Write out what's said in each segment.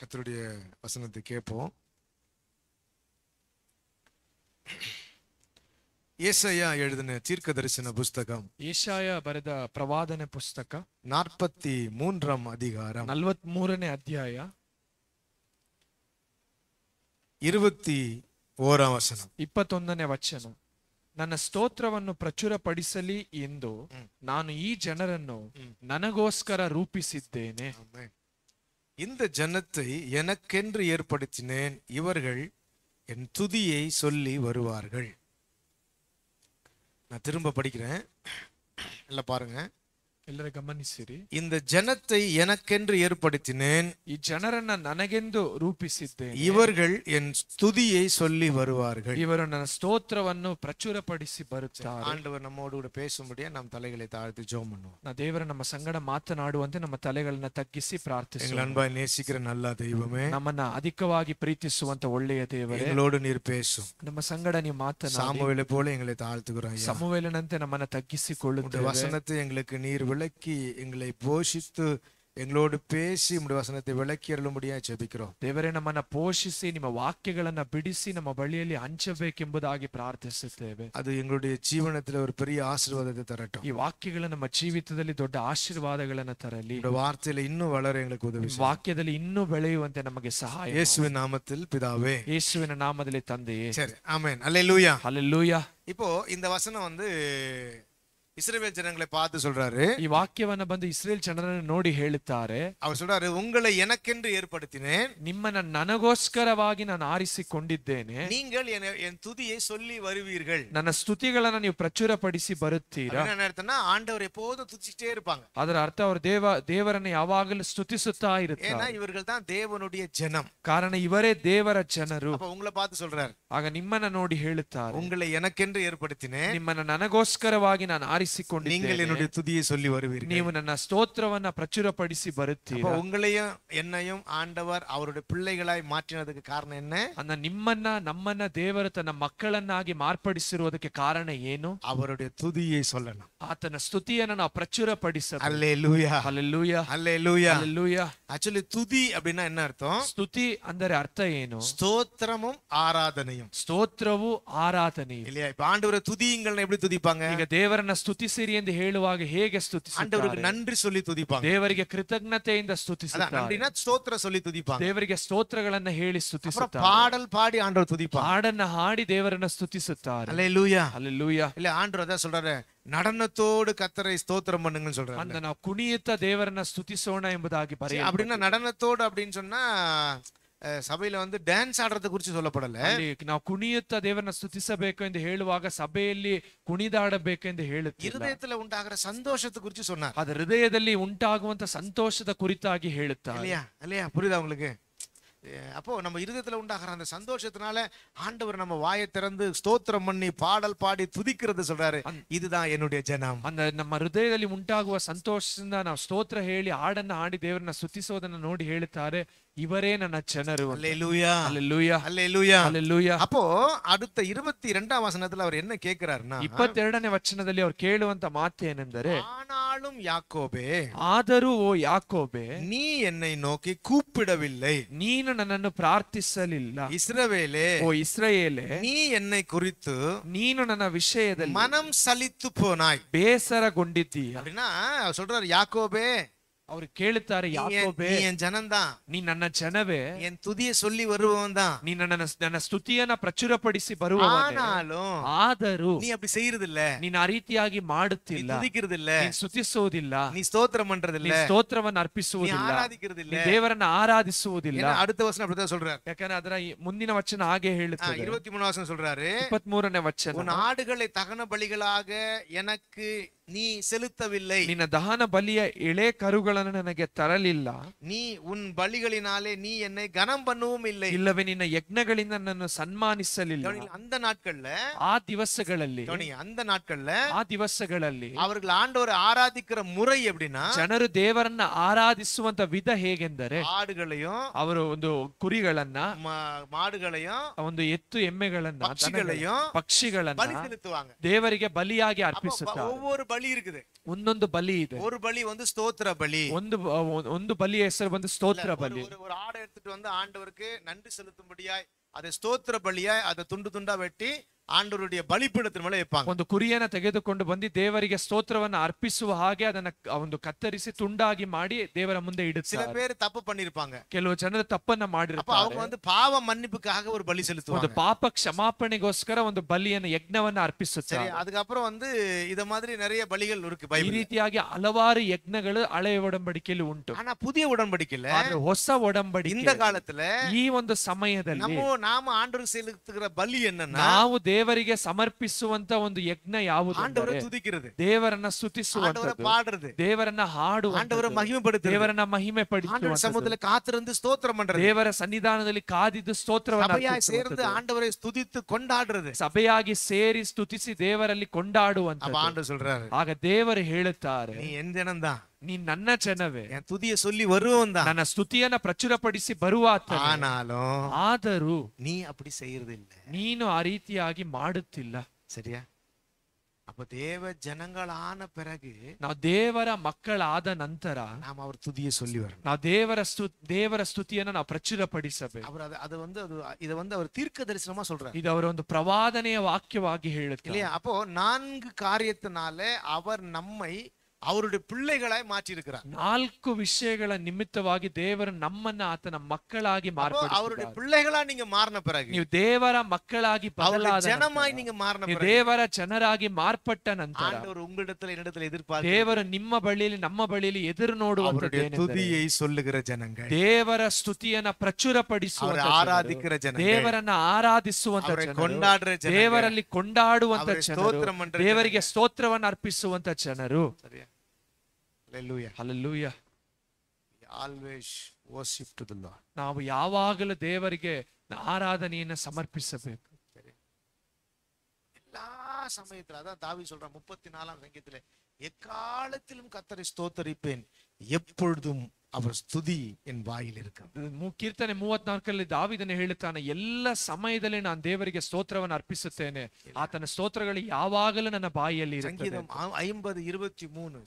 கர்த்தருடைய வசனத்தை கேட்போம். ஏசாயா எழுதின தீர்க்க தரிசன புஸ்தகம் ಏಷಾಯ ಬರೆದ ಪ್ರವಾದನೆ ಪುಸ್ತಕ 43 அதிகாரம் 43ನೇ ಅಧ್ಯಾಯ 21 ವಚನ. 21ನೇ ವಚನ. ನನ್ನ ಸ್ತೋತ್ರವನ್ನು ಪ್ರಚುರಪಡಿಸಲಿ ಎಂದು ನಾನು ಈ ಜನರನ್ನು ನನಗೋಸ್ಕರ ರೂಪಿಸಿದ್ದೇನೆ. இந்த ஜனத்தை எனக்கென்று ஏற்படுத்தினேன், இவர்கள் என் துதியை சொல்லி வருவார்கள். நான் திரும்ப படிக்கிறேன், நல்லா பாருங்க. ಎಲ್ಲರೂ ಗಮನಿಸಿರಿ. இந்த ஜனத்தை எனக்கென்று ஏற்படுத்தினேன், ಈ ಜನರನ್ನ ನನಗೆಂದು ರೂಪಿಸಿದ್ದೇನೆ, இவர்கள் என் துதியை சொல்லி வருவார்கள். ಇವರು ನನ್ನ ಸ್ತೋತ್ರವನ್ನು ಪ್ರಚುರಪಡಿಸಿ ಬರುತ್ತಾರೆ. ஆண்டவர் நம்மோடு கூட பேசும்படியா நாம் தலைகளை தாழ்த்தி ஜெபம் பண்ணுவோம். ನಾ ದೇವರ ನಮ್ಮ ಸಂಗಡ ಮಾತನಾಡುವಂತೆ ನಮ್ಮ ತಲೆಗಳನ್ನ ತಗ್ಗಿಸಿ ಪ್ರಾರ್ಥಿಸುವ. எங்கள் அன்பாய் நேசிக்கிற நல்ல தெய்வமே, ನಮ್ಮನ್ನ ಅಧಿಕವಾಗಿ ಪ್ರೀತಿಸುವಂತ ಒಳ್ಳೆಯ ದೇವರೇ, எங்களோடு நீர் பேசும். ನಮ್ಮ ಸಂಗಡ ನೀವು ಮಾತನಾಡಿ சாமுவேலை போல எங்களை தாழ்த்துகிறோம். ಸಮುವೇಲನಂತೆ ನಮ್ಮನ್ನ ತಗ್ಗಿಸಿಕೊಳ್ಳುತ್ತೇವೆ. வசனத்தை எங்களுக்கு நீர் விளக்கி எங்களை போஷித்து எங்களோடு பேசி உம்முடைய வசனத்தை விளக்கி அருளும்படியா ஜெபிக்கிறோம். ದೇವರೇ, ನಮ್ಮನ್ನ ಪೋಷಿಸಿ ನಿಮ್ಮ ವಾಕ್ಯಗಳನ್ನ ಬಿಡಿಸಿ ನಮ್ಮ ಬಳಿಯಲ್ಲಿ ಹಂಚಬೇಕೆಂಬುದಾಗಿ ಪ್ರಾರ್ಥಿಸುತ್ತೇವೆ. அது எங்களுடைய ஜீவனத்துல ஒரு பெரிய ஆசீர்வாதத்தை தரட்டும். ಈ ವಾಕ್ಯಗಳು ನಮ್ಮ ಜೀವಿತದಲ್ಲಿ ದೊಡ್ಡ ಆಶೀರ್ವಾದಗಳನ್ನ ತರಲಿ. உம்முடைய வார்த்தையில இன்னும் வளர எங்களுக்கு உதவி செய்யும். ವಾಕ್ಯದಲ್ಲಿ ಇನ್ನೂ ಬೆಳೆಯುವಂತೆ ನಮಗೆ ಸಹಾಯ. இயேசுவின் நாமத்தில் பிதாவே, ಯೇಸುವಿನ ನಾಮದಲ್ಲಿ ತಂದೆಯೇ. சரி, ஆமென், அல்லேலூயா. ಹಲ್ಲೆಲೂಯಾ. இப்போ இந்த வசனம் இஸ்ரவேல் ஜனங்களை பார்த்து சொல்றாரு. ಈ ವಾಕ್ಯವನ್ನ ಬಂದು ಇಸ್ರೇಲ್ ಜನರನ್ನು ನೋಡಿ ಹೇಳುತ್ತಾರೆ. அவர் சொல்றாரு, உங்களை எனக்கென்று ஏற்படுத்தினேன், ನಿಮ್ಮನ್ನ ನನಗೋಸ್ಕರವಾಗಿ ನಾನು ಆರಿಸಿಕೊಂಡಿದ್ದೇನೆ, நீங்கள் என் துதியை சொல்லி வருவீர்கள். ನನ್ನ ಸ್ತುತಿಗಳನ್ನ ನೀವು ಪ್ರಚುರಪಡಿಸಿ ಬರುತ್ತೀರಾ. என்ன அர்த்தம்னா, ஆண்டவர் எப்போதும் துதிச்சிட்டே இருப்பாங்க. ಅದರ ಅರ್ಥ ಅವರು ದೇವರನ್ನು ಯಾವಾಗಲೂ ಸ್ತುತಿಸುತ್ತಾ ಇರುತ್ತಾರೆ. ஏன்னா இவர்கள் தான் தேவனுடைய ஜனம். ಕಾರಣ ಇವರೇ ದೇವರ ಜನರು. அப்ப உங்களை பார்த்து சொல்றாரு, ಆಗ ನಿಮ್ಮನ್ನ ನೋಡಿ ಹೇಳುತ್ತಾರೆ, உங்களை எனக்கென்று ஏற்படுத்தினேன், ನಿಮ್ಮನ್ನ ನನಗೋಸ್ಕರವಾಗಿ ನಾನು நீங்கள் ಆರಿಸಿಕೊಂಡಿದ್ದೇನೆ, என்னுடைய துதியை சொல்லி வருவீர்கள். ನೀವು ನನ್ನ ಸ್ತೋತ್ರವನ್ನ ಪ್ರಚುರಪಡಿಸಿ ಬರುತ್ತೀರಾ. உங்களையும் என்னையும் ஆண்டவர் அவருடைய பிள்ளைகளாய் மாற்றினதுக்கு காரணம் என்ன? ಅನ್ನ ನಿಮ್ಮನ್ನ ನಮ್ಮನ್ನ ದೇವರು ತನ್ನ ಮಕ್ಕಳನ್ನಾಗಿ ಮಾರ್ಪಡಿಸಿರುವುದಕ್ಕೆ ಕಾರಣ ಏನು? அவருடைய துதியை சொல்லணும். ಆತನ ಸ್ತುತಿಯನ್ನು ನಾವು ಪ್ರಚುರಪಡಿಸಬೇಕು. அல்லேலூயா, ಹಲ್ಲೆಲೂಯಾ, அல்லேலூயா. ಹಲ್ಲೆಲೂಯಾ. ஆக்சுவலி துதி அப்படின்னா என்ன அர்த்தம்? ಸ್ತುತಿ ಅಂದರೆ ಅರ್ಥ ಏನು? ஸ்தோத்திரமும் ஆராதனையும் ಸ್ತೋತ್ರವು ಆರಾಧನೆಯು. இல்லையா? இப்ப ஆண்டவரை துதியுங்கள் எப்படி துதிப்பாங்க? ಈಗ ದೇವರನ್ನ ಸ್ತುತಿಸಿರಿ ಎಂದು ಹೇಳುವಾಗ ಹೇಗೆ ಸ್ತುತಿಸುತ್ತಾರೆ? ஆண்டவருக்கு நன்றி சொல்லி துதிப்பாங்க. ದೇವರಿಗೆ ಕೃತಜ್ಞತೆಯಿಂದ ಸ್ತುತಿಸುತ್ತಾರೆ. நன்றினா ஸ்தோத்திர சொல்லி துதிப்பாங்க. ದೇವರಿಗೆ ಸ್ತೋತ್ರಗಳನ್ನ ಹೇಳಿ ಸ್ತುತಿಸುತ್ತಾರೆ. பாடல் பாடி ஆண்டவர் துதிப்பாங்க. ಹಾಡನ್ನ ಹಾಡಿ ದೇವರನ್ನ ಸ್ತುತಿಸುತ್ತಾರೆ. அல்லேலூயா, ಹಲ್ಲೆಲೂಯಾ. இல்ல ஆண்டவர் அதான் சொல்றாரு, நடனத்தோடு கர்த்தரை ஸ்தோத்திரம் பண்ணுங்கன்னு சொல்றாரு. ಅಂದ ನಾವು ಕುಣಿಯುತ್ತಾ ದೇವರನ್ನ ಸ್ತುತಿಸೋಣ ಎಂಬುದಾಗಿ ಬರೆಯ. அப்படின்னா நடனத்தோடு அப்படின்னு சொன்னா சபையில டான்ஸ் ஆடுறத குறித்து சொல்லப்படல. ನಾವು ಕುಣಿಯುತ್ತಾ ದೇವರನ್ನ ಸ್ತುತಿಸಬೇಕು ಎಂದು ಹೇಳುವಾಗ ಸಭೆಯಲ್ಲಿ ಕುಣಿದಾಡಬೇಕು ಎಂದು ಹೇಳುತ್ತಿಲ್ಲ. இருதயத்துல உண்டாகிற சந்தோஷத்தை குறித்து சொன்னார். ಅದು ಹೃದಯದಲ್ಲಿ ಉಂಟಾಗುವಂತ ಸಂತೋಷದ ಕುರಿತಾಗಿ ಹೇಳುತ್ತಾರೆ. இல்லையா? இல்லையா? புரியுதா உங்களுக்கு? அப்போ நம்ம இருதயத்துல உண்டாகிற அந்த சந்தோஷத்தினால ஆண்டவர் நம்ம வாயை திறந்து ஸ்தோத்திரம் பண்ணி பாடல் பாடி துதிக்கிறது சொல்றாரு, இதுதான் என்னுடைய ஜனம். அந்த ನಮ್ಮ ಹೃದಯದಲ್ಲಿ ಉಂಟಾಗುವ ಸಂತೋಷದಿಂದ ನಾವು ಸ್ತೋತ್ರ ಹೇಳಿ ಹಾಡನ್ನ ಹಾಡಿ ದೇವರನ್ನ ಸ್ತುತಿಸೋದನ್ನ ನೋಡಿ ಹೇಳುತ್ತಾರೆ, ಇವರೇ ನನ್ನ ಜನರು. அல்லேலூயா, ಹಲ್ಲೆಲೂಯಾ, அல்லேலூயா, ಹಲ್ಲೆಲೂಯಾ. அப்போ அடுத்த 22ஆம் வசனத்துல அவர் என்ன கேக்குறாருன்னா, 22ನೇ ವಚನದಲ್ಲಿ ಅವರು ಕೇಳುವಂತ ಮಾತು ಏನೆಂದರೆ, ஆனாலும் யாக்கோபே, ಆದರೂ ಓ ಯಾಕೋಬೆ, நீ என்னை நோக்கி கூப்பிடவில்லை, ನೀನು ನನ್ನನ್ನು ಪ್ರಾರ್ಥಿಸಲಿಲ್ಲ. இஸ்ரவேலே, ಓ ಇಸ್ರಾಯೇಲೇ, நீ என்னை குறித்து ನೀನು ನನ್ನ ವಿಷಯದಲ್ಲಿ மனம் சலித்து போனாய். ಬೇಸರಗೊಂಡಿದ್ದೀಯ. அப்படின்னா அவர் சொல்றாரு, யாக்கோபே, ಅವ್ರು ಕೇಳುತ್ತಾರೆ, ಯಾಕೋಬೆ, நீ என் ஜனம்தான், ನೀ ನನ್ನ ಜನವೇ, என் துதியை சொல்லி வருவவன் தான், ನೀ ನನ್ನ ಸ್ತುತಿಯನ್ನ ಪ್ರಚುರಪಡಿಸಿ ಬರುವವನೇ. ஆனாலும் ಆದರೂ நீ அப்படி செய்யறது இல்ல, ನೀನು ಆ ರೀತಿಯಾಗಿ நீ ಮಾಡುತ್ತಿಲ್ಲ, துதிக்கிறது இல்ல, ನೀನು ಸ್ತುತಿಸುವುದಿಲ್ಲ, நீ ஸ்தோத்திரம் பண்றது ನೀ இல்ல, ಸ್ತೋತ್ರವನ್ನು நீ ಅರ್ಪಿಸುವುದಿಲ್ಲ, ஆராதிக்கிறது ನೀ இல்ல. ದೇವರನ್ನ ಆರಾಧಿಸುವುದಿಲ್ಲ. ஏன்னா அடுத்த வசனம் அப்படிதான் சொல்றாரு. ಯಾಕಂದ್ರೆ ಅದರ ಮುಂದಿನ ವಚನ ಹಾಗೆ ಹೇಳುತ್ತದೆ. 23 வசனம் சொல்றாரு, 23ನೇ ವಚನ, உன் ஆடுகளை தகன பலிகளாக எனக்கு நீ செலுத்தவில்லை, ನಿನ್ನ ದಹನ ಬಲಿಯ ಎಳೆ ಕರುಗಳನ್ನು ನನಗೆ ತರಲಿಲ್ಲ, நீ உன் பலிகளினாலே நீ என்னை கனம் பண்ணவும் இல்லை. ಇಲ್ಲವೇ ನಿನ್ನ ಯಜ್ಞಗಳಿಂದ ನನ್ನನ್ನು ಸನ್ಮಾನಿಸಲಿಲ್ಲ. அந்த நாட்கள்ல, ಆ ದಿವಸಗಳಲ್ಲಿ, அந்த நாட்கள்ல ಆ ದಿವಸಗಳಲ್ಲಿ அவர்கள் ஆண்டவரை ஆராதிக்கிற முறை எப்படின்னா, ಜನರು ದೇವರನ್ನ ಆರಾಧಿಸುವಂತ ವಿಧ ಹೇಗೆಂದರೆ, ஆடுகளையும் ಅವರು ಒಂದು ಕುರಿಗಳನ್ನ, மாடுகளையும் ಒಂದು ಎತ್ತು ಎಮ್ಮೆಗಳನ್ನ, பட்சிகளையும் ಪಕ್ಷಿಗಳನ್ನ பலி செலுத்துவாங்க. ದೇವರಿಗೆ ಬಲಿಯಾಗಿ ಅರ್ಪಿಸುತ್ತಾರೆ. ஒவ்வொரு பலி இருக்குது. ಒಂದೊಂದು ಬಲಿ ಇದೆ. ஒரு பலி வந்து ஸ்தோத்திர பலி. ಒಂದು ಬಲಿಯ ಹೆಸರು ಬಂದು ಸ್ತೋತ್ರ ಬಲಿ. ஒரு ஆடை எடுத்துட்டு வந்து ஆண்டவருக்கு நன்றி செலுத்தும்படியாய் அதை ஸ்தோத்திர பலியாய் அதை துண்டு துண்டா வெட்டி ಆಂಡವರುடைய ಬಲಿಪೀಠದ ಮೇಲೆ வைப்பாங்க. ಒಂದು ಕುರಿಯನ್ನ ತೆಗೆದುಕೊಂಡು ಬಂದು ದೇವರಿಗೆ ಸ್ತೋತ್ರವನ್ನು ಅರ್ಪಿಸುವ ಹಾಗೆ ಅದನ್ನ ಒಂದು ಕತ್ತರಿಸಿ ತುಂಡಾಗಿ ಮಾಡಿ ದೇವರ ಮುಂದೆ ಇಡುತ್ತಾರೆ. சில பேர் தப்பு பண்ணிருப்பாங்க. ಕೆಲವು ಜನರು ತಪ್ಪನ್ನ ಮಾಡಿರ್ತಾರೆ. அவங்க வந்து ಪಾಪ ಮನ್ನಿப்புக்காக ஒரு பலி செலுத்துவாங்க. ಒಂದು ಪಾಪ ಕ್ಷಮಾಪಣೆಗೋಸ್ಕರ ಒಂದು ಬಲಿಯನ್ನು ಯಜ್ಞವನ್ನ ಅರ್ಪಿಸುತ್ತಾರೆ. ಸರಿ, அதுக்கப்புறம் வந்து ಇದ மாதிரி நிறைய பலிகள் இருக்கு பைபிள். ಈ ರೀತಿಯಾಗಿ ಹಲವಾರು ಯಜ್ಞಗಳು ಹಳೆಯ ಒಡಂಬಡಿಕೆಯಲ್ಲಿ ಉಂಟು. ஆனா புதிய உடன்படிக்கையில ಹೊಸ ಒಡಂಬಡಿಕೆ இந்த ಕಾಲத்துல ಈ ಒಂದು ಸಮಯದಲ್ಲಿ நாம ஆண்டவருக்கு செலுத்துகிற பலி என்னன்னா ನಾವು ದೇವರಿಗೆ ಸಮರ್ಪಿಸುವಂತ ಒಂದು ಯಜ್ಞ ಯಾವುದು? ஆண்டவரை துதிக்கிறது, ದೇವರನ್ನ ಸ್ತುತಿಸುವಂತದ್ದು, ஆண்டவரை பாடுறது, ದೇವರನ್ನ ಹಾಡುವಂತದ್ದು, ஆண்டவரை மகிமைப்படுத்துறது, ದೇವರನ್ನ ಮಹಿಮೆ ஆண்டவர் ಪಡಿಸುವಂತದ್ದು, சமூகத்துல காத்திருந்து ஸ்தோத்திரம் பண்றது, ದೇವರ ಸನ್ನಿಧಾನದಲ್ಲಿ ಕಾದಿದ್ದು ಸ್ತೋತ್ರವನ್ನು சபையாய் சேர்ந்து ಅರ್ಪಿಸುವಂತದ್ದು, ஆண்டவரை துதித்து கொண்டாடுறது. ಸಭೆಯಾಗಿ ಸೇರಿ ಸ್ತುತಿಸಿ ದೇವರಲ್ಲಿ அப்ப ಕೊಂಡಾಡುವಂತದ್ದು. ஆண்டவர் சொல்றாரு, ಆಗ ದೇವರು ಹೇಳುತ್ತಾರೆ, நீ என் ஜனம்தான், ನೀ ನನ್ನ ಜನವೇ, என் துதியை சொல்லி வருவோம் தான், ನನ್ನ ಸ್ತುತಿಯನ್ನ ಪ್ರಚುರಪಡಿಸಿ ಬರುವಾತನೇ. ஆனாலும் ಆದರೂ நீ அப்படி செய்யறது இல்ல. ನೀನು ಆ ರೀತಿಯಾಗಿ ಮಾಡುತ್ತಿಲ್ಲ. சரியா? அப்ப தேவ ஜனங்களான பிறகு ನಾವು ದೇವರ ಮಕ್ಕಳಾದ ನಂತರ நாம் அவர் துதியை சொல்லி வரணும். ನಾವು ದೇವರ ಸ್ತುತಿಯನ್ನ ನಾವು ಪ್ರಚುರಪಡಿಸಬೇಕು. அவர் அது வந்து இத வந்து அவர் தீர்க்க தரிசனமா சொல்றாரு. ಇದು ಅವರ ಒಂದು ಪ್ರವಾದನೆಯ ವಾಕ್ಯವಾಗಿ ಹೇಳುತ್ತೆ. இல்லையா? அப்போ 4 காரியத்தினால அவர் நம்மை அவருடைய பிள்ளைகளாய் மாற்றி இருக்கிறார். 4 ವಿಷಯಗಳ ನಿಮಿತ್ತವಾಗಿ ದೇವರು ನಮ್ಮನ್ನ ಆತನ ಮಕ್ಕಳಾಗಿ அவருடைய ಮಾರ್ಪಡಿಸಿದ್ದಾರೆ. பிள்ளைகளா நீங்க மாறின பிறகு, ನೀವು ದೇವರ ಮಕ್ಕಳಾಗಿ அவருடைய ಬದಲಾದ ஜனமாய் ನಂತರ, நீங்க மாறின ನೀವು பிறகு, ದೇವರ ಜನರಾಗಿ ಮಾರ್ಪಟ್ಟ ನಂತರ ஆண்டவர் உங்களிடத்துல என்னிடத்துல எதிர்பார்க்கிறார். ದೇವರು ನಿಮ್ಮ ಬಳಿಯಲ್ಲಿ ನಮ್ಮ ಬಳಿಯಲ್ಲಿ ಎದುರು ನೋಡುವಂತದ್ದು அவருடைய ಏನೆಂದರೆ, துதியை சொல்லுகிற ஜனங்கள், ದೇವರ ಸ್ತುತಿಯನ್ನ ಪ್ರಚುರಪಡಿಸುವ அவரை ஆராதிக்கிற ஜனங்கள், ದೇವರನ್ನ ಆರಾಧಿಸುವಂತ அவரை ಜನರು, கொண்டாடுற ஜனங்கள், ದೇವರಲ್ಲಿ ಕೊಂಡಾಡುವಂತ அவரை ಜನರು, ஸ்தோத்திரம் பண்ற ದೇವರಿಗೆ ஜனங்கள். ಸ್ತೋತ್ರವನ್ನು ಅರ್ಪಿಸುವಂತ ಜನರು. சரியா? Hallelujah. Hallelujah. We always worship to the Lord. ನಾವು ಯಾವಾಗಲೂ ದೇವರಿಗೆ ಆರಾಧನೆಯನ್ನ ಸಮರ್ಪಿಸಬೇಕು. எல்லா சமயத்துல அதான் தாவீது சொல்றான் 34ஆம் சங்கீதத்துல, எக்காலத்திலும் கர்த்தரை ஸ்தோத்தரிப்பேன், எப்பொழுதும் அவர் ಸ್ತುತಿ என் வாயில் இருக்கும். ಕೀರ್ತನೆ 34ರಲ್ಲಿ ದಾವೀದನು ಹೇಳುತ್ತಾನೆ, ಎಲ್ಲ ಸಮಯದಲ್ಲಿ ನಾನು ದೇವರಿಗೆ ಸ್ತೋತ್ರವನ್ನು ಅರ್ಪಿಸುತ್ತೇನೆ, ಆತನ ಸ್ತೋತ್ರಗಳು ಯಾವಾಗಲೂ ನನ್ನ ಬಾಯಿಯಲ್ಲಿ ಇರುತ್ತದೆ. ಸಂಗೀತಂ 50:23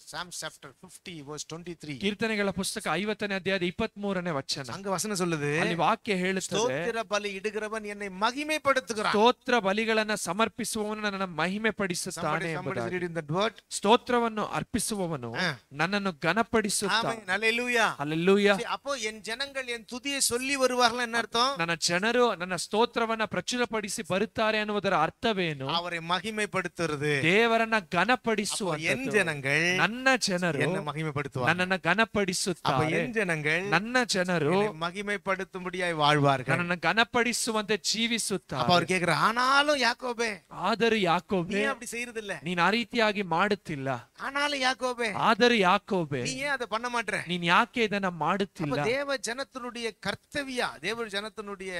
Psalms chapter 50 verse 23. ಕೀರ್ತನೆಗಳ ಪುಸ್ತಕ 50ನೇ ಅಧ್ಯಾಯದ 23ನೇ ವಚನ. அங்க வசனம் சொல்லுது, ಅಲ್ಲಿ ವಾಕ್ಯ ಹೇಳುತ್ತದೆ, ஸ்தோத்திர பலி இடுகிறவன் என்னை மகிமைப்படுத்துகிறான். ಸ್ತೋತ್ರ ಬಲಿಗಳನ್ನ ಸಮರ್ಪಿಸುವವನು ನನ್ನನ್ನು ಮಹಿಮೆ ಪಡಿಸುತ್ತಾನೆ ಎಂಬುದಾಗಿ. reading that word. ಸ್ತೋತ್ರವನ್ನು ಅರ್ಪಿಸುವವನು ನನ್ನನ್ನು ಘನಪಡಿಸುತ್ತಾನೆ. Amen. Hallelujah. Hallelujah. அப்போ என் ஜனங்கள் என் துதியை சொல்லி வருவார்கள் என்ன அர்த்தம்? ನನ್ನ ಜನರು ನನ್ನ ಸ್ತೋತ್ರವನ್ನ ಪ್ರಚುರಪಡಿಸಿ ಬರುತ್ತಾರೆ ಅನ್ನುವುದರ ಅರ್ಥವೇನು? அவரை மகிமைப்படுத்துறது. ದೇವರನ್ನ ಘನಪಡಿಸುವ என் ஜனங்கள் ನನ್ನ ಜನರು என்ன மகிமைப்படுத்துவார்கள். ನನ್ನನ್ನು ಘನಪಡಿಸುತ್ತಾರೆ. என் ஜனங்கள் ನನ್ನ ಜನರು மகிமைப்படுத்தும்படியாய் வாழ்வார்கள். ನನ್ನನ್ನು ಘನಪಡಿಸುವಂತೆ ಜೀವಿಸುತ್ತಾರೆ. அப்ப அவர் கேக்குறார், ஆனாலும் யாக்கோபே, ಆದರೂ ಯಾಕೋಬೆ, நீ அப்படி செய்யறது இல்ல. ನೀನ್ ಆ ರೀತಿಯಾಗಿ ಮಾಡುತ್ತಿಲ್ಲ. ஆனாலும் யாக்கோபே, ಆದರೂ ಯಾಕೋಬೆ, நீ ஏன் அதை பண்ண மாட்டற? ನೀನ್ ಯಾಕೆ ಇದನ್ನ ಮಾಡುತ್ತಿಲ್ಲ? தேவ ஜனத்தினுடைய கர்த்தவியா, தேவ ஜனத்தினுடைய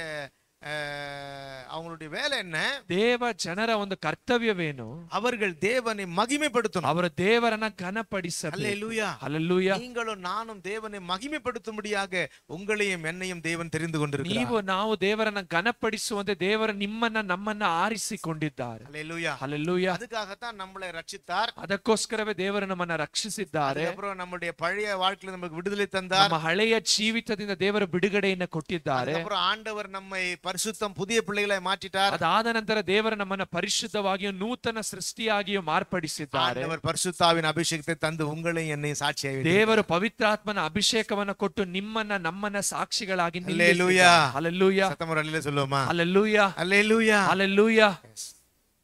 அவங்களுடைய வேலை என்ன? ದೇವ ಜನರ ಒಂದು ಕರ್ತವ್ಯವೇನು? அவர்கள் தேவனை மகிமைப்படுத்தணும். ಅವರ ದೇವರನ್ನ ಘನಪಡಿಸಬೇಕು. ஹல்லேலூயா. ಹಲ್ಲೆಲೂಯಾ. நீங்களும் நானும் தேவனை மகிமைப்படுத்தும்படியாக உங்களையும் என்னையும் தேவன் தெரிந்து கொண்டிருக்கிறார். ನೀವು ನಾವು ದೇವರನ್ನ ಘನಪಡಿಸುವಂತೆ ದೇವರು ನಿಮ್ಮನ್ನ ನಮ್ಮನ್ನ ಆರಿಸಿಕೊಂಡಿದ್ದಾರೆ. ஹல்லேலூயா. ಹಲ್ಲೆಲೂಯಾ. அதுக்காகத்தான் நம்மளை ரட்சித்தார். ಅದಕ್ಕೋಸ್ಕರವೇ ದೇವರು ನಮ್ಮನ್ನ ರಕ್ಷಿಸಿದ್ದಾರೆ. அப்புறம் நம்முடைய பழைய வாழ்க்கையில நமக்கு விடுதலை தந்தார். ನಮ್ಮ ಹಳೆಯ ಜೀವಿತದಿಂದ ದೇವರು ಬಿಡುಗಡೆಯನ್ನು ಕೊಟ್ಟಿದ್ದಾರೆ. அப்புறம் ஆண்டவர் நம்மை பரிசுத்தம் புதிய பிள்ளைகளை மாற்றிட்டார். ಅದಾದ ನಂತರ ದೇವರು ನಮ್ಮನ್ನ ಪರಿಶುದ್ಧವಾಗಿಯೂ ನೂತನ ಸೃಷ್ಟಿಯಾಗಿಯೂ ಮಾರ್ಪಡಿಸಿದ್ದಾರೆ. ஆண்டவர் பரிசுத்தாவின் அபிஷேகத்தை தந்து உங்களையும் என்னையும் சாட்சியாಗಿ ದೇವರು ಪವಿತ್ರಾತ್ಮನ ಅಭಿಷೇಕವನ್ನು ಕೊಟ್ಟು ನಿಮ್ಮನ್ನ ನಮ್ಮನ್ನ ಸಾಕ್ಷಿಗಳಾಗಿ ஹல்லேலூயா. ಹಲ್ಲೆಲೂಯಾ. சத்தமா அல்லேலூயா சொல்லுவோமா? ಹಲ್ಲೆಲೂಯಾ. ஹல்லேலூயா. ಹಲ್ಲೆಲೂಯಾ.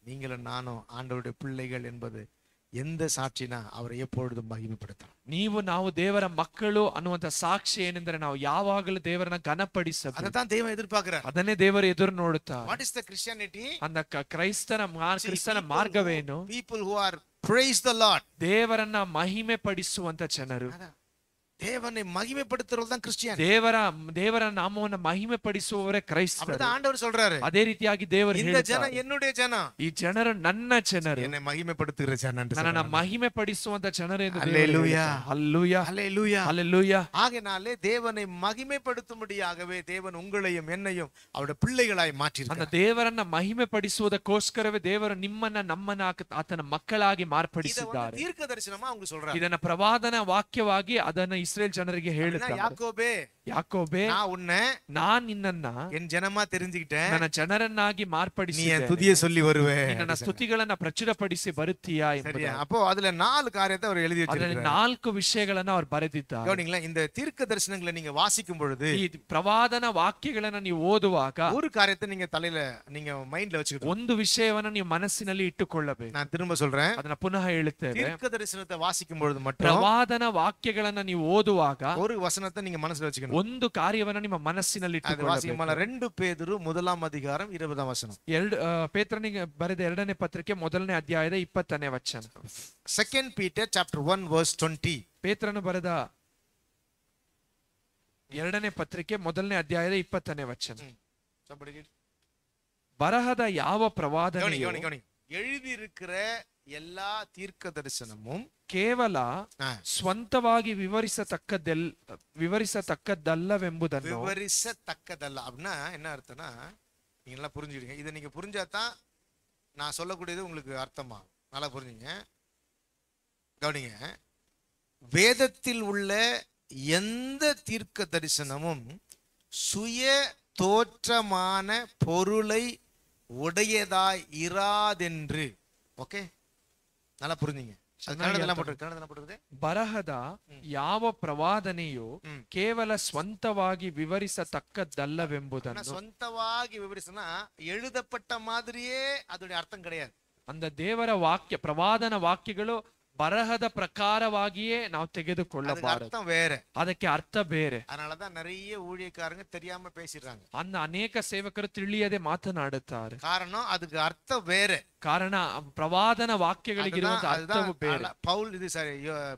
நீங்களும் நானும் ஆண்டவருடைய பிள்ளைகள் என்பது எந்த சாட்சினா அவரை எப்பொழுதும் மகிமைப்படுத்தணும். ನೀವು ನಾವು ದೇವರ ಮಕ್ಕಳು ಅನ್ನುವಂತ ಸಾಕ್ಷಿ ಏನೆಂದರೆ ನಾವು ಯಾವಾಗಲೂ ದೇವರನ್ನ ಘನಪಡಿಸಬೇಕು. ಅದதான் தேவன் எதிர்பார்க்கிறார். ಅದನ್ನೇ ದೇವರು ಎದುರು ನೋಡುತ್ತಾರೆ. What is the Christianity? ಅಂದ ಕ್ರೈಸ್ತನ ಮಾರ್ಗವೇನು? People who are praise the Lord. ದೇವರನ್ನ ಮಹಿಮೆ ಪಡಿಸುವಂತ ಜನರು. தேவனை மகிமைப்படுத்துறது தான் கிறிஸ்டியன். ದೇವರ ನಾಮವನ್ನು ಮಹಿಮೆ ಪಡಿಸುವವರೇ ಕ್ರೈಸ್ತರು. அப்படிதான் ஆண்டவர் சொல்றாரு. ಅದೇ ರೀತಿಯಾಗಿ ದೇವರು இந்த ಹೇಳ್ತಾರೆ, ஜனம் என்னுடைய ஜனம், ಈ ಜನರು ನನ್ನ ಜನರು, என்னை மகிமைப்படுத்துகிற ஜனம் என்று ನನ್ನನ್ನು சொல்றாரு. ಮಹಿಮೆ ಪಡಿಸುವಂತ ಜನರು ಎಂದು ದೇವರು அல்லேலூயா. ಹೇಳ್ತಾರೆ. ಹಲ್ಲೆಲೂಯಾ, அல்லேலூயா. ಹಲ್ಲೆಲೂಯಾ. ஆகையினாலே தேவனை மகிமைப்படுத்தும்படியாகவே தேவன் உங்களையும் என்னையும் அவருடைய பிள்ளைகளாய் அந்த மாற்றியிருக்கிறார். ದೇವರನ್ನ ಮಹಿಮೆ ಪಡಿಸುವುದಕ್ಕೋಸ್ಕರವೇ ದೇವರು ನಿಮ್ಮನ್ನ ನಮ್ಮನ್ನ ಆತನ ಮಕ್ಕಳಾಗಿ இத ಮಾರ್ಪಡಿಸಿದ್ದಾರೆ. தீர்க்க தரிசனமா அவங்க சொல்றாங்க. ಇದನ್ನ ಪ್ರವಾದನ ವಾಕ್ಯವಾಗಿ ಅದನ್ನ ಇಸ್ರೇಲ್ ಜನರಿಗೆ ಹೇಳುತ್ತಾರೆ. யாக்கோபே, ಯಾಕೋಬೆ, நான் உன்னை ನಾನ್ ನಿನ್ನನ್ನ என் ஜனமா தெரிஞ்சுக்கிட்டேன், ನನ್ನ ಜನರನ್ನಾಗಿ நீ ಮಾರ್ಪಡಿಸಿದ್ದೇನೆ, என் துதியை சொல்லி வருவே. ನನ್ನ ಸ್ತುತಿಗಳನ್ನ ಪ್ರಚುರಪಡಿಸಿ ಬರುತ್ತೀಯಾ சரியா? ಎಂಬುದಾಗಿ. அப்போ அதுல 4 காரியத்தை அவர் எழுதி ಅದರಲ್ಲಿ வச்சிருக்காரு. 4 ವಿಷಯಗಳನ್ನ ಅವ್ರು ಬರೆದಿದ್ದಾರೆ. கவனிங்களா, இந்த தீர்க்க தரிசனங்களை நீங்க வாசிக்கும் பொழுது ಈ ಪ್ರವಾದನ ವಾಕ್ಯಗಳನ್ನ ನೀವು ಓದುವಾಗ ஒரு காரியத்தை நீங்க தலையில நீங்க மைண்ட்ல வச்சுக்கணும். ಒಂದು ವಿಷಯವನ್ನ ನೀವು ಮನಸ್ಸಿನಲ್ಲಿ ಇಟ್ಟುಕೊಳ್ಳಬೇಕು. நான் திரும்ப சொல்றேன், ಅದನ್ನ ಪುನಃ ಹೇಳುತ್ತೇವೆ. தீர்க்க தரிசனத்தை வாசிக்கும் பொழுது மட்டும் ಪ್ರವಾದನ ವಾಕ್ಯಗಳನ್ನ ನೀವು ಓದುವಾಗ ஒரு வசனத்தை நீங்க மனசுல வச்சுக்கணும். ಒಂದು ಕಾರ್ಯವನ್ನ ನಿಮ್ಮ ಮನಸ್ಸಿನಲ್ಲಿ அது ಇಟ್ಟುಕೊಳ್ಳಬೇಕು. வாசிக்கமான 2 பேதுரு 1 அதிகாரம் 20 ಪೇತ್ರನಿಗೆ ಬರೆದ 2ನೇ ಪತ್ರಿಕೆ 1ನೇ ಅಧ್ಯಾಯದ 20ನೇ ವಚನ. 2 Peter chapter 1 verse 20. ಪೇತ್ರನು ಬರೆದ 2ನೇ ಪತ್ರಿಕೆ 1ನೇ ಅಧ್ಯಾಯದ 20ನೇ ವಚನ. ಬರಹದ ಯಾವ ಪ್ರವಾದನೆಯೂ எழுதியிருக்கிற எல்லா தீர்க்க தரிசனமும் ಕೇವಲ ಸ್ವಂತವಾಗಿ ವಿವರಿಸತಕ್ಕದ್ದಲ್ಲವೆಂಬುದನ್ನು. விவரிசத்தக்கதல்ல அப்படின்னா என்ன அர்த்தம்னா, நீங்க எல்லாம் புரிஞ்சுடுங்க. இதை நீங்க புரிஞ்சாதான் நான் சொல்லக்கூடியது உங்களுக்கு அர்த்தமா. நல்லா புரிஞ்சுங்க, கவனிங்க. வேதத்தில் உள்ள எந்த தீர்க்க தரிசனமும் சுய தோற்றமான பொருளை உடையதாய் இராதென்று. ஓகே, நல்லா புரிஞ்சுங்க. ಬರಹದ ಯಾವ ಪ್ರವಾದನೆಯು ಕೇವಲ ಸ್ವಂತವಾಗಿ ವಿವರಿಸತಕ್ಕದ್ದಲ್ಲವೆಂಬುದನ್ನು. ಸ್ವಂತವಾಗಿ ವಿವರಿಸನ எழுதப்பட்ட மாதிரியே அதோட அர்த்தம் கிடையாது. அந்த ದೇವರ ವಾಕ್ಯ ಪ್ರವಾದನ ವಾಕ್ಯಗಳು ಬರಹದ ಪ್ರಕಾರವಾಗಿಯೇ ನಾವು ತೆಗೆದುಕೊಳ್ಳಬಾರದು. ಅದಕ್ಕೆ ಅರ್ಥ ಬೇರೆ. அதனாலதான் நிறைய ஊழியக்காரங்க தெரியாம பேசிடுறாங்க. அந்த ಅನೇಕ ಸೇವಕರು ತಿಳಿಯದೆ ಮಾತನಾಡುತ್ತಾರೆ. காரணம் அதுக்கு அர்த்தம் வேற. ಕಾರಣ ಪ್ರವಾದನ ವಾಕ್ಯಗಳಿಗೆ ಇರುವಂತ ಅರ್ಥವು ಬೇರೆ. ಪೌಲ್ ಇದು ಸರಿ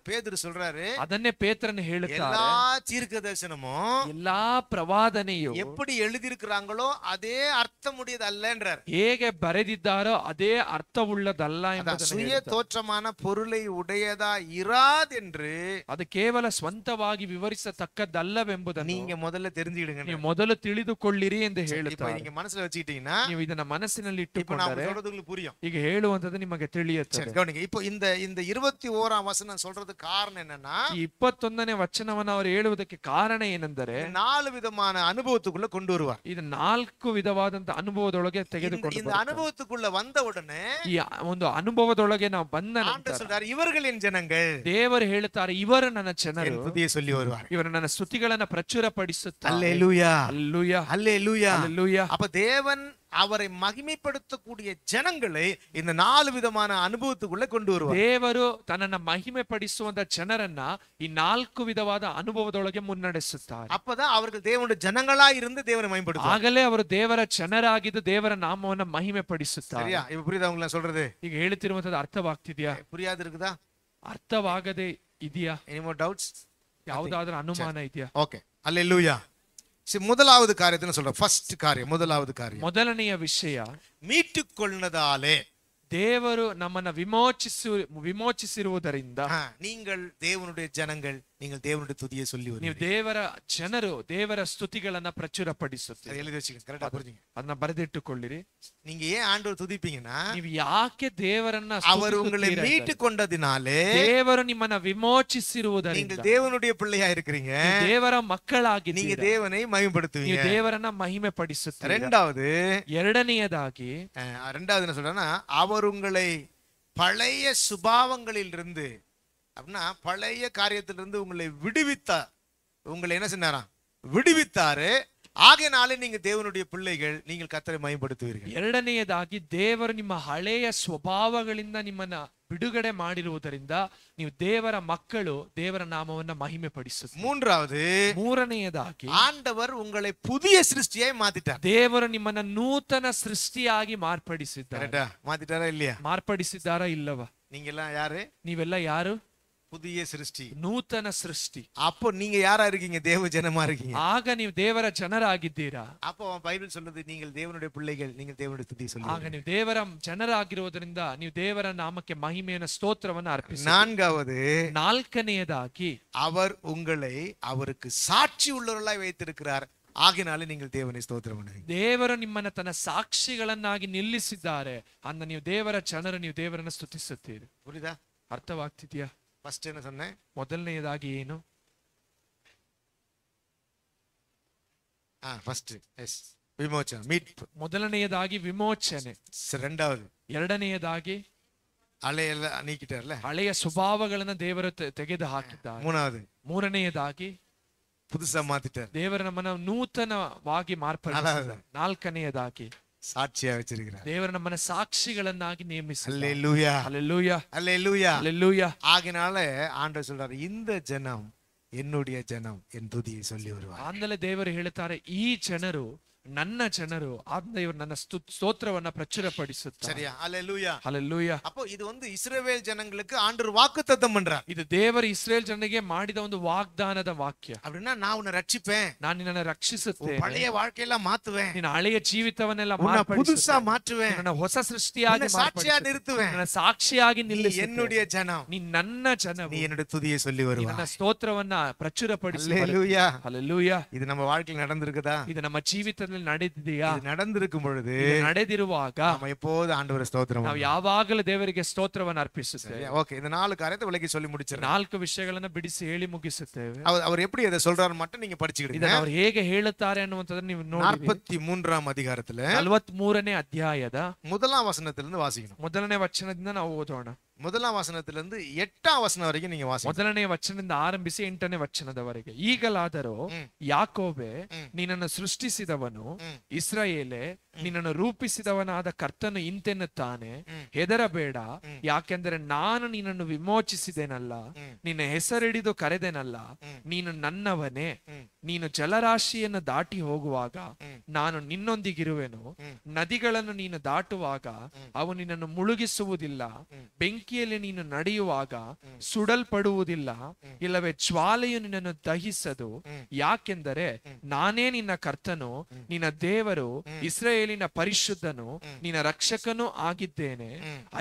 ಪೇದ್ರು சொல்றாரு, ಅದನ್ನೇ ಪೇತ್ರನು ಹೇಳುತ್ತಾರೆ, எல்லா தீர்க்கதரிசனமும் ಎಲ್ಲಾ ಪ್ರವಾದನೆಯು எப்படி எழுதியிருக்கிறாங்களோ அதே அர்த்தமுடையது அல்லன்றார். ಹೇಗೆ ಬರೆದಿದ್ದಾರೋ ಅದೇ ಅರ್ಥವುಳ್ಳದಲ್ಲ ಎಂಬುದನ್ನು சுய தோற்றமான பொருளை உடையதா இராதென்று. ಅದು ಕೇವಲ ಸ್ವಂತವಾಗಿ ವಿವರಿಸತಕ್ಕದ್ದಲ್ಲವೆಂಬುದನ್ನು நீங்க முதல்ல தெரிஞ்சுக்கிடுங்க, ನೀವು ಮೊದಲು ತಿಳಿದುಕೊಳ್ಳಿರಿ ಎಂದು ಹೇಳುತ್ತಾರೆ. நீங்க மனசுல வச்சுக்கிட்டீங்கன்னா, ನೀವು ಇದನ್ನ ಮನಸ್ಸಿನಲ್ಲಿ ಇಟ್ಟುಕೊಂಡರೆ புரியும். ಈಗ ಹೇಳುವಂತದ್ದು ನಿಮಗೆ ತಿಳಿಯುತ್ತದೆ. இப்போ இந்த 21ஆம் வசனம் சொல்றது காரணம் என்னன்னா, ಈ 21ನೇ ವಚನವನ್ನು ಅವರು ಹೇಳುವುದಕ್ಕೆ ಕಾರಣ ಏನೆಂದರೆ 4 விதமான அனுபவத்துக்குள்ள கொண்டு வருவார். ಇದು 4 ವಿಧವಾದಂತ ಅನುಭವದೊಳಗೆ ತೆಗೆದುಕೊಂಡು இந்த அனுபவத்துக்குள்ள வந்த உடனே, ಈ ಒಂದು ಅನುಭವದೊಳಗೆ ನಾವು ಬಂದ ನಂತರ சொல்றார், இவர்கள் என் ஜனங்கள். ದೇವರು ಹೇಳುತ್ತಾರೆ, ಇವರು ನನ್ನ ಜನರು, துதியை சொல்லி வருவார். ಇವರು ನನ್ನ ಸ್ತುತಿಗಳನ್ನ ಪ್ರಚುರಪಡಿಸುತ್ತಾರೆ. அல்லேலூயா, அல்லேலೂಯಾ, அல்லேலூயா, அல்லேலூயா. அப்ப தேவன் அவரை மகிமைப்படுத்தக்கூடிய ஜனங்களை இந்த 4 விதமான அனுபவத்துக்குள்ள கொண்டு வருவார். ದೇವರು ತನ್ನನ್ನ ಮಹಿಮೆ ಪಡಿಸುವಂತ ಜನರನ್ನ ಈ 4 ವಿಧವಾದ ಅನುಭವದೊಳಗೆ ಮುನ್ನಡೆಸುತ್ತಾರೆ. அப்பதான் அவர்கள் தேவனுடைய ஜனங்களா இருந்து தேவனை மகிமைப்படுத்துவார். ಆಗಲೇ ಅವರು ದೇವರ ಜನರಾಗಿದ್ದು ದೇವರ ನಾಮವನ್ನ ಮಹಿಮೆ ಪಡಿಸುತ್ತಾರೆ. சரியா? இப்ப புரியுதா உங்களுக்கு நான் சொல்றது? ಈಗ ಹೇಳುತ್ತಿರುವಂತದ್ದು ಅರ್ಥವಾಗ್ತಿದ್ಯಾ? புரியாது இருக்குதா? ಅರ್ಥವಾಗದೆ ಇದೆಯಾ? Any more doubts? ಯಾವುದಾದ್ರೂ ಅನುಮಾನ ಇದೆಯಾ? ಓಕೆ, அல்லேலூயா. முதலாவது காரியத்தை சொல்றேன். ஃபர்ஸ்ட் காரியம், முதலாவது காரியம், ಮೊದಲನೆಯ ವಿಷಯ, மீட்டுக்கொள்ளுதலாலே ದೇವರು ನಮ್ಮನ್ನ ವಿಮೋಚಿಸಿರುವುದರಿಂದ நீங்கள் தேவனுடைய ஜனங்கள், நீங்கள் தேவனுடைய துதியை சொல்லி ನೀವು ದೇವರ ಜನರು, ದೇವರ ಸ್ತುತಿಗಳನ್ನ ಪ್ರಚುರಪಡಿಸುತ್ತೀರಿ. எழுதி வச்சுக்கங்க, கரெக்டா புரிஞ்சுங்க. ಅದನ್ನ ಬರೆದಿಟ್ಟುಕೊಳ್ಳಿರಿ. நீங்க ஏன் ஆண்டவர் துதிப்பீங்கன்னா, ನೀವು ಯಾಕೆ ದೇವರನ್ನ அவர் உங்களை மீட்டு கொண்டதினாலே, ದೇವರು ನಿಮ್ಮನ್ನ ವಿಮೋಚಿಸಿರುವುದರಿಂದ நீங்கள் தேவனுடைய பிள்ளையா இருக்கிறீங்க, ದೇವರ ಮಕ್ಕಳಾಗಿ நீங்க தேவனை மகிமைப்படுத்துவீங்க, ನೀವು ದೇವರನ್ನ ಮಹಿಮೆ ಪಡಿಸುತ್ತೀರಿ. ಎರಡನೆಯದಾಗಿ என்ன சொல்றேன்னா, அவர் உங்களை பழைய சுபாவங்களில் இருந்து, அப்படின்னா பழைய காரியத்திலிருந்து உங்களை விடுவித்தார். உங்களை என்ன செஞ்சாராம்? விடுவித்தாரு. ஆகையினாலே நீங்க தேவனுடைய பிள்ளைகள், நீங்கள் கர்த்தரை மகிமைப்படுத்துவீர்கள். ಎರಡನೆಯದಾಗಿ ದೇವರು ನಿಮ್ಮ ಹಳೆಯ ಸ್ವಭಾವಗಳಿಂದ ನಿಮ್ಮನ್ನ ಬಿಡುಗಡೆ ಮಾಡಿರುವುದರಿಂದ ನೀವು ದೇವರ ಮಕ್ಕಳು, ದೇವರ ನಾಮವನ್ನ ಮಹಿಮೆ ಪಡಿಸುತ್ತೀರಿ. ಮೂರನೆಯದಾಗಿ ஆண்டவர் உங்களை புதிய சிருஷ்டியாய் மாத்திட்டார். ದೇವರು ನಿಮ್ಮನ್ನ ನೂತನ ಸೃಷ್ಟಿಯಾಗಿ ಮಾರ್ಪಡಿಸಿದ್ದಾರೆ. மாத்திட்டாரா இல்லையா? ಮಾರ್ಪಡಿಸಿದ್ದಾರಾ ಇಲ್ಲವಾ? நீங்க எல்லாம் யாரு? ನೀವೆಲ್ಲ ಯಾರು? புதிய சிருஷ்டி. ನೂತನ ಸೃಷ್ಟಿ. அப்போ நீங்க யாரா இருக்கீங்க? தேவ ஜனமா இருக்கீங்க. ಆಗ ನೀವು ದೇವರ ಜನರಾಗಿದ್ದೀರಾ. அப்போ பைபிள் சொல்லுது நீங்கள் தேவனுடைய பிள்ளைகள், நீங்கள் தேவனுடைய துதி சொல்லி. ಆಗ ನೀವು ದೇವರ ಜನರಾಗಿರುವುದರಿಂದ ನೀವು ದೇವರ ನಾಮಕ್ಕೆ ಮಹಿಮೆಯ ಸ್ತೋತ್ರವನ್ನು ಅರ್ಪಿಸಿ. நான்காவது, ನಾಲ್ಕನೆಯದಾಗಿ அவர் உங்களை அவருக்கு சாட்சி உள்ளவர்களாய் வைத்திருக்கிறார். ಆಗಿನಾಲೆ ನೀವು ದೇವನೇ ಸ್ತೋತ್ರ ಮಾಡಿ. ದೇವರು ನಿಮ್ಮನ್ನ ತನ್ನ ಸಾಕ್ಷಿಗಳನ್ನಾಗಿ ನಿಲ್ಲಿಸಿದ್ದಾರೆ. ಅಂದ ನೀವು ದೇವರ ಜನರು, ನೀವು ದೇವರನ್ನ ಸ್ತುತಿಸುತ್ತೀರಿ. புரியுதா? ಅರ್ಥವಾಗ್ತಿದ್ಯಾ? ಫಸ್ಟ್ ಏನು சொன்னே? ಮೊದಲನೆಯದಾಗಿ ಏನು? ಫಸ್ಟ್ ಎಸ್ ವಿಮೋಚನೆ, ಮೀಟ್. ಮೊದಲನೆಯದಾಗಿ ವಿಮೋಚನೆ. ரெண்டாவது, ಎರಡನೆಯದಾಗಿ ಹಳೆಯೆಲ್ಲ ನೀಕಿட்டார்ல, ಹಳೆಯ ಸ್ವಭಾವಗಳನ್ನ ದೇವರು ತೆಗೆದು ಹಾಕಿದ್ದಾರೆ. ಮೂರನೇದು, ಮೂರನೆಯದಾಗಿ புதுசா மாத்திட்டார். ದೇವರ ನಮ್ಮನ್ನ ನೂತನವಾಗಿ ಮಾರ್ಪಡಿಸಿದ್ದಾರೆ. ನಾಲ್ಕನೆಯದಾಗಿ சாட்சியா வச்சிருக்கிறார். ದೇವರ ನಮ್ಮನ್ನ ಸಾಕ್ಷಿಗಳನ್ನಾಗಿ ನೇಮಿಸಿದ್ದಾರೆ. அல்லேலூயா, அல்லேலூயா, அல்லேலூயா, அல்லேலூயா. ஆகினால ஆண்டவர் சொல்றாரு, இந்த ஜனம் என்னுடைய ஜனம், என் துதியை சொல்லி வருவார். ಆಂದಲೇ ದೇವರು ಹೇಳ್ತಾರೆ, ಈ ಜನರು ನನ್ನ ಜನರು, ಆದ್ರಿಂದ ಇವರು ನನ್ನ ಸ್ತೋತ್ರವನ್ನ ಪ್ರಚುರಪಡಿಸುತ್ತಾರೆ. சரியா? அல்லேலூயா, அல்லேலூயா. அப்போ இது இஸ்ரவேல் ஜனங்களுக்கு ஆண்டவர் வாக்குத்தத்தம் பண்றார். ಇದು ದೇವರು ಇಸ್ರೇಲ್ ಜನರಿಗೆ ಮಾಡಿದ ಒಂದು ವಾಗ್ದಾನದ ವಾಕ್ಯ. அப்படின்னா நான் உன்னை ரட்சிப்பேன், ನಾನು ನಿನ್ನನ್ನು ರಕ್ಷಿಸುತ್ತೇನೆ, பழைய வாழ்க்கையெல்லாம் மாத்துவேன், ನಿನ್ನ ಹಳೆಯ ಜೀವಿತವನ್ನೆಲ್ಲ புதுசா மாற்றுவேன், ನನ್ನ ಹೊಸ ಸೃಷ್ಟಿಯಾಗಿ சாட்சியா நிறுத்துவேன், ನನ್ನ ಸಾಕ್ಷಿಯಾಗಿ ನಿಲ್ಲಿಸಿ, என்னுடைய ஜனம், ನೀ ನನ್ನ ಜನವು, நீ என்னுடைய துதியை சொல்லி வருவாய். ನನ್ನ ಸ್ತೋತ್ರವನ್ನ ಪ್ರಚುರಪಡಿಸಿ. அல்லேலூயா, அல்லேலೂயா. இது நம்ம வாழ்க்கையில் நடந்திருக்குதா? ಇದು ನಮ್ಮ ಜೀವಿತದಲ್ಲಿ ನಡೆದಿದೆಯಾ? இது நடந்திருக்கும் பொழுது, ನಡೆದಿರುವಾಗ நம்ம எப்போது ಆಂಡವರ ಸ್ತೋತ್ರ ನಾವು ಯಾವಾಗಲೂ ದೇವರಿಗೆ ಸ್ತೋತ್ರವನ್ನು ಅರ್ಪಿಸುತ್ತೇವೆ. ಓಕೆ, இந்த 4 காரியத்தை விளக்கி சொல்லி முடிச்சிரேன். 4 ವಿಷಯಗಳನ್ನು ಬಿಡಿಸಿ ಹೇಳಿ ಮುಗಿಸುತ್ತೇವೆ. அவர் எப்படி அதை சொல்றாரு மட்டும் நீங்க படிச்சுக்கிடுங்க. ಇದನ್ನ ಅವರು ಹೇಗೆ ಹೇಳುತ್ತಾರೆ ಅನ್ನುವಂತದನ್ನ ನೀವು ನೋಡಿ. 43ஆம் அதிகாரத்துல 43ನೇ ಅಧ್ಯಾಯದ 1ஆம் வசனத்திலிருந்து வாசிக்கணும். ಮೊದಲನೇ ವಚನದಿಂದ ನಾವು ಓದೋಣ. 1ஆம் வசனத்திலிருந்து 8ஆம் ವಚನ ವರೆಗೆ நீங்க வாசிக்கணும். ಮೊದಲನೇ ವಚನದಿಂದ ಆರಂಭಿಸಿ 8ನೇ ವಚನದವರೆಗೆ. ಈಗಲಾದರೂ ಯಾಕೋಬೆ, ನಿನ್ನನ್ನು ಸೃಷ್ಟಿಸಿದವನು, ಇಸ್ರಾಯೇಲೇ, ನಿನ್ನನ್ನು ರೂಪಿಸಿದವನಾದ ಕರ್ತನು ಇಂತೆನ್ನುತ್ತಾನೆ, ಹೆದರಬೇಡ, ಯಾಕೆಂದರೆ ನಾನು ನಿನ್ನನ್ನು ವಿಮೋಚಿಸಿದೆನಲ್ಲ, ನಿನ್ನ ಹೆಸರಿಡಿದು ಕರೆದೆನಲ್ಲ, ನೀನು ನನ್ನವನೇ. ನೀನು ಜಲರಾಶಿಯನ್ನು ದಾಟಿ ಹೋಗುವಾಗ ನಾನು ನಿನ್ನೊಂದಿಗಿರುವೆನು, ನದಿಗಳನ್ನು ನೀನು ದಾಟುವಾಗ ಅವು ನಿನ್ನನ್ನು ಮುಳುಗಿಸುವುದಿಲ್ಲ, ಬೆಂಕಿಯಲ್ಲಿ ನೀನು ನಡೆಯುವಾಗ ಸುಡಲ್ಪಡುವುದಿಲ್ಲ, ಇಲ್ಲವೇ ಜ್ವಾಲೆಯು ನಿನ್ನನ್ನು ದಹಿಸದು. ಯಾಕೆಂದರೆ ನಾನೇ ನಿನ್ನ ಕರ್ತನು, ನಿನ್ನ ದೇವರು, ಇಸ್ರಾಯೇಲಿನ ಪರಿಶುದ್ಧನು, ನಿನ್ನ ರಕ್ಷಕನೂ ಆಗಿದ್ದೇನೆ.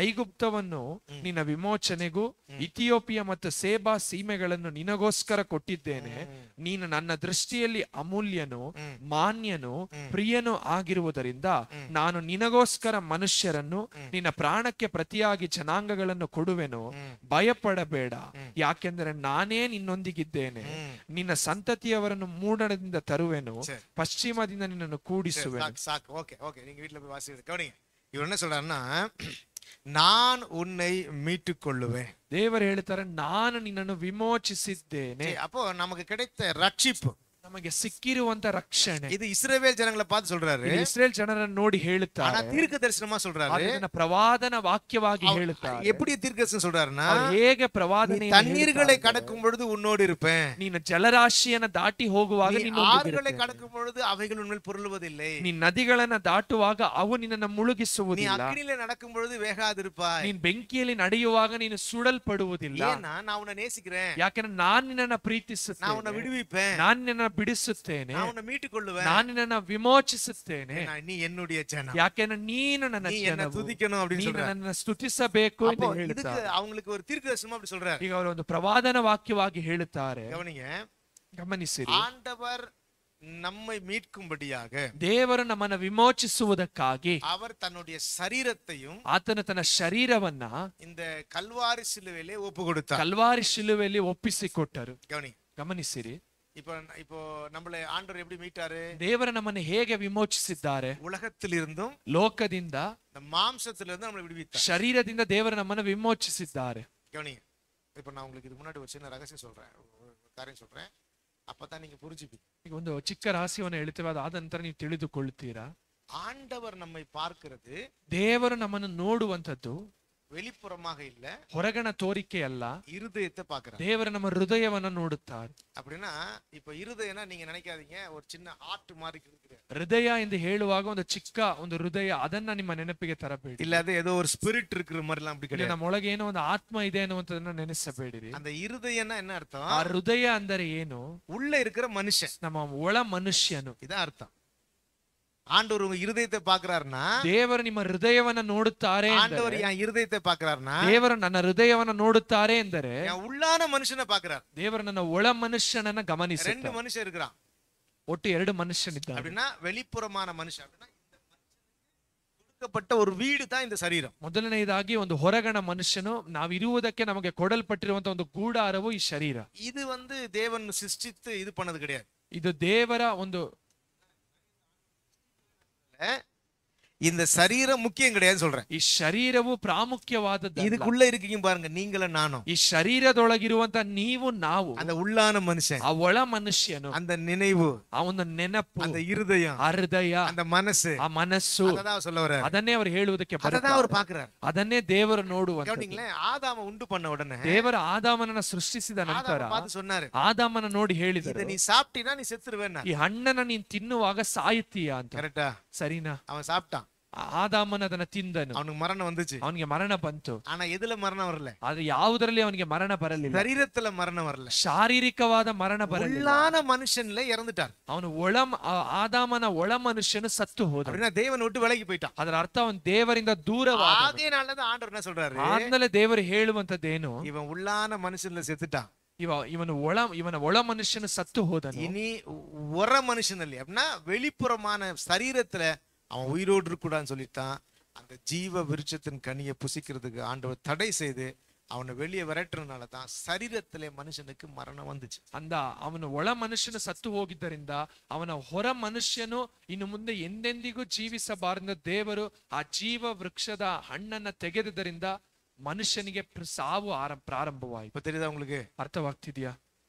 ಐಗುಪ್ತವನ್ನು ನಿನ್ನ ವಿಮೋಚನೆಗೂ ಇಥಿಯೋಪಿಯಾ ಮತ್ತು ಸೇಬಾ ಸೀಮೆಗಳನ್ನು ನಿನಗೋಸ್ಕರ ಕೊಟ್ಟಿದ್ದೇನೆ. ನೀನು ನನ್ನ ದೃಷ್ಟಿಯಲ್ಲಿ ಅಮೂಲ್ಯನು, ಮಾನ್ಯನು, ಪ್ರಿಯನು ಆಗಿರುವುದರಿಂದ ನಾನು ನಿನಗೋಸ್ಕರ ಮನುಷ್ಯರನ್ನು, ನಿನ್ನ ಪ್ರಾಣಕ್ಕೆ ಪ್ರತಿಯಾಗಿ ಜನಾಂಗಗಳನ್ನು ಕೊಡುವೆನು. ಭಯಪಡಬೇಡ, ಯಾಕೆಂದರೆ ನಾನೇ ನಿನ್ನೊಂದಿಗಿದ್ದೇನೆ. ನಿನ್ನ ಸಂತತಿಯವರನ್ನು ಮೂಡಣದಿಂದ ತರುವೆನು, ಪಶ್ಚಿಮದಿಂದ ನಿನ್ನನ್ನು ಕೂಡಿಸುವೆನು. ஓகே ஓகே, நீங்க வீட்ல போய் வாசிங்க. கவனிங்க, இவர் என்ன சொல்றாருன்னா, நான் உன்னை மீட்டுக் கொள்ளுவேன். ದೇವರು ಹೇಳ್ತಾರೆ, ನಾನು ನಿನ್ನನ್ನು ವಿಮೋಚಿಸಿದ್ದೇನೆ. அப்போ நமக்கு கிடைத்த ரட்சிப்பு, ನಮಗೆ ಸಿಕ್ಕಿರುವಂತ ರಕ್ಷಣೆ, இது இஸ்ரவேல் ஜனங்களை பார்த்து சொல்றாரு. ಇಸ್ರೇಲ್ ಜನರನ್ನು ನೋಡಿ ಹೇಳುತ್ತಾರೆ. ஆனா தீர்க்க தரிசனமா சொல்றாரு, ಪ್ರವಾದನ ವಾಕ್ಯವಾಗಿ ಹೇಳುತ್ತಾರೆ. எப்படி தீர்க்கதரிசனம் சொல்றாருன்னா, ಹೇಗೆ ಪ್ರವಾದನೆ, தண்ணீர்களை கடக்கும் பொழுது உன்னோடு இருப்பேன், ನೀನು ಜಲರಾಶಿಯನ್ನ ದಾಟಿ ಹೋಗುವಾಗ ஆறுகளை கடக்கும் பொழுது அவைகள் உன்மேல் பொருளுவதில்லை, ನೀನ್ ನದಿಗಳನ್ನ ದಾಟುವಾಗ ಅವು ನಿನ್ನನ್ನು ಮುಳುಗಿಸುವುದಿಲ್ಲ, நீ அக்கினியிலே நடக்கும் பொழுது வேகாதிருப்பாய், ನೀನ್ ಬೆಂಕಿಯಲ್ಲಿ ನಡೆಯುವಾಗ ನೀನು ಸುಡಲ್ಪಡುವುದಿಲ್ಲ. ஏன்னா நான் உன்னை நேசிக்கிறேன், ಯಾಕಂದ್ರೆ ನಾನ್ ನಿನ್ನನ್ನ ಪ್ರೀತಿಸುತ್ತೇನೆ, நான் உன்னை விடுவிப்பேன், ನಾನ್ ನಿನ್ನ ಬಿಡಿಸುತ್ತೇನೆ, நான் உன்னை மீட்டுக் கொள்ளுவேன், ನಾನು ನಿನ್ನನ್ನ ವಿಮೋಚಿಸುತ್ತೇನೆ. நீ என்னுடைய ஜனம், ಯಾಕೆಂದ್ರೆ ನೀನು ನನ್ನ ಜನವು, துதிக்கணும் அப்படின்னு ನೀನು சொல்றாரு. ನನ್ನನ್ನು ಸ್ತುತಿಸಬೇಕು ಎಂದು இதுக்கு ಹೇಳುತ್ತಾರೆ. அவங்களுக்கு ஒரு தீர்க்கதரிசனம் அப்படி சொல்றாரு. ಈಗ ಅವರು ಒಂದು ಪ್ರವಾದನ ವಾಕ್ಯವಾಗಿ ಹೇಳುತ್ತಾರೆ. கவனிங்க, ಗಮನಿಸಿರಿ. ஆண்டவர் நம்மை மீட்கும்படியாக, ದೇವರು ನಮ್ಮನ್ನು ವಿಮೋಚಿಸುವುದಕ್ಕಾಗಿ அவர் தன்னுடைய சரீரத்தையும் ಆತನು ತನ್ನ ಶರೀರವನ್ನ இந்த கல்வாரி சிலுவையிலே ஒப்பு கொடுத்தார். ಕಲ್ವಾರಿ ಶಿಲುವೆಯಲ್ಲಿ ಒಪ್ಪಿಸಿಕೊಟ್ಟರು. ಗಮನಿಸಿರಿ. இப்போ நம்மளை ஆண்டவர் எப்படி மீட்டாரு? ದೇವರು ನಮ್ಮನ್ನು ಹೇಗೆ ವಿಮೋಚಿಸಿದ್ದಾರೆ? உலகத்திலிருந்தும், ಲೋಕದಿಂದ, மாம்சத்திலிருந்து நம்மளை விடுவித்தார். ಶರೀರದಿಂದ ದೇವರು ನಮ್ಮನ್ನು ವಿಮೋಚಿಸಿದ್ದಾರೆ. கவனிங்க, இப்போ நான் உங்களுக்கு இதுக்கு முன்னாடி ஒரு சின்ன ரகசியம் சொல்றேன், ஒரு காரியம் சொல்றேன், அப்பதான் நீங்க புரிஞ்சுப்பீங்க. ಈಗ ಒಂದು ಚಿಕ್ಕ ರಹಸ್ಯವನ್ನು ಹೇಳ್ತೇವೆ, ಅದಾದ ನಂತರ ನೀವು ತಿಳಿದುಕೊಳ್ಳುತ್ತೀರಾ. ஆண்டவர் நம்மை பார்க்கிறது, ದೇವರು ನಮ್ಮನ್ನು ನೋಡುವಂತದ್ದು வெளிப்புறமாக இல்ல, ಹೊರಗಣ ತೋರಿಕೆ ಅಲ್ಲ, இருதயத்தை பாக்குறார். ದೇವರು ನಮ್ಮ ಹೃದಯವನ್ನ ನೋಡುತ್ತಾರೆ. அப்படின்னா இப்ப இருதயம்னா நீங்க நினைக்காதீங்க ஒரு சின்ன ஹார்ட் மாதிரி இருக்குது. ಹೃದಯ ಎಂದು ಹೇಳುವಾಗ ಒಂದು ಚಿಕ್ಕ ಒಂದು ಹೃದಯ, ಅದನ್ನ ನಿಮ್ಮ ನೆನಪಿಗೆ ತರಬೇಡಿ. இல்ல அது ஏதோ ஒரு ஸ்பிரிட் இருக்கிற மாதிரி எல்லாம் அப்படி ಇಲ್ಲ, கிடையாது. ನಮ್ಮೊಳಗೆ ಏನೋ ಒಂದು ಆತ್ಮ ಇದೆ ಅನ್ನುವಂಥದ್ದನ್ನ ನೆನೆಸಬೇಡಿರಿ. அந்த இருதயம்னா என்ன அர்த்தம்? ಆ ಹೃದಯ ಅಂದರೆ ಏನು? உள்ள இருக்கிற மனுஷன், ನಮ್ಮ ಒಳ ಮನುಷ್ಯನು. இதான் அர்த்தம். ஆண்டவர் உங்க இருதயத்தை பாக்குறாருன்னா, ದೇವರು ನಿಮ್ಮ ಹೃದಯವನ್ನ ನೋಡುತ್ತಾರೆ. ஆண்டவர் என் இருதயத்தை பாக்குறாருன்னா, ದೇವರು ನನ್ನ ಹೃದಯವನ್ನ ನೋಡುತ್ತಾರೆ ಎಂದರೆ என் உள்ளான மனுஷனை பாக்குறாரு. ದೇವರು ನನ್ನ ಒಳ ಮನುಷ್ಯನನ್ನ ரெண்டு ಗಮನಿಸುತ್ತಾರೆ. மனுஷன் இருக்கிறான். ಒಟ್ಟು 2 ಮನುಷ್ಯನಿದ್ದಾರೆ. அப்படின்னா வெளிப்புறமான மனுஷன் அப்படின்னா இந்த மனுஷனுக்கு கொடுக்கப்பட்ட ஒரு வீடு தான் இந்த சரீரம். ಮೊದಲನೆಯದಾಗಿ ಒಂದು ಹೊರಗಣ ಮನುಷ್ಯನು, ನಾವಿರುವುದಕ್ಕೆ ನಮಗೆ ಕೊಡಲ್ಪಟ್ಟಿರುವಂತಹ ಒಂದು ಗೂಡಾರವು ಈ ಶರೀರ. இது தேவன் சிருஷ்டித்து இது பண்ணது கிடையாது. ಇದು ದೇವರ ಒಂದು, இந்த சரீரம் முக்கியம் கிடையாது சொல்றேன். ಈ ಶರೀರವು ಪ್ರಾಮುಖ್ಯವಾದದ್ದು. இதுக்குள்ள இருக்கீங்க பாருங்க, நீங்களும் நானும். ಈ ಶರೀರದೊಳಗಿರುವಂತ ನೀವು ನಾವು, அந்த உள்ளான மனுஷன், ಆ ಒಳ ಮನುಷ್ಯನು, அந்த நினைவு, ಆ ಒಂದು ನೆನಪು, அந்த இருதயம், ಆ ಹೃದಯ, அந்த மனசு, ಆ ಮನಸ್ಸು, அததான் சொல்ல வர்றாரு. ಅದನ್ನೇ ಅವರು ಹೇಳುವುದಕ್ಕೆ அததான் அவர் பாக்குறாரு. ಅದನ್ನೇ ದೇವರು ನೋಡುವಂತ. கவனிங்களேன், ஆதாம உண்டு பண்ண உடனே ದೇವರ ಆದಾಮನನ್ನ ಸೃಷ್ಟಿಸಿದ ನಂತರ பார்த்து சொன்னாரு, ಆದಾಮನ ನೋಡಿ ಹೇಳಿದರು, இத நீ சாப்பிட்டீனா நீ செத்துருவேன்னா. ಈ ಹಣ್ಣನ್ನ ನೀನ್ ತಿನ್ನುವಾಗ ಸಾಯುತ್ತೀಯ ಅಂತ. கரெக்டா? ಸರಿನಾ? அவன் சாப்பிட்டான், ಆದಾಮನ ಅದನ್ನ ತಿಂದನು, அவனுக்கு மரணம் வந்துச்சு. ಅವನಿಗೆ ಮರಣ ಬಂತು. ஆனா எதுல மரணம் வரல? ಆದ್ರೆ ಯಾವುದರಲ್ಲಿ ಅವನಿಗೆ ಮರಣ ಬರಲಿಲ್ಲ. சரீரத்துல மரணம் வரல, ಶಾರೀರಿಕವಾದ ಮರಣ ಬರಲಿಲ್ಲ. உள்ளான மனுஷன்ல இறந்துட்டார். ಅವನು ಆದಾಮನ ಒಳ ಮನುಷ್ಯನು ಸತ್ತು ಹೋದ. அப்படின்னா தேவனை விட்டு விலகி போயிட்டான். ಅದರ ಅರ್ಥ ಅವನು ದೇವರಿಂದ ದೂರವಾದ. ஆகையினாலதான் ஆண்டவர் என்ன சொல்றாரு? ಆದ್ಮೇಲೆ ದೇವರು ಹೇಳುವಂತದ್ದೇನು? இவன் உள்ளான மனுஷன்ல செத்துட்டான். ಇವನ ಒಳ ಮನುಷ್ಯನು ಸತ್ತು ಹೋದನು. இனி ஒர மனுஷನಲ್ಲಿ அப்படின்னா வெளிப்புறமான சரீரத்துல அவன் உயிரோடு இருக்கக்கூடாதுன்னு சொல்லிட்டான். அந்த ஜீவ விருட்சத்தின் கனியை புசிக்கிறதுக்கு ஆண்டவர் தடை செய்து அவனை வெளியே விரட்டுறதுனால தான் சரீரத்திலே மனுஷனுக்கு மரணம் வந்துச்சு. ಅಂದ ಅವನ ಒಳ ಮನುಷ್ಯನು ಸತ್ತು ಹೋಗಿದ್ದರಿಂದ ಅವನ ಹೊರ ಮನುಷ್ಯನು ಇನ್ನು ಮುಂದೆ ಎಂದೆಂದಿಗೂ ಜೀವಿಸಬಾರದು. ದೇವರು ಆ ಜೀವ ವೃಕ್ಷದ ಹಣ್ಣನ್ನ ತೆಗೆದುದರಿಂದ ಮನುಷ್ಯನಿಗೆ ಸಾವು ಪ್ರಾರಂಭವಾಯಿತು. இப்ப தெரியுதா உங்களுக்கு? ಅರ್ಥವಾಗ್ತಿದ್ಯಾ?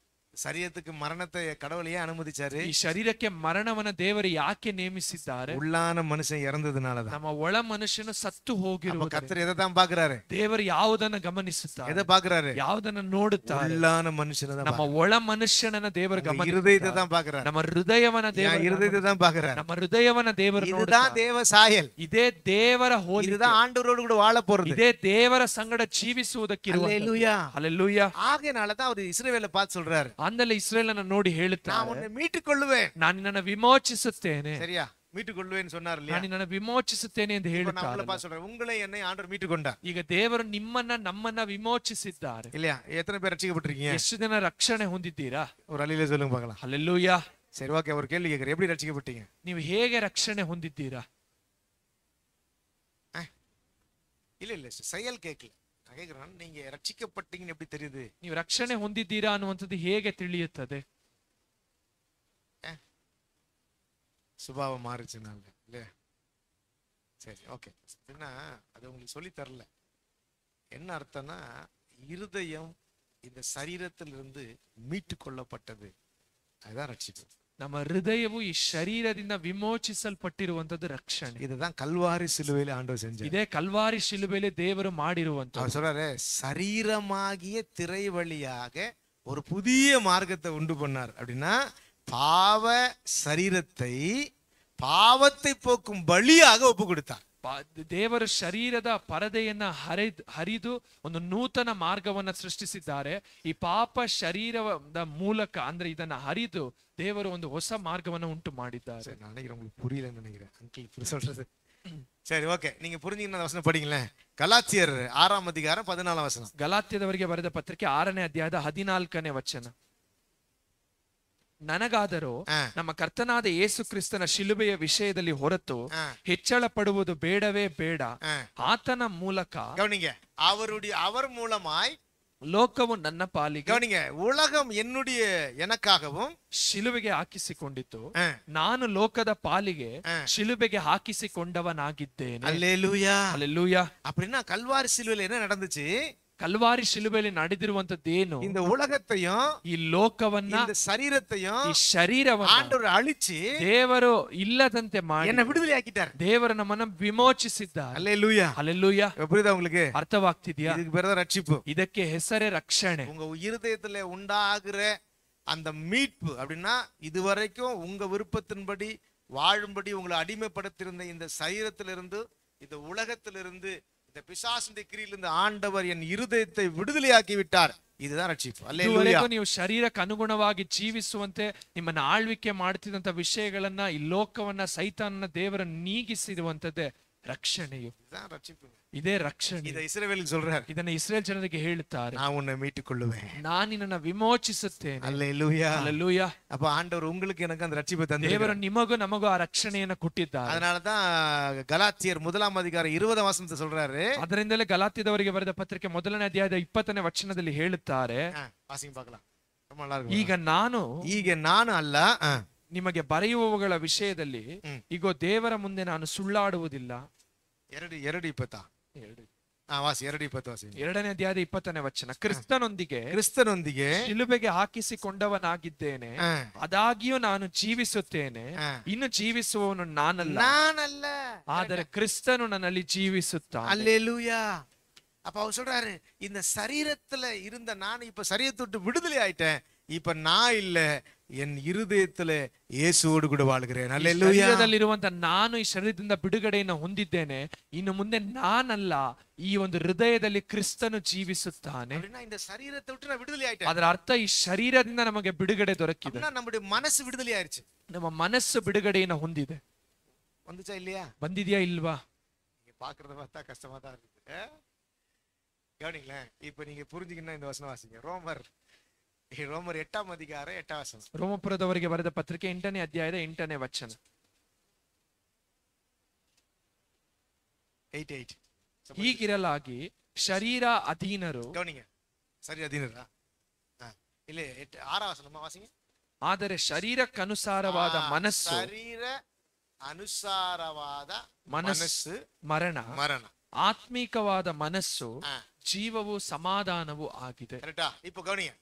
சரீரத்துக்கு மரணத்தை கடவுள் ஏன் அனுமதிச்சாரு? ಈ ಶರೀರಕ್ಕೆ ಮರಣವನ್ನ ದೇವರು ಯಾಕೆ ನೇಮಿಸಿದ್ದಾರೆ? உள்ளான மனுஷன் இறந்ததுனாலதான். ನಮ್ಮ ಒಳ ಮನುಷ್ಯನು ಸತ್ತು ಹೋಗಿರುವ கர்த்தர் எதை தான் பாக்குறாரு? ದೇವರು ಯಾವುದನ್ನ ಗಮನಿಸುತ್ತಾರೆ? எதை பாக்குறாரு? ಯಾವುದನ್ನ ನೋಡುತ್ತಾರೆ? உள்ளான மனுஷனை தான். ನಮ್ಮ ಒಳ ಮನುಷ್ಯನನ್ನ ದೇವರು இருதயத்தை தான் பாக்குறாரு. ನಮ್ಮ ಹೃದಯವನ್ನ ದೇವರು இருதயத்தை தான் பாக்குறாரு. ನಮ್ಮ ಹೃದಯವನ್ನ ದೇವರು இதுதான் தேவ சாயல். ಇದೇ ದೇವರ ಹೋಲಿಕೆ. இதுதான் ஆண்டவரோடு கூட வாழ போறது. ಇದೇ ದೇವರ ಸಂಗಡ ಜೀವಿಸುವುದಕ್ಕಿರುವ. ஹல்லேலூயா, ಹಲ್ಲೆಲೂಯಾ. ஆகையால தான் அவர் இஸ்ரவேலை பார்த்து சொல்றாரு, ಅಂದಲೆ ಇಸ್ರೇಲನ್ನ ನೋಡಿ ಹೇಳುತ್ತಾರೆ, நான் உன்னை மீட்டுக்கொள்ளுவேன். ನಾನು ನಿನ್ನನ್ನು ವಿಮೋಚಿಸುತ್ತೇನೆ. சரியா? மீட்டுக்கொள்ளுவேன்னு சொன்னார் இல்லையா? ನಾನು ನಿನ್ನನ್ನು ವಿಮೋಚಿಸುತ್ತೇನೆ ಎಂದು ಹೇಳುತ್ತಾರೆ. சொல்றேன், உங்களை என்னை ஆண்டவர் மீட்டுக்கொண்டார். ಈಗ ದೇವರು ನಿಮ್ಮನ್ನ ನಮ್ಮನ್ನ ವಿಮೋಚಿಸಿದ್ದಾರೆ. இல்லையா? எத்தனை பேர் ரட்சிக்கப்பட்டிருக்கீங்க? ಎಷ್ಟು ಜನ ರಕ್ಷಣೆ ಹೊಂದಿದ್ದೀರಾ? ஒரு அலையில சொல்லுங்க பார்க்கலாம். ಹಲ್ಲೆಲೂಯಾ. சரி, ஓகே. ஒரு கேள்வி கேட்கிறேன், எப்படி ரட்சிக்கப்பட்டீங்க? ನೀವು ಹೇಗೆ ರಕ್ಷಣೆ ಹೊಂದಿದ್ದೀರಾ? இல்ல இல்ல, செயல் கேட்கல. நான் கேட்கிறேன், நீங்க ரட்சிக்கப்பட்டீங்கன்னு எப்படி தெரியுது? ನೀವು ರಕ್ಷಣೆ ಹೊಂದಿದ್ದೀರಾ ಅನ್ನುವಂಥದ್ದು ಹೇಗೆ ತಿಳಿಯುತ್ತದೆ? சுபாவம் மாறுச்சுனால இல்லையா? சரி, ஓகே. என்ன அது உங்களுக்கு சொல்லி தரல. என்ன அர்த்தம்னா, இருதயம் இந்த சரீரத்திலிருந்து மீட்டு கொள்ளப்பட்டது, அதுதான் ரட்சிப்பு. ನಮ್ಮ ಹೃದಯವು ಈ ಶರೀರದಿಂದ ವಿಮೋಚಿಸಲ್ಪಟ್ಟಿರುವಂತದ್ದು ರಕ್ಷಣೆ. இதுதான் கல்வாரி சிலுவையில ஆண்டவர் செஞ்சார். ಇದೇ ಕಲ್ವಾರಿ ಶಿಲುಬೆಯಲ್ಲಿ ದೇವರು ಮಾಡಿರುವಂತ. அவர் சொல்றாரு, சரீரமாகிய திரை வழியாக ஒரு புதிய மார்க்கத்தை உண்டு பண்ணார். அப்படின்னா பாவ சரீரத்தை பாவத்தை போக்கும் பலியாக ஒப்பு கொடுத்தார். ದೇವರು ಶರೀರದ ಪರದೆಯನ್ನ ಹರಿದು ಒಂದು ನೂತನ ಮಾರ್ಗವನ್ನ ಸೃಷ್ಟಿಸಿದ್ದಾರೆ. ಈ ಪಾಪ ಶರೀರದ ಮೂಲಕ, ಅಂದ್ರೆ ಇದನ್ನ ಹರಿದು ದೇವರು ಒಂದು ಹೊಸ ಮಾರ್ಗವನ್ನ ಉಂಟು ಮಾಡಿದ್ದಾರೆ. நான் நினைக்கிறேன் உங்களுக்கு புரியலன்னு நினைக்கிறேன் அங்கிள் இப்படி சொல்றது. சரி, ஓகே. நீங்க புரிஞ்சுக்கிற வசனம் படிங்களேன். கலாத்தியர் 6ஆம் அதிகாரம் 14ஆம் வசனம். ಗಲಾತ್ಯದವರಿಗೆ ಬರೆದ ಪತ್ರಿಕೆ 6ನೇ ಅಧ್ಯಾಯದ 14ನೇ ವಚನ. ನನಗಾದರೂ ನಮ್ಮ ಕರ್ತನಾದ ಯೇಸು ಕ್ರಿಸ್ತನ ಶಿಲುಬೆಯ ವಿಷಯದಲ್ಲಿ ಹೊರತು ಹೆಚ್ಚಳ ಪಡುವುದು ಬೇಡವೇ ಬೇಡ. ಆತನ ಮೂಲಕ, கவனிங்க, அவர் மூலமாய் ಲೋಕವು ನನ್ನ ಪಾಲಿಗೆ, கவனிங்க, உலகம் எனக்காகவும் ಶಿಲುಬೆಗೆ ಹಾಕಿಸಿಕೊಂಡಿತು. ನಾನು ಲೋಕದ ಪಾಲಿಗೆ ಶಿಲುಬೆಗೆ ಹಾಕಿಸಿಕೊಂಡವನಾಗಿದ್ದೇನೆ. அல்லேலூயா, அல்லேலூயா. அப்படின்னா கல்வாரி சிலுவையில என்ன நடந்துச்சு? ಕಲ್ವಾರಿ ಶಿಲುಬೆಯಲ್ಲಿ ನಡೆದಿರುವಂತದ್ದೇನು, இந்த உலகத்தையும் ಈ ಲೋಕವನ್ನ, இந்த சரீரத்தையும் ಈ ಶರೀರವನ್ನ ஆண்டவர் அழிச்சு ದೇವರು ಇಲ್ಲದಂತೆ ಮಾಡಿ என்ன விடுதலை ஆக்கிட்டார். ದೇವರು ನಮ್ಮನ್ನ ವಿಮೋಚಿಸಿದ್ದಾರೆ. அல்லேலூயா. ಹಲ್ಲೆಲೂಯಾ. புரியுதா உங்களுக்கு? ಅರ್ಥವಾಗ್ತಿದ್ಯಾ? இதுக்கு பேர் தான் ரட்சிப்பு. ಇದಕ್ಕೆ ಹೆಸರೇ ರಕ್ಷಣೆ. உங்க இருதயத்துல உண்டாகிற அந்த மீட்பு அப்படின்னா இதுவரைக்கும் உங்க விருப்பத்தின்படி வாழும்படி உங்களை அடிமைப்படுத்தியிருந்த இந்த சரீரத்திலிருந்து, இந்த உலகத்திலிருந்து, இந்த பிசாசுடைய கிரியிலிருந்து ஆண்டவர் என் இருதயத்தை விடுதலையாக்கி விட்டார். இதுதான் ரட்சிப்பு. அல்லேலூயா. ಇದುವರೆಗೂ ನೀವು ಶರೀರಕ್ಕೆ ಅನುಗುಣವಾಗಿ ಜೀವಿಸುವಂತೆ ನಿಮ್ಮನ್ನ ಆಳ್ವಿಕೆ ಮಾಡ್ತಿದ್ದಂತ ವಿಷಯಗಳನ್ನ, ಈ ಲೋಕವನ್ನ, ಸೈತಾನನ ದೇವರ ನೀಗಿಸಿರುವಂತದ್ದೇ ರಕ್ಷಣೆಯು. இதுதான் ரட்சிப்பு. ಇದೇ ರಕ್ಷಣೆ. இதை இஸ்ரவேலுக்கு சொல்றார். ಇದನ್ನ ಇಸ್ರೇಲ್ ಜನರಿಗೆ ಹೇಳುತ್ತಾರೆ, நான் உன்னை மீட்டுக் கொள்ளுவேன். ನಾನು ನಿನ್ನನ್ನ ವಿಮೋಚಿಸುತ್ತೇನೆ. அல்லேலூயா. ಹಲ್ಲೆಲೂಯಾ. அப்ப ஆண்டவர் உங்களுக்கு எனக்கு அந்த ரட்சிப்பை தந்தார். ದೇವರು ನಿಮಗೂ ನಮಗೂ ಆ ರಕ್ಷಣೆಯನ್ನ ಕೊಟ್ಟಿದ್ದಾರೆ. அதனாலதான் கலாத்தியர் 1:20 சொல்றாரு. ಅದರಿಂದಲೇ ಗಲಾತ್ಯದವರಿಗೆ ಬರೆದ ಪತ್ರಿಕೆ 1ನೇ ಅಧ್ಯಾಯದ 20ನೇ ವಚನದಲ್ಲಿ ಹೇಳುತ್ತಾರೆ, வாசிங்க பார்க்கலாம். ரொம்ப நல்லா இருக்கும். ಈಗ ನಾನು ಅಲ್ಲ ನಿಮಗೆ ಬರೆಯುವವುಗಳ ವಿಷಯದಲ್ಲಿ ಈಗ ದೇವರ ಮುಂದೆ ನಾನು ಸುಳ್ಳಾಡುವುದಿಲ್ಲ. 2:20 ವಾಸಿ 2:20 ವಾಸಿ. 2ನೇ ಅಧ್ಯಾಯದ 20ನೇ ವಚನ, ಕ್ರಿಸ್ತನೊಂದಿಗೆ ಶಿಲುಬೆಗೆ ಹಾಕಿಸಿಕೊಂಡವನಾಗಿದ್ದೇನೆ, ಆದಾಗ್ಯೂ ನಾನು ಜೀವಿಸುತ್ತೇನೆ, ಇನ್ನು ಜೀವಿಸುವವನು ನಾನಲ್ಲ, ಆದರೆ ಕ್ರಿಸ್ತನು ನನ್ನಲ್ಲಿ ಜೀವಿಸುತ್ತಾನೆ. அல்லேலூயா. அப்ப அவர் சொல்றாரு, இந்த சரீரத்துல இருந்த நான் இப்ப சரீரத்தை விட்டு விடுதலை ஆயிட்டேன். இப்ப நான் இல்ல, என் இருதயத்துல இயேசுவோடு கூட வாழ்கிறேன். அல்லேலூயா. ಶರೀರದಲ್ಲಿರುವಂತ ನಾನು ಈ ಶರೀರದಿಂದ ಬಿಡುಗಡೆಯನ್ನು ಹೊಂದಿದ್ದೇನೆ, ಇನ್ನು ಮುಂದೆ ನಾನಲ್ಲ, ಈ ಒಂದು ಹೃದಯದಲ್ಲಿ ಕ್ರಿಸ್ತನು ಜೀವಿಸುತ್ತಾನೆ. இந்த சரீரத்தை விட்டு நான் விடுதலை ஆயிட்டேன். ಅದರ ಅರ್ಥ ಈ ಶರೀರದಿಂದ ನಮಗೆ ಬಿಡುಗಡೆ ದೊರಕಿದೆ. நம்முடைய மனசு விடுதலை ஆயிருச்சு. ನಮ್ಮ ಮನಸ್ಸು ಬಿಡುಗಡೆಯನ್ನು ಹೊಂದಿದೆ. வந்துச்சா இல்லையா? ಬಂದಿದ್ಯಾ ಇಲ್ವಾ? நீங்க பாக்குறத பார்த்தா கஷ்டமா தான் இருக்கு. கவனிங்களேன். இப்ப நீங்க புரிஞ்சுக்கணும் இந்த வசனம் வாசிங்க. ரோமர் 8:8. ರೋಮಪುರದವರಿಗೆ ಬರೆದ ಪತ್ರಿಕೆ 8ನೇ ಅಧ್ಯಾಯದ 8ನೇ ವಚನ. 8:8. ಹೀಗಿರಲಾಗಿ ಶರೀರ ಅಧೀನರು, கவனிங்க, சரி அಧೀನರಾ? ಇಲ್ಲ 6 ವಾಸಿங்க. ಆದರೆ ಶರೀರಕ್ಕನುಸಾರವಾದ ಮನಸ್ಸು, ಶರೀರ ಅನುಸಾರವಾದ ಮನಸ್ಸು ಮರಣ, ಆತ್ಮೀಕವಾದ ಮನಸ್ಸು ಜೀವವು ಸಮಾಧಾನವೂ ಆಗಿದೆ. ಕರೆಕ್ಟಾ? இப்போ கவனிங்க.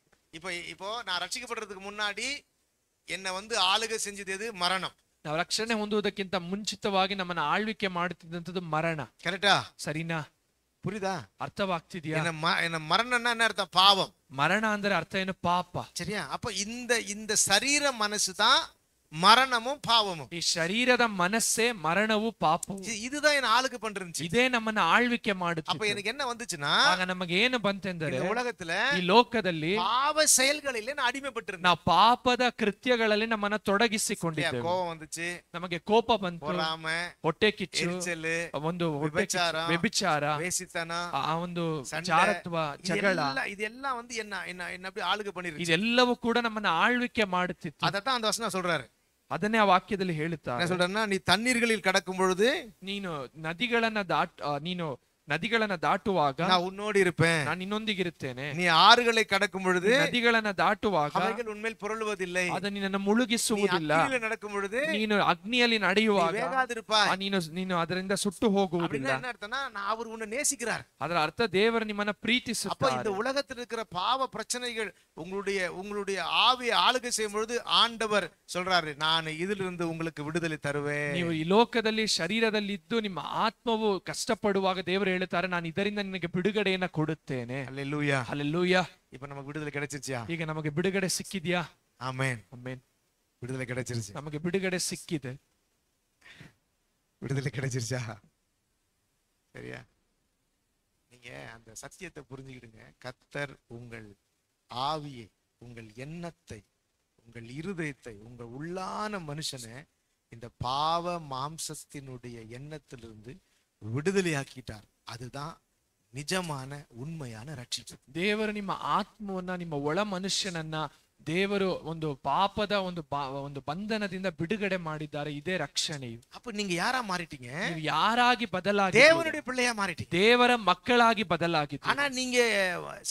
இப்போ நான் ரட்சிக்கப்படுறதுக்கு முன்னாடி என்ன ஆளுகை செஞ்சது எது? மரணம். ನಾವು ರಕ್ಷಣೆ ಹೊಂದುವುದಕ್ಕಿಂತ ಮುಂಚಿತವಾಗಿ ನಮ್ಮನ್ನ ಆಳ್ವಿಕೆ ಮಾಡುತ್ತಿದ್ದಂಥದ್ದು ಮರಣ. ಕರೆಕ್ಟಾ? ಸರಿನಾ? புரியுதா? ಅರ್ಥವಾಗ್ತಿದ್ಯಾ? என்ன மரணம்னா என்ன அர்த்தம்? பாவம். ಮರಣ ಅಂದ್ರೆ ಅರ್ಥ ಏನು? ಪಾಪ. சரியா? அப்ப இந்த சரீர மனசு தான் மரணமும் பாவமும். ಈ ಶರೀರದ ಮನಸ್ಸೇ ಮರಣವು ಪಾಪವು. இதுதான் என்ன ஆளுக்கு பண்றதுச்சு. ಇದೇ ನಮ್ಮನ್ನ ಆಳ್ವಿಕೆ ಮಾಡುತ್ತೆ. அப்ப எனக்கு என்ன வந்துச்சுன்னா, ಆಗ ನಮಗೆ ಏನು ಬಂತೆಂದರೆ, உலகத்துல ಈ ಲೋಕದಲ್ಲಿ பாவ செயல்களிலே நான் அடிமைப்பட்டிருந்தேன். ನಾವು ಪಾಪದ ಕೃತ್ಯಗಳಲ್ಲಿ ನಮ್ಮನ್ನ ತೊಡಗಿಸಿಕೊಂಡಿದ್ದೇವೆ. ಕೋಪ வந்துச்சு, ನಮಗೆ ಕೋಪ ಬಂತು, பொறாமை, ಹೊಟ್ಟೆ ಕಿಚ್ಚು, எரிச்சல், ಒಂದು ವ್ಯಭಿಚಾರ, வேசித்தನ, ಆ ಒಂದು ಜಾರತ್ವ, ಜಗಳ, ಇದೆಲ್ಲ என்ன அப்படி ஆளுகை பண்ணிருக்கு. ಇದೆಲ್ಲವೂ ಕೂಡ ನಮ್ಮನ್ನ ಆಳ್ವಿಕೆ ಮಾಡುತ್ತಿತ್ತು. அதத்தான் அந்த வசனம் சொல்றாரு. ಅದನ್ನೇ ಆ ವಾಕ್ಯದಲ್ಲಿ ಹೇಳುತ್ತಾರೆ. என்ன சொல்றேன்னா, நீ தண்ணீர்களில் கடக்கும் பொழுது, ನೀನು ನದಿಗಳನ್ನ ದಾಟುವಾಗ நான் உன்னோடு இருப்பேன். ನಾನು ನಿನ್ನೊಂದಿಗಿರುತ್ತೇನೆ. நீ ஆறுகளை கடக்கும் பொழுது, ನದಿಗಳನ್ನ ದಾಟುವಾಗ அவைகள் உன்மேல் புரளுவதில்லை. ಅದು ನಿನ್ನನ್ನು ಮುಳುಗಿಸುವುದಿಲ್ಲ. அக்கினியில் நடக்கும் பொழுது, ನೀನು ಅಗ್ನಿಯಲ್ಲಿ ನಡೆಯುವಾಗ வேகாதிருப்பாய். ನೀನು ಅದರಿಂದ ಸುಟ್ಟು ಹೋಗುವುದಿಲ್ಲ. என்ன அர்த்தம்னா, அவர் உன்னை நேசிக்கிறார். ಅದರ ಅರ್ಥ ದೇವರು ನಿಮ್ಮನ್ನ அப்ப ಪ್ರೀತಿಸುತ್ತಾರೆ. இந்த உலகத்தில் இருக்கிற பாவ பிரச்சனைகள் உங்களுடைய ஆவியை ஆளுகை செய்யும் பொழுது ஆண்டவர் சொல்றாரு, நான் இதிலிருந்து உங்களுக்கு விடுதலை தருவேன். ನೀವು ಈ ಲೋಕದಲ್ಲಿ ಶರೀರದಲ್ಲಿ ಇದ್ದು ನಿಮ್ಮ ಆತ್ಮವು ಕಷ್ಟಪಡುವಾಗ ದೇವರು ಹೇಳ್ತಾರೆ, ನಾನು ಇದರಿಂದ ನಿನಗೆ ಬಿಡುಗಡೆಯನ್ನ ಕೊಡುತ್ತೇನೆ. அல்லேலூயா. ಹಲ್ಲೆಲೂಯಾ. இப்ப நமக்கு விடுதலை கிடைச்சிருச்சா? ಈಗ ನಮಗೆ ಬಿಡುಗಡೆ ಸಿಕ್ಕಿದ್ಯಾ? ஆமென். ಆಮೆನ್. விடுதலை கிடைச்சிருச்சு. ನಮಗೆ ಬಿಡುಗಡೆ ಸಿಕ್ಕಿದೆ. விடுதலை கிடைச்சிருச்சா? சரியா? நீங்க அந்த சத்தியத்தை புரிஞ்சுக்கிடுங்க. கர்த்தர் உங்கள் ஆவியை, உங்கள் எண்ணத்தை, உங்கள் இருதயத்தை, உங்கள் உள்ளான மனுஷனை இந்த பாவ மாம்சத்தினுடைய எண்ணத்திலிருந்து விடுதலையாக்கிட்டார். அதுதான் ನಿಜமான ಉண்மையான ರಕ್ಷಣೆ. ದೇವರು ನಿಮ್ಮ ಆತ್ಮವನ್ನ, ನಿಮ್ಮ ಒಳ ಮನುಷ್ಯನನ್ನ ದೇವರು ಒಂದು ಪಾಪದ ಒಂದು ಬಂಧನದಿಂದ ಬಿಡುಗಡೆ ಮಾಡಿದ್ದಾರೆ. ಇದೇ ರಕ್ಷಣೆಯು. அப்ப நீங்க யாரா மாறிட்டீங்க? ನೀವು ಯಾರಾಗಿ ಬದಲಾಗಿ தேவனுடைய பிள்ளையா மாறிட்டீங்க. ದೇವರ ಮಕ್ಕಳಾಗಿ ಬದಲಾಗಿದ್ದೀರಿ. ஆனா நீங்க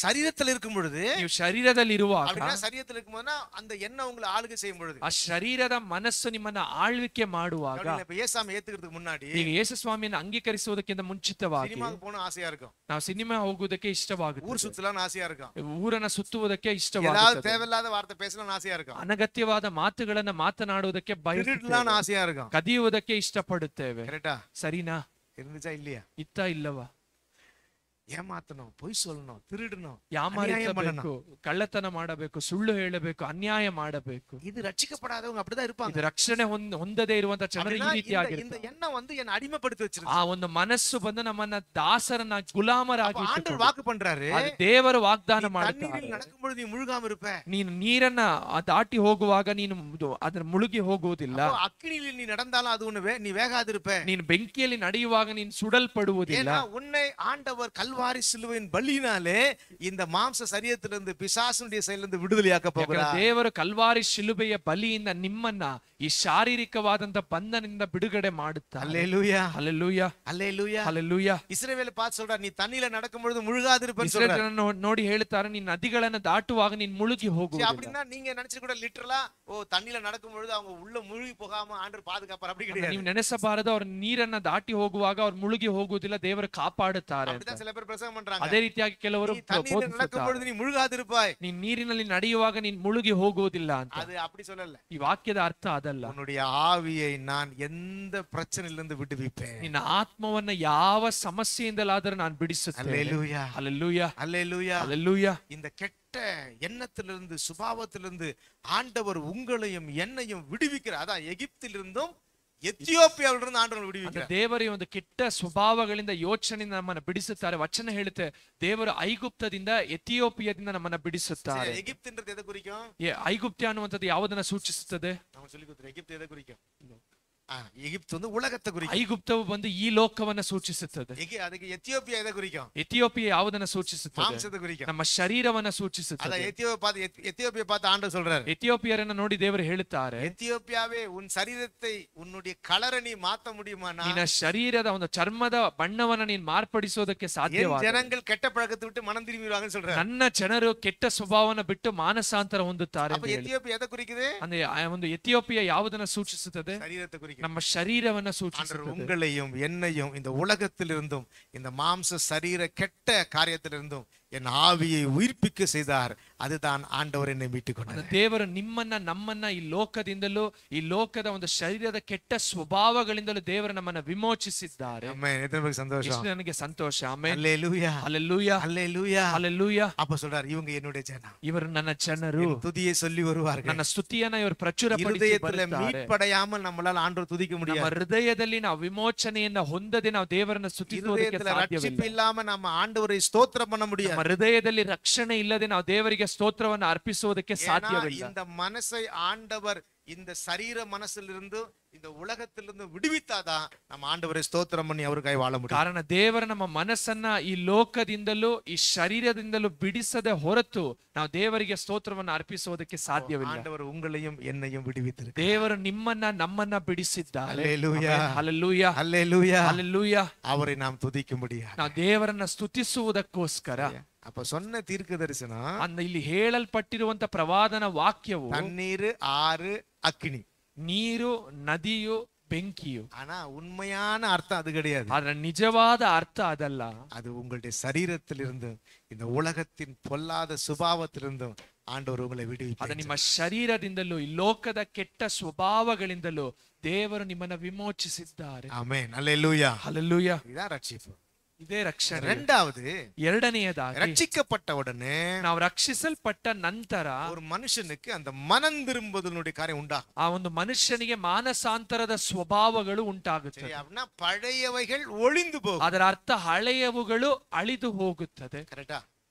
சரீரத்தில் இருக்கும் பொழுது, ನೀವು ಶರೀರದಲ್ಲಿ ಇರುವಾಗ, அப்படின்னா சரீரத்தில் இருக்கும்போது அந்த எண்ணம் உங்களை ஆளுகை செய்யும் பொழுது, ಆ ಶರೀರದ ಮನಸ್ಸು ನಿಮ್ಮನ್ನ ಆಳ್ವಿಕೆ ಮಾಡುವಾಗ, இப்ப ஏசாமி ஏத்துக்கிறதுக்கு முன்னாடி ಈಗ ಯೇಸು ಸ್ವಾಮಿಯನ್ನು ಅಂಗೀಕರಿಸುವುದಕ್ಕಿಂತ ಮುಂಚಿತವಾಗಿ சினிமாக்கு போகணும் ஆசையா இருக்கும், ನಾವು ಸಿನಿಮಾ ಹೋಗುವುದಕ್ಕೆ ಇಷ್ಟವಾಗುತ್ತೆ, ஊர் சுத்தலாம்னு ஆசையா இருக்கும், ಊರನ್ನ ಸುತ್ತುವುದಕ್ಕೆ ஏதாவது ಇಷ್ಟವಾಗುತ್ತದೆ, தேவையில்லாத வார்த்தை பேசலாம்னு ஆசையா இருக்கும், ಅನಗತ್ಯವಾದ ಮಾತುಗಳನ್ನ ಮಾತನಾಡುವುದಕ್ಕೆ ಬಯಸುತ್ತೇವೆ, திருடலாம்னு ஆசையா இருக்கும். ಕದಿಯುವುದಕ್ಕೆ ಇಷ್ಟಪಡುತ್ತೇವೆ. கரெக்டா? ಸರಿನಾ? இருந்துச்சா இல்லையா? ಇತ್ತ ಇಲ್ಲವಾ? ஏமாத்தணும், பொய் சொல்லணும், திருடணும், ಯಾಮಾರಿಸಬೇಕು, ಕಳ್ಳತನ ಮಾಡಬೇಕು, ಸುಳ್ಳು ಹೇಳಬೇಕು, ಅನ್ಯಾಯ ಮಾಡಬೇಕು. இது ரட்சிக்கப்படாதவங்க அப்படிதான் இருப்பாங்க. ಇದು ರಕ್ಷಣೆ ಹೊಂದದೇ ಇರುವಂತ ಜನರು ಈ இந்த ರೀತಿಯಾಗಿರ್ತಾರೆ. எண்ணம் என்ன அடிமைப்படுத்தி வச்சிருக்கு. ಆ ಒಂದು ಮನಸ್ಸು ಬಂದು ನಮ್ಮನ್ನ ದಾಸರನ್ನ ಗುಲಾಮರಾಗಿ ஆண்டவர் வாக்கு பண்றாரு, ಅದು ದೇವರು ವಾಗ್ದಾನ தண்ணீரில் ಮಾಡ್ತಾರೆ. நடக்கும்போது நீ முழுகாம இருப்ப, ನೀನು ನೀರನ್ನ ದಾಟಿ ಹೋಗುವಾಗ ನೀನು ಅದರ ಮುಳುಗಿ ಹೋಗುವುದಿಲ್ಲ. அக்கினியில் நீ நடந்தாலும் அது உன்னை நீ வேகாதிருப்ப, ನೀನು ಬೆಂಕಿಯಲ್ಲಿ ನಡೆಯುವಾಗ ನೀನು ಸುಡಲ್ಪಡುವುದಿಲ್ಲ. ஏன்னா உன்னை ஆண்டவர் கல்வாரி சிலுவையின் பலியினாலே இந்த மாம்ச சரீரத்திலிருந்து பிசாசுடைய செயலிலிருந்து விடுதலையாக்க போகிறார். ದೇವರು ಕಲ್ವಾರಿ ಶಿಲುಬೆಯ ಬಲಿಯಿಂದ ನಿಮ್ಮನ್ನ ಈ ಶಾರೀರಿಕವಾದಂತ ಬಂಧನದಿಂದ ಬಿಡುಗಡೆ ಮಾಡುತ್ತಾರೆ. அல்லேலூயா, ಹಲ್ಲೆಲೂಯಾ, அல்லேலூயா. ಹಲ್ಲೆಲೂಯಾ. இஸ்ரவேலை பார்த்து சொல்றார், நீ தண்ணியில நடக்கும் பொழுது முழுகாதிருப்பேன்னு சொல்றார். ಇಸ್ರಾಯೇಲರನ್ನು ನೋಡಿ ಹೇಳ್ತಾರೆ, ನೀನು ನದಿಗಳನ್ನ ದಾಟುವಾಗ ನೀನು ಮುಳುಗಿ ಹೋಗುವುದಿಲ್ಲ. அப்படின்னா நீங்க நினைச்சு கூட லிட்டரலா தண்ணியில நடக்கும் பொழுது அவங்க உள்ள முழுகி போகாம ஆண்டவர் பாதுகாப்பார், அப்படி கிடையாது. ನೀವು ನೆನೆಸಬಾರದು, ಅವ್ರ ನೀರನ್ನ ದಾಟಿ ಹೋಗುವಾಗ ಅವ್ರು ಮುಳುಗಿ ಹೋಗುವುದಿಲ್ಲ, ದೇವರು ಕಾಪಾಡುತ್ತಾರೆ. அப்படிதான் சில பேர் பிரசங்கம் பண்றாங்க. ಅದೇ ರೀತಿಯಾಗಿ ಕೆಲವರು தண்ணியில நடக்கும் பொழுது நீ முழுகாதிருப்பாய், ನೀನ್ ನೀರಿನಲ್ಲಿ ನಡೆಯುವಾಗ ನೀನ್ ಮುಳುಗಿ ಹೋಗುವುದಿಲ್ಲ ಅಂತ. அது அப்படி சொல்லல. ಈ ವಾಕ್ಯದ ಅರ್ಥ ಅದಲ್ಲ. உன்னுடைய ஆவியை நான் எந்த பிரச்சனையிலிருந்து விடுவிப்பேன். ನಿನ್ನ ಆತ್ಮವನ್ನ ಯಾವ ಸಮಸ್ಯೆಯಿಂದಲಾದರೂ ನಾನು ಬಿಡಿಸುತ್ತೇನೆ. அல்லேலூயா, ಹಲ್ಲೆಲೂಯಾ, அல்லேலூயா. ಹಲ್ಲೆಲೂಯಾ. இந்த கெட்ட எண்ணத்திலிருந்து சுபாவத்திலிருந்து ஆண்டவர் உங்களையும் என்னையும் விடுவிக்கிறார். அதான் எகிப்திலிருந்தும் ಎಥಿಯೋಪಿಯಾವಿலிருந்து ಆಂಡವರು ವಿಡಿವಿಕ್கிறார். ದೇವರು ಈ ಒಂದು ಕೆಟ್ಟ ಸ್ವಭಾವಗಳಿಂದ ಯೋಚನೆಯಿಂದ ನಮ್ಮನ್ನ ಬಿಡಿಸುತ್ತಾರೆ. ವಚನ ಹೇಳುತ್ತೆ, ದೇವರು ಐಗುಪ್ತದಿಂದ ಎಥಿಯೋಪಿಯಾದಿಂದ ನಮ್ಮನ್ನ ಬಿಡಿಸುತ್ತಾರೆ. ಎಗಿಪ್ತ್ ಎಂದ್ರೆ ಎதை குறிக்கும்? ಐಗುಪ್ತ್ಯ ಅನ್ನುವಂಥದ್ದು ಯಾವುದನ್ನ ಸೂಚಿಸುತ್ತದೆ? ನಾವು சொல்லிಕೊಡ್ತೀವಿ. ಎಗಿಪ್ತ್ ಎதை குறிக்கும்? எகிப்து வந்து உலகத்தை குறிக்கும். ಐಗುಪ್ತವು ಬಂದು ಈ ಲೋಕವನ್ನ ಸೂಚಿಸುತ್ತದೆ. ಅದಕ್ಕೆ ಎಥಿಯೋಪಿಯಾ ಎதை குறிக்கும்? ಎಥಿಯೋಪಿಯಾ ಯಾವುದನ್ನ ಸೂಚಿಸುತ್ತದೆ? ಮಾಂಸத்தை குறிக்கும். ನಮ್ಮ ಶರೀರವನ್ನ ಸೂಚಿಸುತ್ತದೆ. ಅದ ಎಥಿಯೋಪಿಯಾ பார்த்து ஆண்டவர் சொல்றாரு. ಎಥಿಯೋಪಿಯರನ್ನ ನೋಡಿ ದೇವರು ಹೇಳುತ್ತಾರೆ, ಎಥಿಯೋಪಿಯಾவே உன் சரீரத்தை உன்னுடைய கலரை நீ மாத்த முடியுமா? ನಿನ್ನ ಶರೀರದ ಒಂದು ಚರ್ಮದ ಬಣ್ಣವನ್ನ ನೀನು ಮಾರ್ಪಡಿಸೋದಕ್ಕೆ ಸಾಧ್ಯವಾಗಲ್ಲ. ಜನங்கள் ಕೆಟ್ಟ ಪಳಕத்தை விட்டு மனம் திரும்பிடுவாங்கன்னு சொல்றாரு. ನನ್ನ ಜನರು ಕೆಟ್ಟ ಸ್ವಭಾವವನ್ನು ಬಿಟ್ಟು ಮಾನಸಾಂತರ ಹೊಂದುತ್ತಾರೆ. அப்ப ಎಥಿಯೋಪಿಯಾ ಎதை குறிக்குது? ಅಂದ್ರೆ ಒಂದು ಎಥಿಯೋಪಿಯಾ ಯಾವುದನ್ನ ಸೂಚಿಸುತ್ತದೆ? ಶರೀರத்தை குறிக்கும். ನಮ್ಮ ಶರೀರವನ್ನ ಸೂಚಿಸುತ್ತದೆ. உங்களையும் என்னையும் இந்த உலகத்திலிருந்தும் இந்த மாம்ச சரீர கெட்ட காரியத்திலிருந்தும் என் ஆவியை உயிர்ப்பிக்க செய்தார். அதுதான் ಆಂಡவர் என்னை மீட்டுக் கொண்டார். ದೇವರು ನಿಮ್ಮನ್ನ ನಮ್ಮನ್ನ ಈ ಲೋಕದಿಂದಲೂ ಈ ಲೋಕದ ಒಂದು ಶರೀರದ ಕೆಟ್ಟ ಸ್ವಭಾವಗಳಿಂದಲೂ ದೇವರು ನಮ್ಮನ್ನ ವಿಮೋಚಿಸಿದ್ದಾರೆ. ಆಮೆನ್. ಎದರ ಸಂತೋಷ? ಎಷ್ಟು ನನಗೆ ಸಂತೋಷ. Amen. Hallelujah, hallelujah, hallelujah, hallelujah. அப்ப சொல்றார், இவங்க என்னுடைய ஜனம், ಇವರು ನನ್ನ ಜನರು, துதியை சொல்லி வருவார்கள். ನನ್ನ ಸ್ತುತಿಯನ್ನ ಇವರು ಪ್ರಚುರಪಡಿಸಿ ಹೃದಯದಲ್ಲಿ மீட்படையாமல் நம்மளால ஆண்டவர் துதிக்க முடியாது. ನಮ್ಮ ಹೃದಯದಲ್ಲಿ ನಾವು ವಿಮೋಚನೆಯನ್ನ ಹೊಂದದೆ ನಾವು ದೇವರನ್ನ ಸ್ತುತಿಸುವುದಕ್ಕೆ ಸಾಧ್ಯವಿಲ್ಲ. ರಕ್ಷಣೆ ಇಲ್ಲದೆ நம்ம ஆண்டவரை ಸ್ತೋತ್ರ பண்ண முடியாது. ನಮ್ಮ ಹೃದಯದಲ್ಲಿ ರಕ್ಷಣೆ ಇಲ್ಲದೆ ನಾವು ದೇವರಿಗೆ ಸ್ತೋತ್ರವನ್ನು ಅರ್ಪಿಸುವುದಕ್ಕೆ ಸಾಧ್ಯವಿಲ್ಲ. இந்த மனசை ஆண்டவர் இந்த சரீர மனசிலிருந்து இந்த உலகத்திலிருந்து விடுவித்தாதான் நம்ம ஆண்டவரை ஸ்தோத்திரம் பண்ணி அவருக்காய் வாழ முடியும். ಕಾರಣ ದೇವರ ನಮ್ಮ ಮನಸ್ಸನ್ನ ಈ ಲೋಕದಿಂದಲೂ ಈ ಶರೀರದಿಂದಲೂ ಬಿಡಿಸದೆ ಹೊರತು ನಾವು ದೇವರಿಗೆ ಸ್ತೋತ್ರವನ್ನು ಅರ್ಪಿಸುವುದಕ್ಕೆ ಸಾಧ್ಯವಿಲ್ಲ. ஆண்டவர் உங்களையும் என்னையும் விடுவித்திருக்கிறார். ದೇವರು ನಿಮ್ಮನ್ನ ನಮ್ಮನ್ನ ಬಿಡಿಸಿದ್ದಾರೆ. Hallelujah, hallelujah, hallelujah, hallelujah. அவரை நாம் துதிக்கும்படியாக ನಾವು ದೇವರನ್ನ ಸ್ತುತಿಸುವುದಕ್ಕೋಸ್ಕರ அப்ப சொன்ன தீர்க்க தரிசனம் ಅಂದ ಇಲ್ಲಿ ಹೇಳಲ್ಪಟ್ಟಿರುವಂತ ಪ್ರವಾದನ ವಾಕ್ಯವು தண்ணீர், ஆறு, அக்கினி, ನೀರು, ನದಿಯು, ಬೆಂಕಿಯು. ஆனா உண்மையான அர்த்தம் அது கிடையாது. ಅದರ ನಿಜವಾದ ಅರ್ಥ ಅದಲ್ಲ. அது உங்களுடைய சரீரத்திலிருந்து இந்த உலகத்தின் பொல்லாத சுபாவத்திலிருந்தும் ஆண்டவர் உங்களை விடுவிப்பார். ಅದು ನಿಮ್ಮ ಶರೀರದಿಂದಲೂ ಈ ಲೋಕದ ಕೆಟ್ಟ ಸ್ವಭಾವಗಳಿಂದಲೂ ದೇವರು ನಿಮ್ಮನ್ನ ವಿಮೋಚಿಸಿದ್ದಾರೆ. ಆಮೆನ್. Hallelujah, hallelujah. இதான் ரட்சிப்பு. ಇದೇ ರಕ್ಷಣೆ. இரண்டாவது, ಎರಡನೆಯದಾಗಿ ரட்சிக்கப்பட்ட உடனே ನಾವು ರಕ್ಷಿಸಲ್ಪಟ್ಟ ನಂತರ ஒரு மனுஷனுக்கு அந்த மனம் திரும்புதலுடைய காரியம் உண்டாகும். ಆ ಒಂದು ಮನುಷ್ಯನಿಗೆ ಮಾನಸಾಂತರದ ಸ್ವಭಾವಗಳು ಉಂಟಾಗುತ್ತದೆ. அப்படின்னா பழையவைகள் ஒளிந்து போகும். ಅದರ ಅರ್ಥ ಹಳೆಯವುಗಳು ಅಳಿದು ಹೋಗುತ್ತದೆ. கரெக்டா?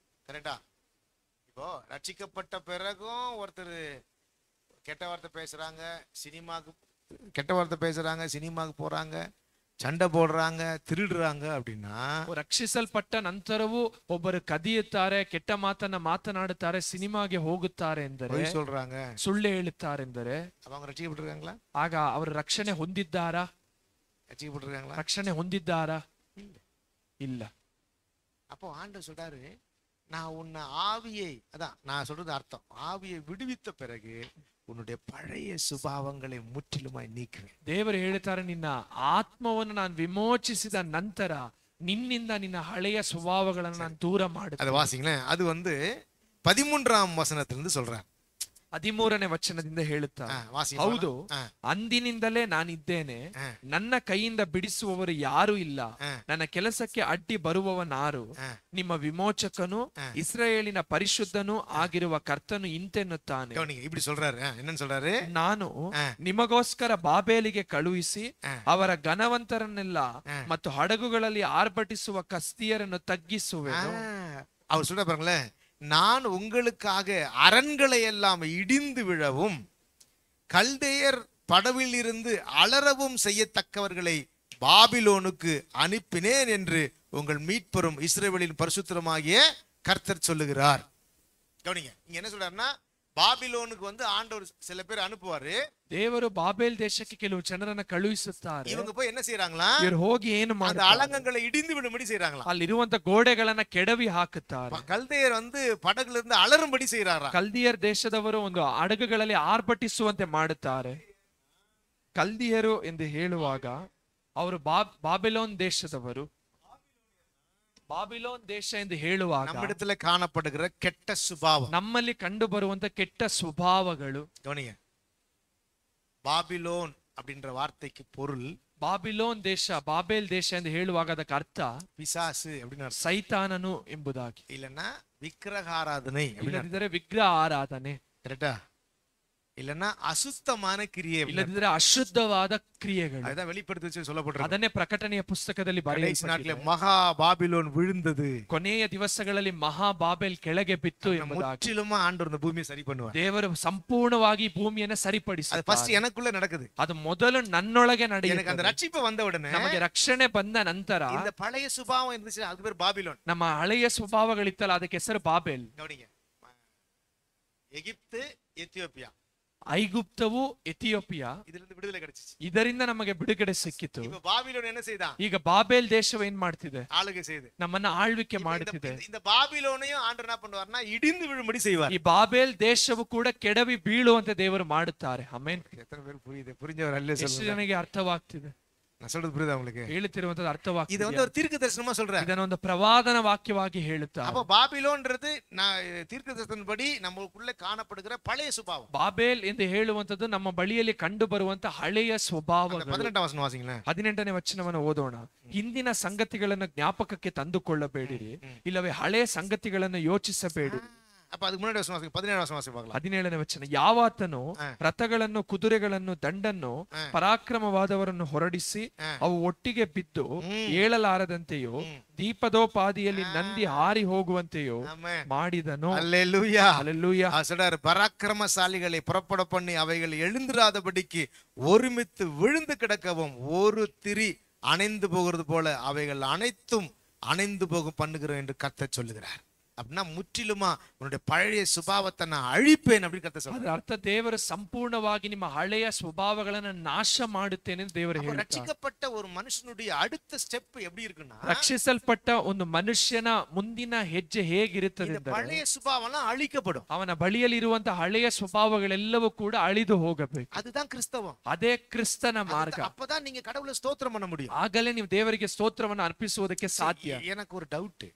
கரெக்டா? இப்போ ரட்சிக்கப்பட்ட பிறகும் ஒருத்தர் கெட்ட வார்த்தை பேசுறாங்க, சினிமாக்கு கெட்ட வார்த்தை பேசுறாங்க, சினிமாக்கு போறாங்க, சண்டை போடுறாங்க, திருடுறாங்க அப்படின்னா ರಕ್ಷಿಸಲ್ಪಟ್ಟ ನಂತರವೂ ಒಬ್ಬರು ಕದಿಯುತ್ತಾರೆ, ಕೆಟ್ಟ ಮಾತನ್ನ ಮಾತನಾಡುತ್ತಾರೆ, ಸಿನಿಮಾಗೆ ಹೋಗುತ್ತಾರೆ ಎಂದರೆ, பொய் சொல்றாங்க, ಸುಳ್ಳು ಹೇಳುತ್ತಾರೆಂದರೆ அவங்க ரட்சிக்கப்பட்டிருக்காங்களா? ಆಗ ಅವರು ರಕ್ಷಣೆ ಹೊಂದಿದ್ದಾರಾ? ரட்சிக்கப்பட்டிருக்காங்களா? ರಕ್ಷಣೆ ಹೊಂದಿದ್ದಾರಾ? ಇಲ್ಲ. அப்போ ஆண்டவர் சொல்றாரு, நான் உன்னை ஆவியை, அதான் நான் சொல்றது அர்த்தம், ஆவியை விடுவித்த பிறகு உன்னுடைய பழைய சுபாவங்களை முற்றிலுமாய் நீக்குவேன். ದೇವರು ಹೇಳ್ತಾರೆ, ನಿನ್ನ ಆತ್ಮವನ್ನು ನಾನು ವಿಮೋಚಿಸಿದ ನಂತರ ನಿನ್ನಿಂದ ನಿನ್ನ ಹಳೆಯ ಸ್ವಭಾವಗಳನ್ನು ನಾನು ದೂರ அதை ಮಾಡುತ್ತೇನೆ. வாசிங்களேன். அது 13ஆம் வசனத்திலிருந்து சொல்றேன். 13ನೇ ವಚನದಿಂದ ಹೇಳುತ್ತಾರೆ, ಹೌದು, ಅಂದಿನಿಂದಲೇ ನಾನಿದ್ದೇನೆ, ನನ್ನ ಕೈಯಿಂದ ಬಿಡಿಸುವವರು ಯಾರು ಇಲ್ಲ, ನನ್ನ ಕೆಲಸಕ್ಕೆ ಅಡ್ಡಿ ಬರುವವನಾರು, ನಿಮ್ಮ ವಿಮೋಚಕನು ಇಸ್ರಾಯೇಲಿನ ಪರಿಶುದ್ಧನೂ ಆಗಿರುವ ಕರ್ತನು ಇಂತೆನ್ನುತ್ತಾನೆ. இப்படி சொல்றாரு. என்னன்னு சொல்றாரு? ನಾನು ನಿಮಗೋಸ್ಕರ ಬಾಬೇಲಿಗೆ ಕಳುಹಿಸಿ ಅವರ ಘನವಂತರನ್ನೆಲ್ಲ ಮತ್ತು ಹಡಗುಗಳಲ್ಲಿ ಆರ್ಭಟಿಸುವ ಕಸ್ದೀಯರನ್ನು ತಗ್ಗಿಸುವೆನು. அவர் சொல்ற பாருங்களேன், நான் உங்களுக்காக அரண்களை எல்லாம் இடிந்து விழவும் கல்தேயர் படவில் இருந்து அலறவும் செய்யத்தக்கவர்களை பாபிலோனுக்கு அனுப்பினேன் என்று உங்கள் மீட்பரும் இஸ்ரவேலின் பரிசுத்தருமாகிய கர்த்தர் சொல்லுகிறார். கவனிங்க, இங்க என்ன சொல்றாருன்னா, பாபிலோனுக்கு ஆண்டவர் சில பேர் அனுப்புவாரு. ದೇವರು ಬಾಬೇಲ್ ದೇಶಕ್ಕೆ ಕೆಲವು ಜನರನ್ನ ಕಳುಹಿಸುತ್ತಾರೆ. இவங்க போய் என்ன செய்யறாங்களா? ಇವರು ಹೋಗಿ ಏನು அந்த ಮಾಡ್ತಾರೆ? அலங்கங்களை இடிந்து விடும்படி செய்யறாங்களா? ಅಲ್ಲಿರುವಂತ ಗೋಡೆಗಳನ್ನ ಕೆಡವಿ ಹಾಕುತ್ತಾರೆ. கல்தேயர் படகுல இருந்து அலறும்படி செய்யறாரா? ಕಲ್ದಿಯರ್ ದೇಶದವರು ಒಂದು ಹಡಗುಗಳಲ್ಲಿ ಆರ್ಭಟಿಸುವಂತೆ ಮಾಡುತ್ತಾರೆ. ಕಲ್ದಿಯರು ಎಂದು ಹೇಳುವಾಗ ಅವರು ಬಾಬಿಲೋನ್ ದೇಶದವರು. ಬಾಬಿಲೋನ್ ದೇಶ ಎಂದು ಹೇಳುವಾಗ நம்மிடத்துல காணப்படுகிற கெட்ட சுபாவம், ನಮ್ಮಲ್ಲಿ ಕಂಡು ಬರುವಂತ ಕೆಟ್ಟ ಸ್ವಭಾವಗಳು. கவனிங்க, பாபிலோன் அப்படின்ற வார்த்தைக்கு பொருள் ಬಾಬಿಲೋನ್ ದೇಶ, ಬಾಬೇಲ್ ದೇಶ ಎಂದು ಹೇಳುವಾಗ ಅದಕ್ಕೆ ಅರ್ಥ பிசாசு அப்படின்னு அர்த்தம். ಸೈತಾನನು ಎಂಬುದಾಗಿ. இல்லன்னா விக்கிரகாராதனை, ಇಲ್ಲದಿದ್ದರೆ ವಿಗ್ರಹ ಆರಾಧನೆ, கரெக்டா? இல்லன்னா அசுத்தமான கிரியை, ಇಲ್ಲದಿದ್ದರೆ ಅಶುದ್ಧವಾದ ಕ್ರಿಯೆಗಳು. அதான் வெளிப்படுத்தி சொல்லப்பட்டிருக்கு. ಅದನ್ನೇ ಪ್ರಕಟಣೆಯ ಪುಸ್ತಕದಲ್ಲಿ நாட்டிலே மகா பாபிலோன் விழுந்தது, ಕೊನೆಯ ದಿವಸಗಳಲ್ಲಿ ಮಹಾ ಬಾಬೆಲ್ ಕೆಳಗೆ ಬಿತ್ತು ಎಂಬುದಾಗಿ. முற்றிலுமா ஆண்டவர் இந்த பூமியை சரி பண்ணுவார். ದೇವರು ಸಂಪೂರ್ಣವಾಗಿ ಭೂಮಿಯನ್ನು அது ಸರಿಪಡಿಸುತ್ತಾರೆ. ஃபர்ஸ்ட் எனக்குள்ள நடக்குது. ಅದು ಮೊದಲು ನನ್ನೊಳಗೆ எனக்கு ನಡೆಯುತ್ತದೆ. அந்த ரட்சிப்பு வந்த உடனே ನಮಗೆ ರಕ್ಷಣೆ ಬಂದ ನಂತರ இந்த பழைய சுபாவம் இருந்துச்சு, அதுக்கு பேர் பாபிலோன். ನಮ್ಮ ಹಳೆಯ ಸ್ವಭಾವಗಳಿತ್ತಲ್ಲ, ಅದಕ್ಕೆ ಹೆಸರು ಬಾಬೆಲ್. கவனிங்க, எகிப்து, எத்தியோப்பியா, ಐಗುಪ್ತವು, ಎಥಿಯೋಪಿಯಾ, இதிலிருந்து விடுதலை கிடைச்சிச்சு. ಇದರಿಂದ ನಮಗೆ ಬಿಡುಗಡೆ ಸಿಕ್ಕಿತು. இப்ப பாபிலோன் என்ன செய்தான்? ಈಗ ಬಾಬೇಲ್ ದೇಶವು ಏನ್ ಮಾಡ್ತಿದೆ? ஆளுகை செய்து ನಮ್ಮನ್ನ ಆಳ್ವಿಕೆ ಮಾಡುತ್ತಿದೆ. இந்த பாபிலோனையும் ஆண்டவர் என்ன பண்ணுவார்னா இடிந்து விழும்படி செய்வார். ಈ ಬಾಬೇಲ್ ದೇಶವು ಕೂಡ ಕೆಡವಿ ಬೀಳುವಂತೆ ದೇವರು ಮಾಡುತ್ತಾರೆ. ಆಮೆನ್. எத்தனை பேர் புரியுது? புரிஞ்சவர் அல்ல ಎಷ್ಟು சொல்லுங்க. ಜನಕ್ಕೆ ಅರ್ಥವಾಗ್ತಿದೆ? நான் சொல்றது புரியுதா உங்களுக்கு? ಹೇಳುತ್ತಿರುವಂತದ್ದು இது ಅರ್ಥವಾಗ್ತಿದೆ. ஒரு தீர்க்க தரிசனமா சொல்றேன். ಇದನ್ನ ಒಂದು ಪ್ರವಾದನ ವಾಕ್ಯವಾಗಿ ಹೇಳುತ್ತಾರೆ. அப்ப பாபிலோன்றது நான் தீர்க்க தரிசனப்படி நமக்குள்ள காணப்படுகிற பழைய சுபாவம். ಬಾಬೇಲ್ ಎಂದು ಹೇಳುವಂತದ್ದು ನಮ್ಮ ಬಳಿಯಲ್ಲಿ ಕಂಡು ಬರುವಂತ ಹಳೆಯ ಸ್ವಭಾವಗಳು. 18ாம் வசனம் வாசிங்களேன். 18ನೇ ವಚನವನ್ನು ಓದೋಣ. ಹಿಂದಿನ ಸಂಗತಿಗಳನ್ನು ಜ್ಞಾಪಕಕ್ಕೆ ತಂದುಕೊಳ್ಳಬೇಡಿರಿ, ಇಲ್ಲವೇ ಹಳೆಯ ಸಂಗತಿಗಳನ್ನು ಯೋಚಿಸಬೇಡಿ. அப்ப அதுக்கு முன்னாடி வசனம் வாசிங்க. 17ாம் வசனம் வாசி பார்க்கலாம். 17ನೇ ವಚನ. ಯಾವಾತನು ರಥಗಳನ್ನು, ಕುದುರೆಗಳನ್ನು, ದಂಡನ್ನು, ಪರಾಕ್ರಮವಾದವರನ್ನು ಹೊರಡಿಸಿ ಅವು ಒಟ್ಟಿಗೆ ಬಿದ್ದು ಏಳಲಾರದಂತೆಯೋ, ದೀಪದೋಪಾದಿಯಲ್ಲಿ ನಂದಿ ಹಾರಿ ಹೋಗುವಂತೆಯೋ ಮಾಡಿದನು. அல்லேலூயா. அல்லேலூயா. சொல்றாரு, பராக்கிரமசாலிகளை புறப்பட பண்ணி அவைகள் எழுந்திராதபடிக்கு ஒருமித்து விழுந்து கிடக்கவும் ஒரு திரி அணைந்து போகிறது போல அவைகள் அனைத்தும் அணைந்து போகும் பண்ணுகிறோம் என்று கர்த்தர் சொல்லுகிறார். அப்படின்னா முற்றிலுமா உன்னுடைய பழைய சுபாவத்தை நான் அழிப்பேன் அப்படின்னு கர்த்தர் சொல்றார். ಅದರ ಅರ್ಥ ದೇವರು ಸಂಪೂರ್ಣವಾಗಿ ನಿಮ್ಮ ಹಳೆಯ ಸ್ವಭಾವಗಳನ್ನು ನಾಶ ಮಾಡುತ್ತೇನೆ ಎಂದು ದೇವರು ಹೇಳ್ತಾರೆ. ரட்சிக்கப்பட்ட ஒரு மனுஷனுடைய அடுத்த ஸ்டெப் எப்படி இருக்குன்னா, ರಕ್ಷಿಸಲ್ಪಟ್ಟ ಒಂದು ಮನುಷ್ಯನ ಮುಂದಿನ ಹೆಜ್ಜೆ ಹೇಗಿರುತ್ತದೆ இந்த ಎಂದರೆ, பழைய சுபாவம்லாம் அழிக்கப்படும். ಅವನ ಬಳಿಯಲ್ಲಿ ಇರುವಂತಹ ಹಳೆಯ ಸ್ವಭಾವಗಳೆಲ್ಲವೂ ಕೂಡ ಅಳಿದು ಹೋಗಬೇಕು. அதுதான் கிறிஸ்தவம். ಅದೇ ಕ್ರಿಸ್ತನ ಮಾರ್ಗ. அப்பதான் நீங்க கடவுளை ஸ்தோத்திரம் பண்ண முடியும். ಆಗಲೇ ನೀವು ದೇವರಿಗೆ ಸ್ತೋತ್ರವನ್ನು ಅರ್ಪಿಸುವುದಕ್ಕೆ ಸಾಧ್ಯ. எனக்கு ஒரு டவுட்,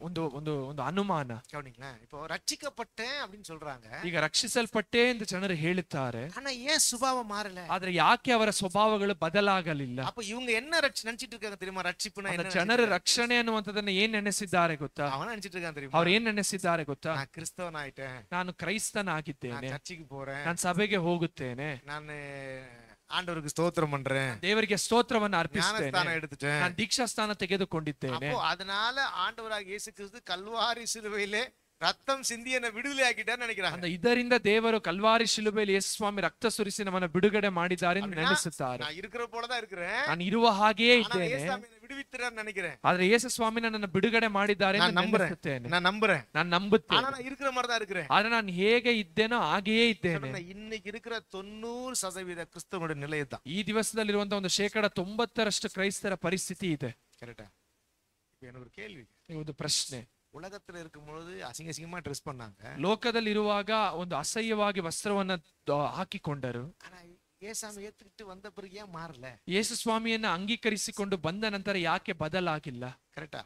ಒಂದು ಒಂದು ಒಂದು ಅನುಮಾನ. கவனிங்களேன், இப்போ ரட்சிக்கப்பட்டேன் அப்படின்னு சொல்றாங்க, ಈಗ ರಕ್ಷಿಸಲ್ಪಟ್ಟೆ ಎಂದು ಜನರು ಹೇಳುತ್ತಾರೆ. ஆனா ஏன் சுபாவம் மாறல? ಆದ್ರೆ ಯಾಕೆ ಅವರ ಸ್ವಭಾವಗಳು ಬದಲಾಗಲಿಲ್ಲ? அப்ப இவங்க என்ன நினைச்சிட்டு இருக்காங்க தெரியுமா? ரட்சிப்புனா என்ன? ಜನರು ರಕ್ಷಣೆ ಅನ್ನುವಂಥದ್ದನ್ನ ಏನ್ ನೆನೆಸಿದ್ದಾರೆ ಗೊತ್ತಾ? அவன் நினைச்சிட்டு இருக்கான் தெரியுமா? ಅವ್ರು ಏನ್ ನೆನೆಸಿದ್ದಾರೆ ಗೊತ್ತಾ? நான் கிறிஸ்தவன் ஆயிட்டேன், ನಾನು ಕ್ರೈಸ್ತನಾಗಿದ್ದೇನೆ, நான் சர்ச்சுக்கு போறேன், ನಾನು ಸಭೆಗೆ ಹೋಗುತ್ತೇನೆ, நான் ஆண்டவருக்கு ஸ்தோத்திரம் பண்றேன், ದೇವರಿಗೆ ಸ್ತೋತ್ರವನ್ನು ಅರ್ಪಿಸ್ತೇನೆ, ஞானஸ்தானம் எடுத்துட்டேன். ನಾನು ದೀಕ್ಷಾ ಸ್ಥಾನ ತೆಗೆದುಕೊಂಡಿದ್ದೇನೆ. அப்போ அதனால ஆண்டவராக இயேசு கிறிஸ்து கல்வாரி சிலுவையிலே ரத்தம் சிந்தி என்ன விடுதலை ஆக்கிட்டான்னு நினைக்கிறாங்க. அந்த ಇದರಿಂದ ದೇವರು ಕಲ್ವಾರಿ ಶಿಲುಬೆಯಲ್ಲಿ ಯೇಸು ಸ್ವಾಮಿ ರಕ್ತ ಸುರಿಸಿ ನಮ್ಮನ್ನು ಬಿಡುಗಡೆ ಮಾಡಿದ್ದಾರೆ ಎಂದು அப்படின்னா, ನೆನೆಸುತ್ತಾರೆ. நான் இருக்கிற போலதான் இருக்கிறேன், ನಾನು ಇರುವ ಹಾಗೆಯೇ ஆனா ಇದ್ದೇನೆ, ஏசாமி என்னை விடுவித்தார்னு நினைக்கிறேன். ಆದ್ರೆ ಯೇಸು ಸ್ವಾಮಿ ನನ್ನನ್ನು ಬಿಡುಗಡೆ ಮಾಡಿದ್ದಾರೆ நான் ಎಂದು நம்புறேன், ನೆನೆಸುತ್ತೇನೆ. நான் நம்புறேன். ನಾನು ನಂಬುತ್ತೇನೆ, ஆனா நான் இருக்கிற மாதிரி தான் இருக்கிறேன். ಆದ್ರೆ ನಾನು ಹೇಗೆ ಇದ್ದೇನೋ ಹಾಗೆಯೇ ಇದ್ದೇನೆ. சொன்னா, இன்னைக்கு இருக்கிற 90% கிறிஸ்தவனுடைய நிலை தான். ಈ ದಿವಸದಲ್ಲಿರುವಂತಹ ಒಂದು 90% ಕ್ರೈಸ್ತರ ಪರಿಸ್ಥಿತಿ ಇದೆ. கரெக்டா? இப்ப எனக்கு ஒரு கேள்வி, ಒಂದು ಪ್ರಶ್ನೆ. உலகத்துல இருக்கும்போது அசிங்க அசிங்கமா ட்ரெஸ் பண்ணாங்க, ಲೋಕದಲ್ಲಿರುವಾಗ ಒಂದು ಅಸಹ್ಯವಾಗಿ ವಸ್ತ್ರವನ್ನ ಹಾಕಿಕೊಂಡರು. ஆனா ஏசாமி ஏத்துக்கிட்டு வந்த பிறகு ஏன் மாறல? ಯೇಸು ಸ್ವಾಮಿಯನ್ನ ಅಂಗೀಕರಿಸಿಕೊಂಡು ಬಂದ ನಂತರ ಯಾಕೆ ಬದಲಾಗಿಲ್ಲ? கரெக்டா?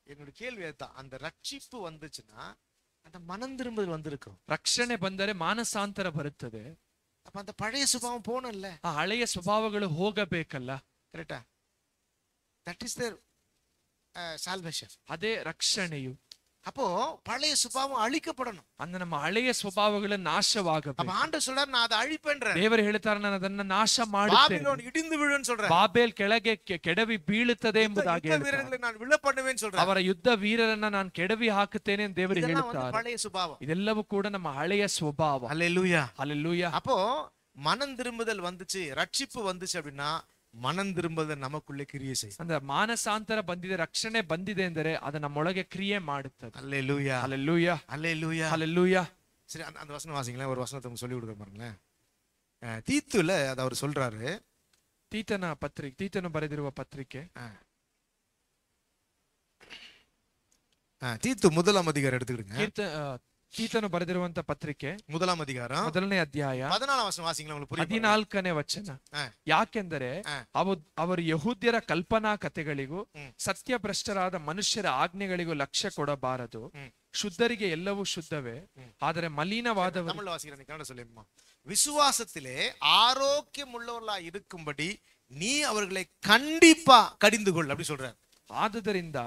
என்னோட கேள்வி அதுதான். அந்த ரட்சிப்பு வந்துச்சுன்னா அந்த மனம் திரும்புதல் வந்திருக்கும். ರಕ್ಷಣೆ ಬಂದರೆ ಮಾನಸಾಂತರ ಬರುತ್ತದೆ. அப்ப அந்த பழைய சுபாவம் போனல்ல. ಆ ಹಳೆಯ ಸ್ವಭಾವಗಳು ಹೋಗಬೇಕಲ್ಲ. கரெக்டா? That is their salvation. ಅದೇ ರಕ್ಷಣೆಯು. அப்போ பழைய சுபாவம் அழிக்கப்படணும். ಅಂದ್ರೆ ನಮ್ಮ ಹಳೆಯ ಸ್ವಭಾವಗಳು ನಾಶವಾಗಬೇಕು. அப்ப ஆண்டவர் சொல்றார், நான் அதை அழிப்பேன்றேன். ದೇವರು ಹೇಳ್ತಾರೆ, ನಾನು ಅದನ್ನ ನಾಶ ಮಾಡುತ್ತೇನೆ. பாபிலோன் இடிந்து விழுன்னு சொல்றார். ಬಾಬೆಲ್ ಕೆಳಗೆ ಕೆಡವಿ ಬೀಳುತ್ತದೆ ಎಂಬುದಾಗಿ ಯುದ್ಧ ವೀರர்களை நான் விழ பண்ணுவேன்னு சொல்றார். ಅವರ ಯುದ್ಧ ವೀರರನ್ನ ನಾನು ಕೆಡವಿ ಹಾಕುತ್ತೇನೆ ಎಂದು ದೇವರು இதெல்லாம் வந்து ಹೇಳುತ್ತಾರೆ. பழைய சுபாவம். ಇದೆಲ್ಲವೂ ಕೂಡ ನಮ್ಮ ಹಳೆಯ ಸ್ವಭಾವ. ஹல்லேலூயா. ಹಲ್ಲೆಲೂಯಾ. அப்போ மனம் திரும்புதல் வந்துச்சு, ரட்சிப்பு வந்துச்சு அப்படின்னா மனம் திரும்புதல் நமக்குள்ளே கிரியை செய்யும். ಅಂದ್ರೆ ಮಾನಸಾಂತರ ಬಂದಿದೆ, ರಕ್ಷಣೆ ಬಂದಿದೆ ಎಂದರೆ ಅದು ನಮ್ಮೊಳಗೆ ಕ್ರಿಯೆ ಮಾಡುತ್ತದೆ. ஹல்லேலூயா. ಹಲ್ಲೆಲೂಯಾ. ஹல்லேலூயா. ಹಲ್ಲೆಲೂಯಾ. சரி, அந்த வசனம் வாசிங்களேன். ஒரு வசனத்தை உங்களுக்கு சொல்லி கொடுக்க பாருங்களேன். தீத்துல அது அவர் சொல்றாரு. ತೀತನು ಬರೆದಿರುವ ಪತ್ರಿಕೆ தீத்து 1ஆம் அதிகாரம் எடுத்துக்கிடுங்க. ತೀತನು ಬರೆದಿರುವಂತ ಪತ್ರಿಕೆ 1ஆம் அதிகாரம் 1ನೇ ಅಧ್ಯಾಯ 14ಆம் ವಚನ ವಾಸಿங்களேன், உங்களுக்கு புரியும். 14ನೇ ವಚನ. ಯಾಕೆಂದರೆ ಅವರು ಯಹೂದ್ಯರ ಕಲ್ಪನಾ ಕಥೆಗಳಿಗೂ ಸತ್ಯಭ್ರಷ್ಟರಾದ ಮನುಷ್ಯರ ಆಜ್ಞೆಗಳಿಗೂ ಲಕ್ಷ್ಯ ಕೊಡಬಾರದು. ಶುದ್ಧರಿಗೆ ಎಲ್ಲವೂ ಶುದ್ಧವೇ, ಆದರೆ ಮಲಿನವಾದವರು. தமிழ்ல வாசிக்கிறேன், நீ கன்னட சொல்லுமா. விசுவாசத்திலே ஆரோக்கியம் உள்ளவர்களா இருக்கும்படி நீ அவர்களை கண்டிப்பா கடிந்து கொள் அப்படி சொல்றார். ಆದುದರಿಂದ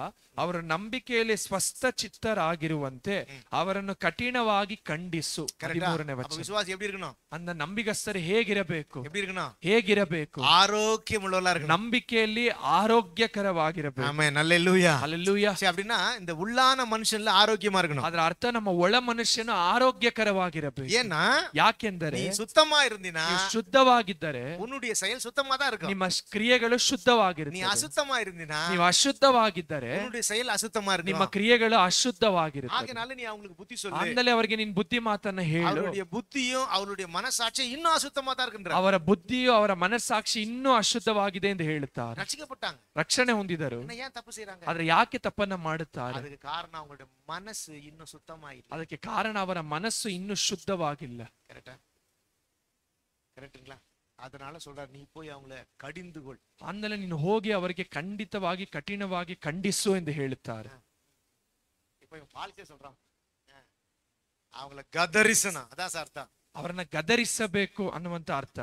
ಅವರ ನಂಬಿಕೆಯಲ್ಲಿ ಸ್ವಸ್ಥ ಚಿತ್ತರಾಗಿರುವಂತೆ ಅವರನ್ನು ಕಠಿಣವಾಗಿ ಖಂಡಿಸು. 13ನೇ ವಚನ. விசுவாசி எப்படி இருக்கணும்? அந்த ನಂಬಿಗಸ್ತರು ಹೇಗಿರಬೇಕು? எப்படி இருக்கணும்? ಹೇಗಿರಬೇಕು? ஆரோக்கியம் உள்ளவர்களா இருக்கணும். ನಂಬಿಕೆಯಲ್ಲಿ ಆರೋಗ್ಯಕರವಾಗಿರಬೇಕು. ஆமென். ஹல்லேலூயா. ಹಲ್ಲೆಲೂಯಾ. சரி, அப்படின்னா இந்த உள்ளான மனுஷன்ல ஆரோக்கியமா இருக்கணும். ಅದರ ಅರ್ಥ ನಮ್ಮ ಒಳ ಮನುಷ್ಯನು ಆರೋಗ್ಯಕರವಾಗಿರಬೇಕು. ஏன்னா ಯಾಕೆಂದರೆ நீ சுத்தமா இருந்தீனா ನೀವು ಶುದ್ಧವಾಗಿದ್ದರೆ உன்னுடைய செயல் சுத்தமா தான் இருக்கும். ನಿಮ್ಮ ಕ್ರಿಯೆಗಳು நீ ಶುದ್ಧವಾಗಿರುತ್ತವೆ. அசுத்தமா இருந்தீனா ನೀವು ಅಶುದ್ಧವಾಗಿದ್ದರೆ உன்னுடைய செயல் அசுத்தமா இருக்கும். ನಿಮ್ಮ ಕ್ರಿಯೆಗಳು ಅಶುದ್ಧವಾಗಿರುತ್ತವೆ. ஆகையால நீ அவங்களுக்கு புத்தி சொல்லு. ಆಮೇಲೆ ಅವರಿಗೆ ನಿನ್ ಬುದ್ಧಿ ಮಾತನ್ನ ಹೇಳು. அவருடைய புத்தியும் அவருடைய மனசாட்சியும் இன்னும் அசுத்தமா தான் இருக்கின்ற. ಅವರ ಬುದ್ಧಿಯು ಅವರ ಮನಸ್ಸಾಕ್ಷಿ ಇನ್ನೂ ಅಶುದ್ಧವಾಗಿದೆ ಎಂದು ಹೇಳುತ್ತಾರೆ. ரட்சிக்கப்பட்டாங்க, ರಕ್ಷಣೆ ಹೊಂದಿದರು, ஏன் தப்பு செய்றாங்க? ಆದ್ರೆ ಯಾಕೆ ತಪ್ಪನ್ನ ಮಾಡುತ್ತಾರೆ? அதுக்கு காரணம் அவங்களுடைய மனசு இன்னும் சுத்தமா இல்ல. ಅದಕ್ಕೆ ಕಾರಣ ಅವರ ಮನಸ್ಸು ಇನ್ನೂ ಶುದ್ಧವಾಗಿಲ್ಲ. கரெக்டா? கரெக்ட்டுங்களா? அதனால சொல்றாரு, நீ போய் அவங்கள கடிந்து கொள். ಆಮೇಲೆ ನೀನು ಹೋಗಿ ಅವರಿಗೆ ಖಂಡಿತವಾಗಿ ಕಠಿಣವಾಗಿ ಖಂಡಿಸು ಎಂದು ಹೇಳುತ್ತಾರೆ. இப்ப இவன் பாலிசே சொல்றான், அவங்கள கதரிசனம், அதான் சார் அர்த்தம். ಅವರನ್ನ ಗದರಿಸಬೇಕು ಅನ್ನುವಂತ ಅರ್ಥ.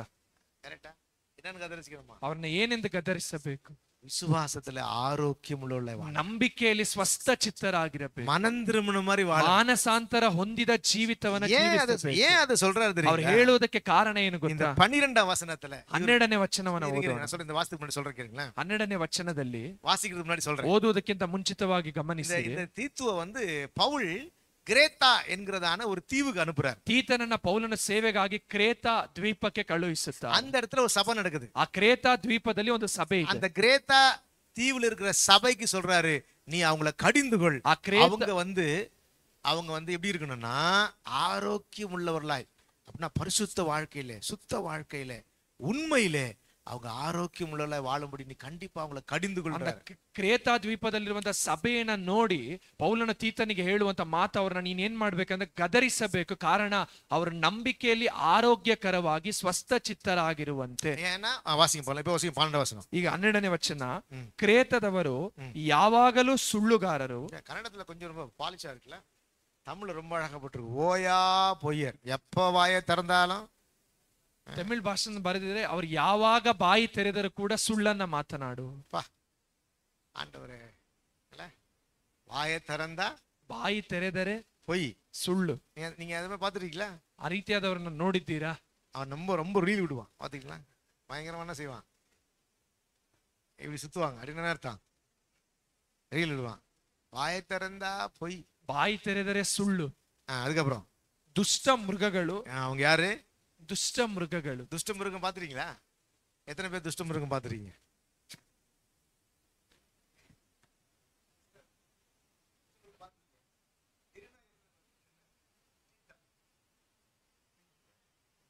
கரெக்டா? என்னன்னு கதரிக்கணுமா? ಅವರನ್ನ ಏನೆಂದು ಗದರಿಸಬೇಕು? விசுவாசத்துல ஆரோக்கியம் உள்ளவளை ನಂಬಿಕೆಯಲ್ಲಿ ಸ್ವಸ್ಥ ಚಿತ್ತರಾಗಿರಬೇಕು. மனம் திரும்பின மாதிரி வாழ. ಮಾನಸಾಂತರ ಹೊಂದಿದ ಜೀವಿತವನ್ನ ಜೀವಿಸಬೇಕು. ஏன் அதை சொல்றாரு தெரியுமா? ಅವರು ಹೇಳುವುದಕ್ಕೆ ಕಾರಣ ಏನು இந்த ಗೊತ್ತಾ? 12ஆம் வசனத்துல 12ನೇ ವಚನವನ್ನ ಓದೋಣ. நான் சொல்றேன், இந்த வாசிக்கு முன்னாடி சொல்றேன் கேளுங்களேன். 12ನೇ ವಚನದಲ್ಲಿ வாசிக்கிறதுக்கு முன்னாடி சொல்றேன். ಓದುವುದಕ್ಕಿಂತ ಮುಂಚಿತವಾಗಿ ಗಮನಿಸಿ. இந்த தீத்துவ வந்து பவுல் கிரேத்தா என்கிறதான ஒரு தீவுக்கு அனுப்புறார். ತೀತನನ್ನ ಪೌಲನ ಸೇವೆಗಾಗಿ ಕ್ರೇತಾ ದ್ವೀಪಕ್ಕೆ ಕಳುಹಿಸುತ್ತಾರೆ. அந்த இடத்துல ஒரு சபை நடக்குது. ಆ ಕ್ರೇತಾ ದ್ವೀಪದಲ್ಲಿ ಒಂದು ಸಭೆ ಇದೆ. அந்த கிரேத்தா தீவுல இருக்கிற சபைக்கு சொல்றாரு, நீ அவங்கள கடிந்து கொள். அவங்க வந்து எப்படி இருக்கணும்னா ஆரோக்கியம் உள்ளவர்களாய், அப்படின்னா பரிசுத்த வாழ்க்கையில, சுத்த வாழ்க்கையில, உண்மையிலே அவங்க ஆரோக்கியம் உள்ளவர்களாய் வாழும்படி நீ கண்டிப்பா அவங்கள கடிந்து கொள்றாரு. ಕ್ರೇತಾ ದ್ವೀಪದಲ್ಲಿರುವಂತ ಸಭೆಯನ್ನ ನೋಡಿ ಪೌಲನ ತೀತನಿಗೆ ಹೇಳುವಂತ ಮಾತು, ಅವ್ರನ್ನ ನೀನ್ ಏನ್ ಮಾಡ್ಬೇಕಂದ್ರೆ ಗದರಿಸಬೇಕು. ಕಾರಣ ಅವ್ರ ನಂಬಿಕೆಯಲ್ಲಿ ಆರೋಗ್ಯಕರವಾಗಿ ಸ್ವಸ್ಥ ಚಿತ್ತರಾಗಿರುವಂತೆ. ஏன்னா வாசிங்க போல. இப்ப வாசிங்க 12ஆம் வசனம். ಈಗ 12ನೇ ವಚನ. ಕ್ರೇತದವರು ಯಾವಾಗಲೂ ಸುಳ್ಳುಗಾರರು. கன்னடத்துல கொஞ்சம் ரொம்ப பாலிஷா இருக்குல்ல, தமிழ்ல ரொம்ப அழகா போட்டிருக்கு. ஓயா பொய்யர், எப்ப வாயை திறந்தாலும். ತಮಿಳ್ ಭಾಷೆ ಬರೆದಿದ್ರೆ ಅವ್ರು ಯಾವಾಗ ಬಾಯಿ ತೆರೆದರೂ ಕೂಡ ಸುಳ್ಳನ್ನ ಮಾತನಾಡು. ஆண்டவரே, வாயை திறந்தா ಬಾಯಿ ತೆರೆದರೆ பொய், ಸುಳ್ಳು. நீங்க எதுவுமே பாத்துருக்கீங்களா? ಆ ರೀತಿಯಾದವ್ರನ್ನ ನೋಡಿದ್ದೀರಾ? அவன் ரொம்ப ரொம்ப ரீல் விடுவான், பாத்தீங்களா? பயங்கரமான செய்வான், இப்படி சுத்துவாங்க அப்படின்னு அர்த்தம். ரீல் விடுவான். வாயை திறந்தா பொய், ಬಾಯಿ ತೆರೆದರೆ ಸುಳ್ಳು. அதுக்கப்புறம் ದುಷ್ಟ ಮೃಗಗಳು. அவங்க யாரு? ದುಷ್ಟ ಮೃಗಗಳು. துஷ்ட மிருகம் பாத்துறீங்களா? எத்தனை பேர் துஷ்ட மிருகம் பாத்துறீங்க?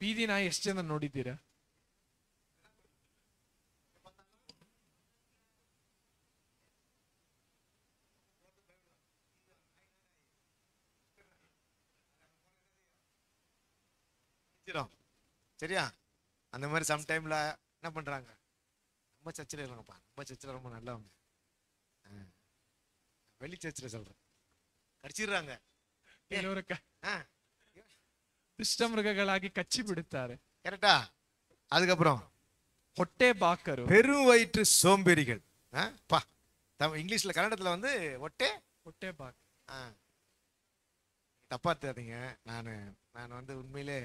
ಬೀದಿ ನಾಯಿ ಎಷ್ಟು ಜನ ನೋಡಿದ್ದೀರಾ? சரியா? அந்த மாதிரி சம்டைம்ல என்ன பண்றாங்க, நம்ம சர்ச்சில் இல்லைங்கப்பா, நம்ம சர்ச்சில் ரொம்ப நல்லவங்க, வெளி சர்ச்சில் சொல்றேன், கடிச்சிடுறாங்க. ಕೆಲವರು ದುಷ್ಟ ಮೃಗಗಳಾಗಿ ಕಚ್ಚಿ ಬಿಡುತ್ತಾರೆ. கரெக்டா? அதுக்கப்புறம் ಹೊಟ್ಟೆ ಬಾಕರು. பெரும் வயிற்று சோம்பேறிகள். பா, இங்கிலீஷ்ல கன்னடத்துல வந்து ಹೊಟ್ಟೆ ಬಾಕ್. தப்பா எடுத்துக்காதீங்க. நான் வந்து உண்மையிலே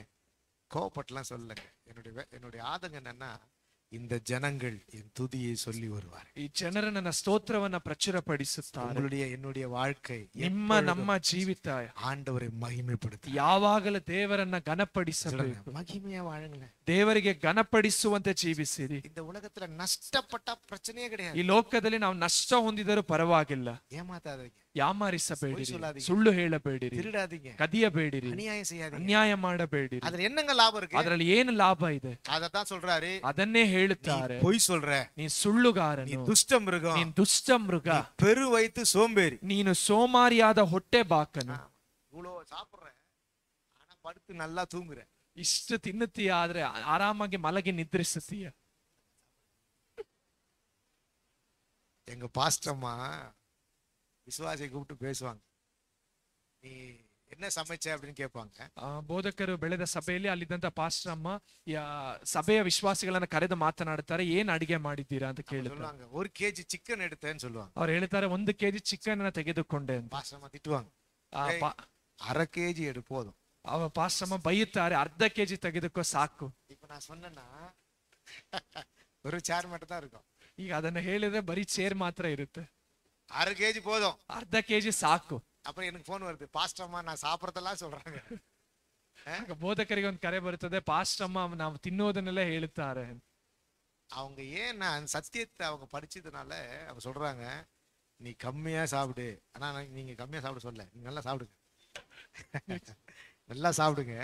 கோவப்பட்டுலாம் சொல்லலைங்க. என்னுடைய ஆதங்கம் என்னன்னா, இந்த ஜனங்கள் என் துதியை சொல்லி வருவார். ಈ ಜನರು ನನ್ನ ಸ್ತೋತ್ರವನ್ನ ಪ್ರಚುರಪಡಿಸುತ್ತಾರೆ. என்னுடைய வாழ்க்கை, ನಮ್ಮ ಜೀವಿತ ஆண்டவரை மகிமைப்படுத்து. ಯಾವಾಗಲೂ ದೇವರನ್ನ ಘನಪಡಿಸಬೇಕು. மகிமையா வாழுங்க. ದೇವರಿಗೆ ಘನಪಡಿಸುವಂತೆ ಜೀವಿಸಿರಿ. இந்த உலகத்துல ನಷ್ಟಪಟ್ಟ பிரச்சனையே கிடையாது. ಈ ಲೋಕದಲ್ಲಿ ನಾವು ನಷ್ಟ ಹೊಂದಿದರೂ ಪರವಾಗಿಲ್ಲ. ஏமாத்தாதீங்க, ಯಾಮಾರಿಸಬೇಡಿರಿ, ಸುಳ್ಳು ಹೇಳಬೇಡಿರಿ, திருடாதீங்க, ಕದಿಯಬೇಡಿರಿ, அநியாயம் செய்யாதீங்க, ಅನ್ಯಾಯ ಮಾಡಬೇಡಿರಿ. அதுல என்னங்க லாபம் இருக்கு? ಅದರಲ್ಲಿ ಏನು ಲಾಭ ಇದೆ? அதத்தான் சொல்றாரு. ಅದನ್ನೇ ಹೇಳುತ್ತಾರೆ. பொய் சொல்ற, ನೀ ಸುಳ್ಳುಗಾರನು, நீ துஷ்ட மிருகம், ನೀನ್ ದುಷ್ಟ ಮೃಗ, பெரு வயித்து சோம்பேறி, ನೀನು ಸೋಮಾರಿಯಾದ ಹೊಟ್ಟೆ ಬಾಕನು. இவ்வளோ சாப்பிடுற, ஆனா படுத்து நல்லா தூங்குற. ಇಷ್ಟು ತಿನ್ನುತ್ತೀಯ, ಆದ್ರೆ ಆರಾಮಾಗಿ ಮಲಗಿ ನಿದ್ರಿಸುತ್ತೀಯ. எங்க பாஸ்டம்மா விசுவாசியை கூப்பிட்டு பேசுவாங்க. நீ என்ன சமைச்ச அப்படின்னு கேட்பாங்க. ಬೋಧಕರು ಬೆಳೆದ ಸಭೆಯಲ್ಲಿ ಅಲ್ಲಿದ್ದಂತ ಪಾಸ್ಟರ್ ಅಮ್ಮ ಸಭೆಯ ವಿಶ್ವಾಸಿಗಳನ್ನ ಕರೆದು ಮಾತನಾಡುತ್ತಾರೆ. ಏನ್ ಅಡಿಗೆ ಮಾಡಿದ್ದೀರಾ ಅಂತ ಕೇಳುತ್ತಾರೆ. 1 kg ಚಿಕನ್ எடுத்தேன்னு சொல்லுவாங்க. ಅವ್ರು ಹೇಳ್ತಾರೆ 1 kg ಚಿಕನ್ ಅನ್ನ ತೆಗೆದುಕೊಂಡೆ ಅಂತ. ಪಾಸ್ಟರ್ ಅಮ್ಮ ತಿಟ್ಟುவாங்க. 1/2 kg ಎಡು போதும். ಅವ ಪಾಸ್ಟರ್ ಅಮ್ಮ ಬೈಯುತ್ತಾರೆ, 1/2 kg ತೆಗೆದುಕೋ ಸಾಕು. இப்போ நான் சொன்னேன்னா ஒரு சேர் மட்டும் தான் இருக்கும். ಈಗ ಅದನ್ನ ಹೇಳಿದ್ರೆ ಬರೀ ಚೇರ್ ಮಾತ್ರ ಇರುತ್ತೆ. 1/2 kg போதும், 1/2 kg ಸಾಕು. அப்புறம் எனக்கு போன் வருது, பாஸ்டர் அம்மா நான் சாப்பிடறதெல்லாம் சொல்றாங்க. ಬೋಧಕರಿಗೆ ಒಂದು ಕರೆ ಬರುತ್ತದೆ, ಪಾಸ್ಟರ್ ಅಮ್ಮ ನಾವು ತಿನ್ನೋದನ್ನೆಲ್ಲ ಹೇಳುತ್ತಾರೆ. அவங்க ஏன்னா சத்தியத்தை அவங்க படிச்சதுனால அவங்க சொல்றாங்க, நீ கம்மியா சாப்பிடு. ஆனா நீங்க கம்மியா சாப்பிட சொல்ல, நீங்க நல்லா சாப்பிடுங்க, நல்லா சாப்பிடுங்க,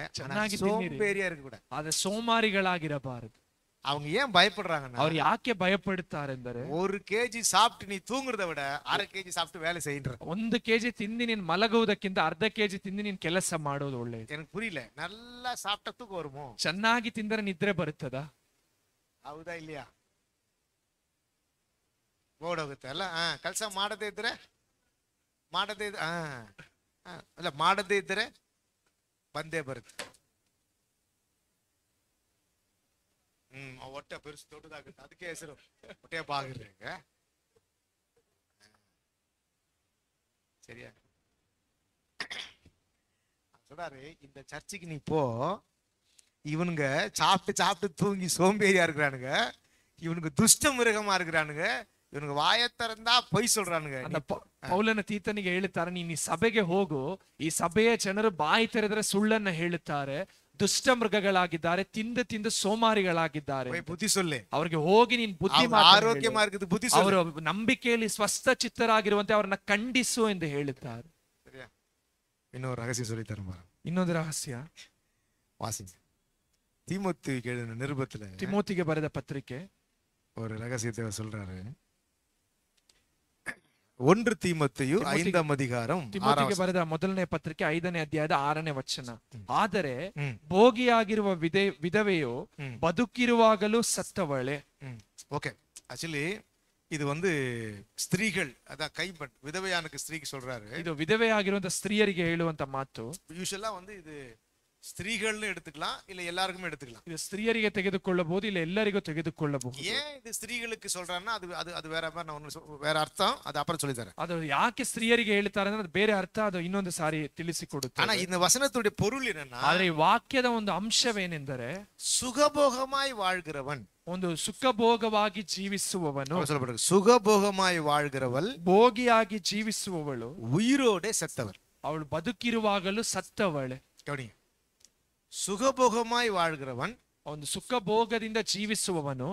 சோம்பேறியா இருக்க கூடாது. ಆದ್ರೆ ಸೋಮಾರಿಗಳಾಗಿರಬಾರದು. அவங்க ஏன் பயப்படுறாங்கன்னா, ಅವ್ರು ಯಾಕೆ ಭಯಪಡುತ್ತಾರೆ ಅಂದರೆ, 1 kg சாப்பிட்டு நீ தூங்குறத விட 1/2 kg சாப்பிட்டு வேலை செய்யுன்ற. 1 kg ತಿಂದು ನೀನ್ ಮಲಗುವುದಕ್ಕಿಂತ 1/2 kg ತಿಂದು ನೀನ್ ಕೆಲಸ ಮಾಡೋದು ಒಳ್ಳೆಯದು. எனக்கு புரியல, நல்லா சாப்பிட்ட தூக்கம் வருமோ? ಚೆನ್ನಾಗಿ ತಿಂದರೆ ನಿದ್ರೆ ಬರುತ್ತದಾ? ಹೌದಾ ಇಲ್ಲಿಯಾ? ಓಡೋಗುತ್ತೆ ಅಲ್ಲ. ಕೆಲಸ ಮಾಡದೇ ಇದ್ರೆ ಅಲ್ಲ, ಮಾಡದೇ ಇದ್ರೆ ಬಂದೇ ಬರುತ್ತೆ. ಹೊಟ್ಟೆ பெருசு ದೊಡ್ಡದಾಗುತ್ತೆ, ಅದಕ್ಕೆ ಹೆಸರು ಹೊಟ್ಟೆ ಬಾಗಿರ್ಗ. சரியா? சொல்றாரு, இந்த சர்ச்சுக்கு நீ போ, இவனுங்க சாப்பிட்டு சாப்பிட்டு தூங்கி சோம்பேறியா இருக்கிறானுங்க, இவனுக்கு துஷ்ட மிருகமா இருக்கிறானுங்க, இவனுக்கு வாயை திறந்தா பொய் சொல்றானுங்க. ಪೌಲನ ತೀತನಿಗೆ ಹೇಳುತ್ತಾರೆ, ನೀನು ಈ ಸಭೆಗೆ ಹೋಗು, ಈ ಸಭೆಯ ಜನರು ಬಾಯಿ ತೆರೆದರೆ ಸುಳ್ಳನ್ನ ಹೇಳುತ್ತಾರೆ, ದುಷ್ಟ ಮೃಗಗಳಾಗಿದ್ದಾರೆ, ತಿಂದು ತಿಂದು ಸೋಮಾರಿಗಳಾಗಿದ್ದಾರೆ. ಬುದ್ಧಿ ಸೊಲ್ಲೆ ಅವ್ರಿಗೆ ಹೋಗಿ ನೀನ್ ಬುದ್ಧಿ ಆರೋಗ್ಯமா இருக்குது, ಬುದ್ಧಿ ಅವರು ನಂಬಿಕೆಯಲ್ಲಿ ಸ್ವಸ್ಥ ಚಿತ್ತರಾಗಿರುವಂತೆ ಅವರನ್ನ ಖಂಡಿಸು ಎಂದು ಹೇಳುತ್ತಾರೆ. இன்னொரு ரகசியம் சொல்லித்தர பாருங்க. ಇನ್ನೊಂದು ರಹಸ್ಯ வாசிங்க. தீமோத்தேயுக்கு எழுதின நிருபத்துல, ತಿಮೋತಿಗೆ ಬರೆದ ಪತ್ರಿಕೆ ஒரு ரகசியத்தை சொல்றாரு. 1 தீமோத்தேಯು 5ನೇ ಅಧಿಕಾರಂ, ತಿಮೋತಿಗೆ ಬರೆದ ಮೊದಲನೇ ಪತ್ರಿಕೆ 5ನೇ ಅಧ್ಯಾಯದ 6ನೇ ವಚನ. ಆದರೆ ಭೋಗಿಯಾಗಿರುವ ವಿಧವೆಯು ಬದುಕಿರುವಾಗಲೂ ಸತ್ತವಳೆ. ஓகே, ஆக்சுவலி இது வந்து ஸ்திரீகள், அதான் கைம்பெண் விதவையானுக்கு ஸ்திரீக்கு சொல்றாரு. ಇದು ವಿಧವೆಯಾಗಿರುವಂತ ಸ್ತ್ರೀಯರಿಗೆ ಹೇಳುವಂತ ಮಾತು. ಯೂಶುವಲா வந்து இது ஸ்திரீகள்னு எடுத்துக்கலாம், இல்ல எல்லாருக்குமே எடுத்துக்கலாம். ಇದು ಸ್ತ್ರೀಯರಿಗೆ ತೆಗೆದುಕೊಳ್ಳಬಹುದು, ಇಲ್ಲ ಎಲ್ಲರಿಗೂ ತೆಗೆದುಕೊಳ್ಳಬಹುದು. ஏன் இது ஸ்திரீகளுக்கு சொல்றான்னா அது வேற மாதிரி, நான் வேற ಅರ್ಥ அது அப்புறம் சொல்லி தரேன். ಅದು ಯಾಕೆ ಸ್ತ್ರೀಯರಿಗೆ ಹೇಳ್ತಾರೆ ಅಂದ್ರೆ ಅದು ಬೇರೆ ಅರ್ಥ, ಅದು ಇನ್ನೊಂದು ಸಾರಿ ತಿಳಿಸಿಕೊಡುತ್ತೆ. ஆனா இந்த வசனத்துடைய பொருள் என்னன்னா, ಆದ್ರೆ ಈ ವಾಕ್ಯದ ಒಂದು ಅಂಶವೇನೆಂದರೆ, சுகபோகமாய் வாழ்கிறவன், ಒಂದು ಸುಖಭೋಗವಾಗಿ ಜೀವಿಸುವವನು, சொல்லப்படுது சுகபோகமாய் வாழ்கிறவள், ಭೋಗಿಯಾಗಿ ಜೀವಿಸುವವಳು உயிரோடே செத்தவர். ಅವಳು ಬದುಕಿರುವಾಗಲೂ ಸತ್ತವಳೆ. கவனிங்க, சுகபோகமாய் வாழ்கிறவன் ಒಂದು ಸುಖಭೋಗದಿಂದ ಜೀವಿಸುವವನು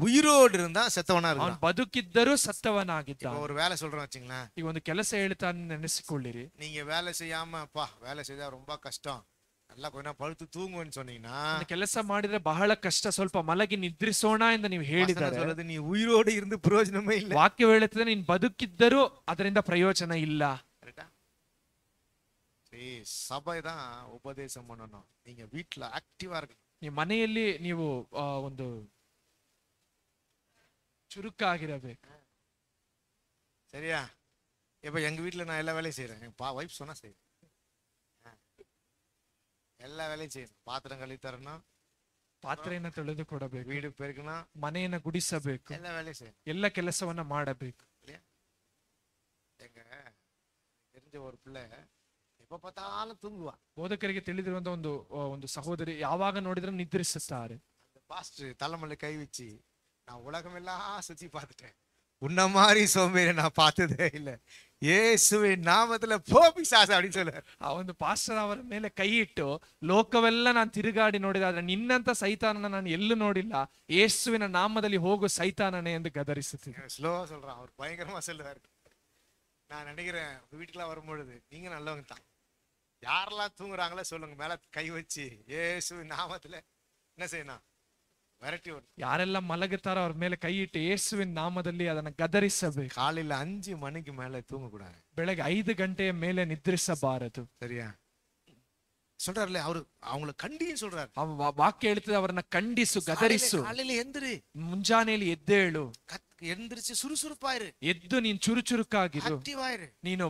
உயிரோடு இருந்தா செத்தவனா ಅವನು இருக்கான். ಬದುಕಿದ್ದರೂ ಸತ್ತವನಾಗಿದ್ದ. இப்ப ஒரு வேலை சொல்றேன் வச்சுங்களேன், ಈಗ ಒಂದು ಕೆಲಸ ಹೇಳ್ತಾನೆ ನೆನೆಸಿಕೊಳ್ಳಿರಿ. நீங்க வேலை செய்யாம அப்பா வேலை செய்தா ரொம்ப கஷ்டம், நல்லா கொஞ்ச நேரம் படுத்து தூங்குவேன்னு சொன்னீங்கன்னா ಒಂದು ಕೆಲಸ ಮಾಡಿದ್ರೆ ಬಹಳ ಕಷ್ಟ, ಸ್ವಲ್ಪ ಮಲಗಿ ನಿದ್ರಿಸೋಣ ಎಂದು ನೀವು வசனம் ಹೇಳಿದರೆ, சொல்றது நீ உயிரோடு இருந்து பிரயோஜனமே இல்ல. ವಾಕ್ಯ ಹೇಳುತ್ತದೆ ನೀನು ಬದುಕಿದ್ದರೂ ಅದರಿಂದ ಪ್ರಯೋಜನ ಇಲ್ಲ. கரெக்டா? சரி, சபை தான் உபதேசம் பண்ணணும், நீங்க வீட்டுல ஆக்டிவா இருக்கணும். ನೀವು ಮನೆಯಲ್ಲಿ ನೀವು ಒಂದು ಚುರುಕಾಗಿರಬೇಕು. சரியா? இப்ப எங்க வீட்டுல நான் எல்லா வேலையும் செய்யறேன், எங்க வைஃப் சொன்னா செய்யறேன், எல்லா வேலையும் செய்யணும். பாத்திரம் கழுவி தரணும், ಪಾತ್ರೆಯನ್ನ ತೊಳೆದು ಕೊಡಬೇಕು, வீடு பெருக்கணும், ಮನೆಯನ್ನ ಗುಡಿಸಬೇಕು, எல்லா வேலையும் செய்யணும். ಎಲ್ಲ ಕೆಲಸವನ್ನ ಮಾಡಬೇಕು. எங்க தெரிஞ்ச ஒரு பிள்ளை எப்ப பார்த்தாலும் தூங்குவா. ಬೋಧಕರಿಗೆ ತಿಳಿದಿರುವಂತ ಒಂದು ಸಹೋದರಿ ಯಾವಾಗ ನೋಡಿದ್ರೆ ನಿದ್ರಿಸುತ್ತಾರೆ. அந்த பாஸ்டர் தலைமையில கை வச்சு, நான் உலகமெல்லாம் சுத்தி பார்த்துட்டேன், உன்ன மாதிரி சோம்பேறி நான் பார்த்ததே இல்லை, ಯೇಸುವಿನ ನಾಮದಲ್ಲಿ ಪೋ ಪಿಶಾಚ அப்படின்னு சொல்றாரு. ಆ ಒಂದು ಪಾಸ್ಟರ್ ಅವರ ಮೇಲೆ ಕೈ ಇಟ್ಟು, ಲೋಕವೆಲ್ಲ ನಾನು ತಿರುಗಾಡಿ ನೋಡಿದೆ, ಆದ್ರೆ ನಿನ್ನಂತ ಸೈತಾನನ ನಾನು ಎಲ್ಲೂ ನೋಡಿಲ್ಲ, ಯೇಸುವಿನ ನಾಮದಲ್ಲಿ ಹೋಗು ಸೈತಾನನೇ ಎಂದು ಗದರಿಸುತ್ತಿದ್ದೆ. ஸ்லோவா சொல்றான், அவர் பயங்கரமா சொல்லுவாரு. நான் நினைக்கிறேன் வீட்டுக்குலாம் வரும்பொழுது, நீங்க நல்லவங்க தான், யாரெல்லாம் தூங்குறாங்களோ சொல்லுங்க, மேல கை வச்சு ಯೇಸುವಿನ ನಾಮத்துல என்ன செய்யணும், விரட்டி விடணும். ಯಾರೆಲ್ಲ ಮಲಗುತ್ತಾರೋ ಅವ್ರ ಮೇಲೆ ಕೈ ಇಟ್ಟು ಯೇಸುವಿನ ನಾಮದಲ್ಲಿ ಅದನ್ನ ಗದರಿಸಬೇಕು. காலையில 5 மணிக்கு மேல தூங்க கூடாது, ಬೆಳಗ್ಗೆ 5 ಗಂಟೆಯ ಮೇಲೆ ನಿದ್ರಿಸಬಾರದು. சரியா? சொல்றாருல, அவரு அவங்களை கண்டின்னு சொல்றாரு. ವಾಕ್ಯ ಹೇಳ್ತದೆ, ಅವರನ್ನ ಖಂಡಿಸು, ಗದರಿಸು. காலையில எந்திரு, ಮುಂಜಾನೆಯಲ್ಲಿ ಎದ್ದೇಳು, எந்திரிச்சு சுறுசுறுப்பாயிரு, ಎದ್ದು ನೀನು ಚುರುಚುರುಕಾಗಿರು, ஆக்டிவாயிரு, ನೀನು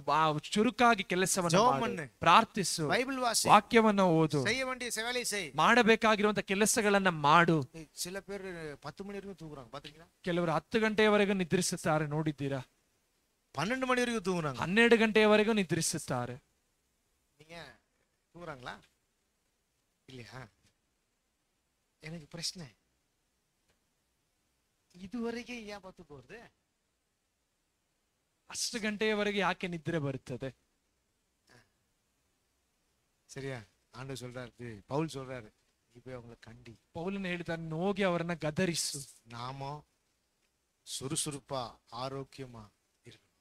ಚುರುಕಾಗಿ ಕೆಲಸವನ್ನು ಮಾಡು, ಪ್ರಾರ್ಥಿಸು, பைபிள் வாசி, ವಾಕ್ಯವನ್ನ ಓದು, செய்ய வேண்டிய வேலையை செய், ಮಾಡಬೇಕಾಗಿರುವಂತ ಕೆಲಸಗಳನ್ನ ಮಾಡು. சில பேர் 10 மணி வரைக்கும் தூங்குறாங்க, பாத்தீங்களா? ಕೆಲವರು 10 ಗಂಟೆಯವರೆಗೂ ನಿದ್ರಿಸುತ್ತಾರೆ, ನೋಡಿದ್ದೀರಾ? 12 மணி வரைக்கும் தூங்குறாங்க. 12 ಗಂಟೆಯವರೆಗೂ ನಿದ್ರಿಸುತ್ತಾರೆ. நீங்க தூங்குறாங்களா இல்லையா? எனக்கு பிரச்சனை, இதுவரைக்கும் ஏன் பத்து போறது? ಅಷ್ಟು ಗಂಟೆಯವರೆಗೆ ಯಾಕೆ ನಿದ್ರೆ ಬರುತ್ತದೆ? சரியா? ஆண்டவர் சொல்றாரு, பவுல் சொல்றாரு, நீ போய் அவங்களை கண்டி. ಪೌಲನು ಹೇಳ್ತಾನೆ, ಹೋಗಿ ಅವರನ್ನ ಗದರಿಸು. நாம சுறுசுறுப்பா ஆரோக்கியமா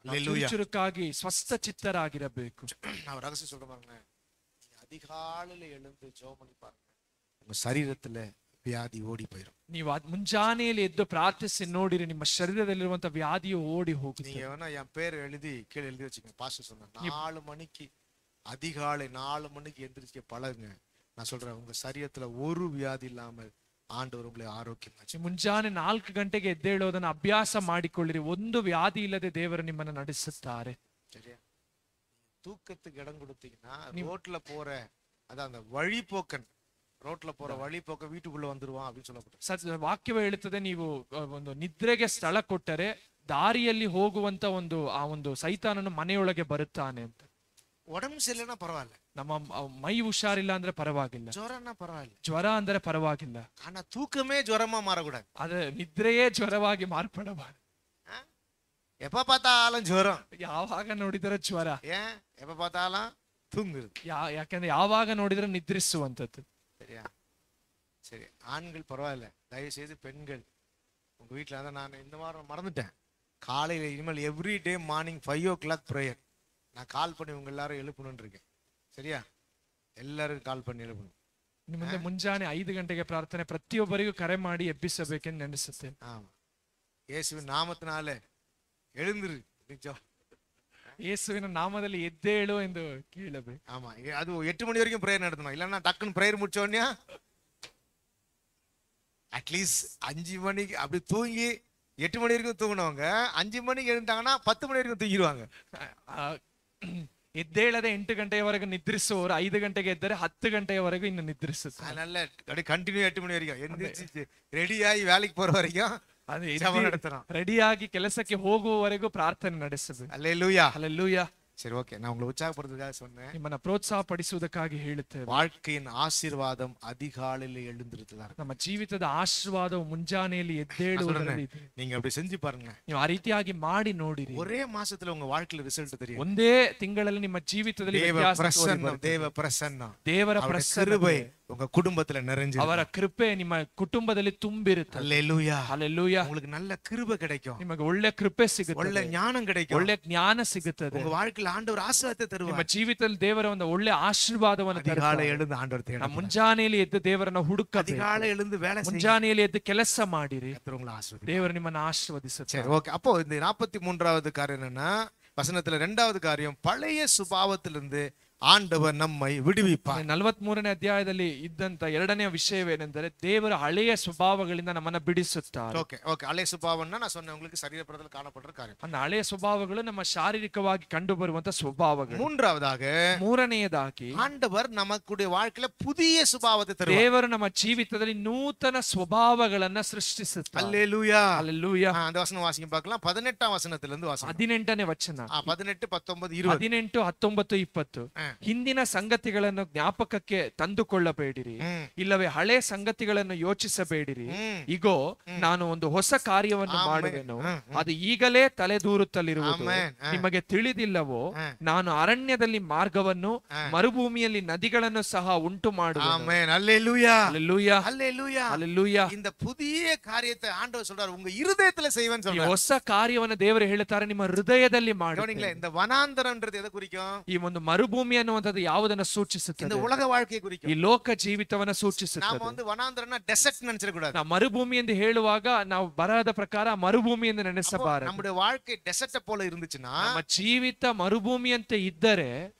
ನಾವು ಚುರುಚುರುಕಾಗಿ ಸ್ವಸ್ಥ ಚಿತ್ತರಾಗಿರಬೇಕು. நான் ரகசியம் சொல்ற பாருங்க, அதிகாலையில எழுந்து ஜெபம் பண்ணி பாருங்க, உங்க சரீரத்துல ವ್ಯಾಧಿ ಓಡಿ போயிடும். ನೀವು ಮುಂಜಾನೆಯಲ್ಲಿ ಎದ್ದು ಪ್ರಾರ್ಥಿಸಿ ನೋಡಿರಿ, ನಿಮ್ಮ ಶರೀರದಲ್ಲಿರುವಂತ ವ್ಯಾಧಿಯು ಓಡಿ ಹೋಗುತ್ತೆ. நீங்க வேணா என் பேர் எழுதி கீழே எழுதி வச்சுக்கோங்க. பாஸ்டர் சொன்னேன், 4 மணிக்கு அதிகாலை 4 மணிக்கு எந்திரிக்க பழகுங்க. நான் சொல்றேன், உங்க சரீரத்துல ஒரு வியாதி இல்லாமல் ஆண்டவர் உங்களை ஆரோக்கியமா. ಮುಂಜಾನೆ 4 ಗಂಟೆಗೆ ಎದ್ದೇಳೋದನ್ನ ಅಭ್ಯಾಸ ಮಾಡಿಕೊಳ್ಳಿರಿ, ಒಂದು ವ್ಯಾಧಿ ಇಲ್ಲದೆ ದೇವರು ನಿಮ್ಮನ್ನ ನಡೆಸುತ್ತಾರೆ. சரியா? தூக்கத்துக்கு இடம் கொடுத்தீங்கன்னா ரோட்ல போற அதான் அந்த வழிபோக்கன், ರೋಟ್ಲ ಪೋರ ವಳಿ ಪೋಕ ವೀಟುಗುள்ள வந்துருவான் அப்படின்னு சொல்லப்பட்டு ವಾಕ್ಯವೇ ಹೇಳುತ್ತದೆ, ನೀವು ಒಂದು ನಿದ್ರೆಗೆ ಸ್ಥಳ ಕೊಟ್ಟರೆ ದಾರಿಯಲ್ಲಿ ಹೋಗುವಂತ ಒಂದು ಸೈತಾನನು ಮನೆಯೊಳಗೆ ಬರುತ್ತಾನೆ ಅಂತ. உடம்பு சரியில்லைன்னா பரவாயில்ல, ನಮ್ಮ ಮೈ ಹುಷಾರಿಲ್ಲ ಅಂದ್ರೆ ಪರವಾಗಿಲ್ಲ, ಜ್ವರನ ಪರವಾಗಿಲ್ಲ, ಜ್ವರ ಅಂದ್ರೆ ಪರವಾಗಿಲ್ಲ, ஆனா தூக்கமே ಜ್ವರமா மாறக்கூடாது. ಆದ್ರೆ ನಿದ್ರೆಯೇ ಜ್ವರವಾಗಿ ಮಾರ್ಪಡಬಾರದು. எப்ப பார்த்தாலும் ಜ್ವரம், ಯಾವಾಗ ನೋಡಿದರೆ ಜ್ವರ, ஏன் எப்ப பார்த்தாலும் தூங்குறது, ಯಾಕಂದ್ರೆ ಯಾವಾಗ ನೋಡಿದ್ರೆ ನಿದ್ರಿಸುವಂತದ್ದು. சரியா? சரி, ஆண்கள் பரவாயில்ல, தயவு செய்து பெண்கள் உங்க வீட்டுல தான், நான் இந்த வாரம் மறந்துட்டேன், காலையில இனிமேல் every day morning 5 o'clock prayer நான் கால் பண்ணி உங்க எல்லாரும் எழுப்பணும்னு இருக்கேன். சரியா? ಎಲ್ಲರಿಗೂ ಕಾಲ್ பண்ணி எழுப்பணும். ನಿಮ್ಮ ಮುಂದೆ ಮುಂಜಾನೆ 5 ಗಂಟೆಗೆ ಪ್ರಾರ್ಥನೆ ಪ್ರತಿಯೊಬ್ಬರಿಗೂ ಕರೆ ಮಾಡಿ ಎಬ್ಬಿಸಬೇಕೆಂದು ನೆನೆಸುತ್ತೇನೆ. ஆமா, ಯೇಸುವಿನ ನಾಮத்தினால எழுந்திரு, ಯೇಸುವಿನ ನಾಮದಲ್ಲಿ ಎದ್ದೇಳು ಎಂದು ಕೇಳಬೇಕು. ஆமா, அது 8 மணி வரைக்கும் பிரேயர் நடத்தணும், இல்லன்னா டக்குன்னு பிரேயர் முடிச்ச உடனே அட்லீஸ்ட் 5 மணிக்கு அப்படி தூங்கி 8 மணி வரைக்கும் தூங்கினவங்க 5 மணிக்கு எழுந்தாங்கன்னா 10 மணி வரைக்கும் தூங்கிடுவாங்க. ಎದ್ದೇಳದೆ 8 ಗಂಟೆಯವರೆಗೂ ನಿದ್ರಿಸುವವರು 5 ಗಂಟೆಗೆ ಎದ್ದರೆ 10 ಗಂಟೆಯವರೆಗೂ ಇನ್ನು ನಿದ್ರಿಸುತ್ತಾರೆ. அதனால அப்படியே கண்டினியூ 8 மணி வரைக்கும் எந்திரிச்சு ரெடியாகி வேலைக்கு போற வரைக்கும் ರೆಡಿಯಾಗಿ ಕೆಲಸಕ್ಕೆ ಹೋಗುವವರೆಗೂ ಪ್ರಾರ್ಥನೆ ನಡೆಸಬೇಕು. அல்லேலூயா, ಹಲ್ಲೆಲೂಯಾ. சரி, ஓகே. நான் உங்களை உற்சாகப்படுறதுக்காக சொன்னேன். ನಿಮ್ಮನ್ನ ಪ್ರೋತ್ಸಾಹಪಡಿಸುವುದಕ್ಕಾಗಿ ಹೇಳುತ್ತೇವೆ. வாழ்க்கையின் ஆசீர்வாதம் அதிகாலையில் எழுந்திருத்ததான். ನಮ್ಮ ಜೀವಿತದ ಆಶೀರ್ವಾದವು ಮುಂಜಾನೆಯಲ್ಲಿ ಎದ್ದೇಳುವುದರಲ್ಲಿ ಇದೆ. நீங்க அப்படி செஞ்சு பாருங்க. ನೀವು ಆ ರೀತಿಯಾಗಿ ಮಾಡಿ ನೋಡಿರಿ. ஒரே மாசத்துல உங்க வாழ்க்கையில ரிசல்ட் தெரியும். ಒಂದೇ ತಿಂಗಳಲ್ಲಿ ನಿಮ್ಮ ಜೀವಿತದಲ್ಲಿ ವ್ಯತ್ಯಾಸ ತೋರಿಬರುತ್ತದೆ. தேவ பிரசன்னம், ದೇವರ கிருபை உங்க குடும்பத்துல நிறைஞ்சிருக்கும். ಅವರ ಕೃಪೆ ನಿಮ್ಮ ಕುಟುಂಬದಲ್ಲಿ ತುಂಬಿರುತ್ತದೆ. அல்லேலூயா, ಹಲ್ಲೆಲೂಯಾ. உங்களுக்கு நல்ல கிருபை கிடைக்கும். ನಿಮಗೆ ಒಳ್ಳೆ ಕೃಪೆ ಸಿಗುತ್ತದೆ, ಒಳ್ಳೆ ಜ್ಞಾನ கிடைக்கும், ಒಳ್ಳೆ ಜ್ಞಾನ ಸಿಗುತ್ತದೆ. உங்க வாழ்க்கையில ஆண்டவர் ஆசீர்வாதத்தை தருவார். ನಿಮ್ಮ ಜೀವಿತದಲ್ಲಿ ದೇವರ ಒಂದು ಒಳ್ಳೆ ಆಶೀರ್ವಾದವನ್ನು அதிகாலை எழுந்து ஆண்டவர் ತರುತ್ತಾರೆ. தேடணும். ಮುಂಜಾನೆಯಲ್ಲಿ ಎದ್ದು ದೇವರನ್ನ ಹುಡುಕಬೇಕು. அதிகாலை எழுந்து வேலை செய்யுங்க. ಮುಂಜಾನೆಯಲ್ಲಿ ಎದ್ದು ಕೆಲಸ ಮಾಡಿರಿ. கர்த்தர் உங்களை ஆசீர்வதிப்பார். ದೇವರು ನಿಮ್ಮನ್ನು ಆಶೀರ್ವದಿಸುತ್ತಾರೆ. சரி, ஓகே. அப்போ இந்த 43வது காரியம் என்னன்னா, வசனத்துல 2வது காரியம், பழைய சுபாவத்திலிருந்து ஆண்டவர் நம்மை விடுவிப்பார். 43ನೇ ಅಧ್ಯಾಯದಲ್ಲಿ ಇದ್ದಂತ ಎರಡನೇ ವಿಷಯವೇನೆಂದರೆ ದೇವರ ಹಳೆಯ ಸ್ವಭಾವಗಳಿಂದ ನಮ್ಮನ್ನ ಬಿಡಿಸುತ್ತಾರೆ. Okay, okay. ಹಳೆಯ ಸ್ವಭಾವன்னா நான் சொன்னேன் உங்களுக்கு சரீரத்தில் காணப்படுற காரியம். அந்த ಹಳೆಯ ಸ್ವಭಾವಗಳು ನಮ್ಮ ಶಾರೀರಿಕವಾಗಿ ಕಂಡು ಬರುವಂತ ಸ್ವಭಾವಗಳು. ಮೂರನೆಯದಾಗಿ ஆண்டவர் நமக்குடைய வாழ்க்கையில புதிய சுபாவத்தை தருவார். ದೇವರು ನಮ್ಮ ಜೀವಿತದಲ್ಲಿ ನೂತನ ಸ್ವಭಾವಗಳನ್ನ ಸೃಷ್ಟಿಸುತ್ತಾರೆ. அல்லேலூயா, ಹಲ್ಲೆಲೂಯಾ. அந்த வசனம் வாசிங்க பார்க்கலாம். 18ஆம் வசனத்திலிருந்து வாசிங்க. 18ನೇ ವಚನ. 18, 19, 20. 18, 19, 20. ಹಿಂದಿನ ಸಂಗತಿಗಳನ್ನು ಜ್ಞಾಪಕಕ್ಕೆ ತಂದುಕೊಳ್ಳಬೇಡಿರಿ, ಇಲ್ಲವೇ ಹಳೆ ಸಂಗತಿಗಳನ್ನು ಯೋಚಿಸಬೇಡಿರಿ. ಇಗೋ, ನಾನು ಒಂದು ಹೊಸ ಕಾರ್ಯವನ್ನು ಮಾಡುವೆನು, ಅದು ಈಗಲೇ ತಲೆದೂರುತ್ತಲಿರುವುದು ನಿಮಗೆ ತಿಳಿದಿಲ್ಲವೋ? ನಾನು ಅರಣ್ಯದಲ್ಲಿ ಮಾರ್ಗವನ್ನು, ಮರುಭೂಮಿಯಲ್ಲಿ ನದಿಗಳನ್ನು ಸಹ ಉಂಟು ಮಾಡುವೆನು. அல்லேலூயா, ಹಲ್ಲೆಲೂಯಾ, அல்லேலூயா, ಹಲ್ಲೆಲೂಯಾ. இந்த புதிய காரியத்தை ஆண்டவர் சொல்றார், உங்க இருதயத்துல செய்வேன்னு ಈ சொல்றார். ಹೊಸ ಕಾರ್ಯವನ್ನು ದೇವರು ಹೇಳುತ್ತಾರೆ, ನಿಮ್ಮ ಹೃದಯದಲ್ಲಿ ಮಾಡಿ. இந்த வனாந்தரம்ன்றது எதை குறிக்கும்? ಈ ಒಂದು ಮರುಭೂಮಿ ಅನ್ನುವಂಥದ್ದು ಯಾವುದನ್ನು இந்த ಸೂಚಿಸುತ್ತದೆ? உலக வாழ்க்கையை குறிக்கும். ಈ ಲೋಕ ಜೀವಿತವನ್ನ நாம ಸೂಚಿಸುತ್ತದೆ. வந்து வனாந்தரம்னா டெசர்ட் நினைச்சிட கூடாது. ನಾವು ಮರುಭೂಮಿ ಎಂದು ಹೇಳುವಾಗ ನಾವು ಬರಹದ ಪ್ರಕಾರ ಮರುಭೂಮಿ ಎಂದು ನೆನೆಸಬಾರದು. நம்முடைய வாழ்க்கை டெசர்ட் போல இருந்துச்சுன்னா, ನಮ್ಮ ಜೀವಿತ ಮರುಭೂಮಿಯಂತೆ ಇದ್ದರೆ,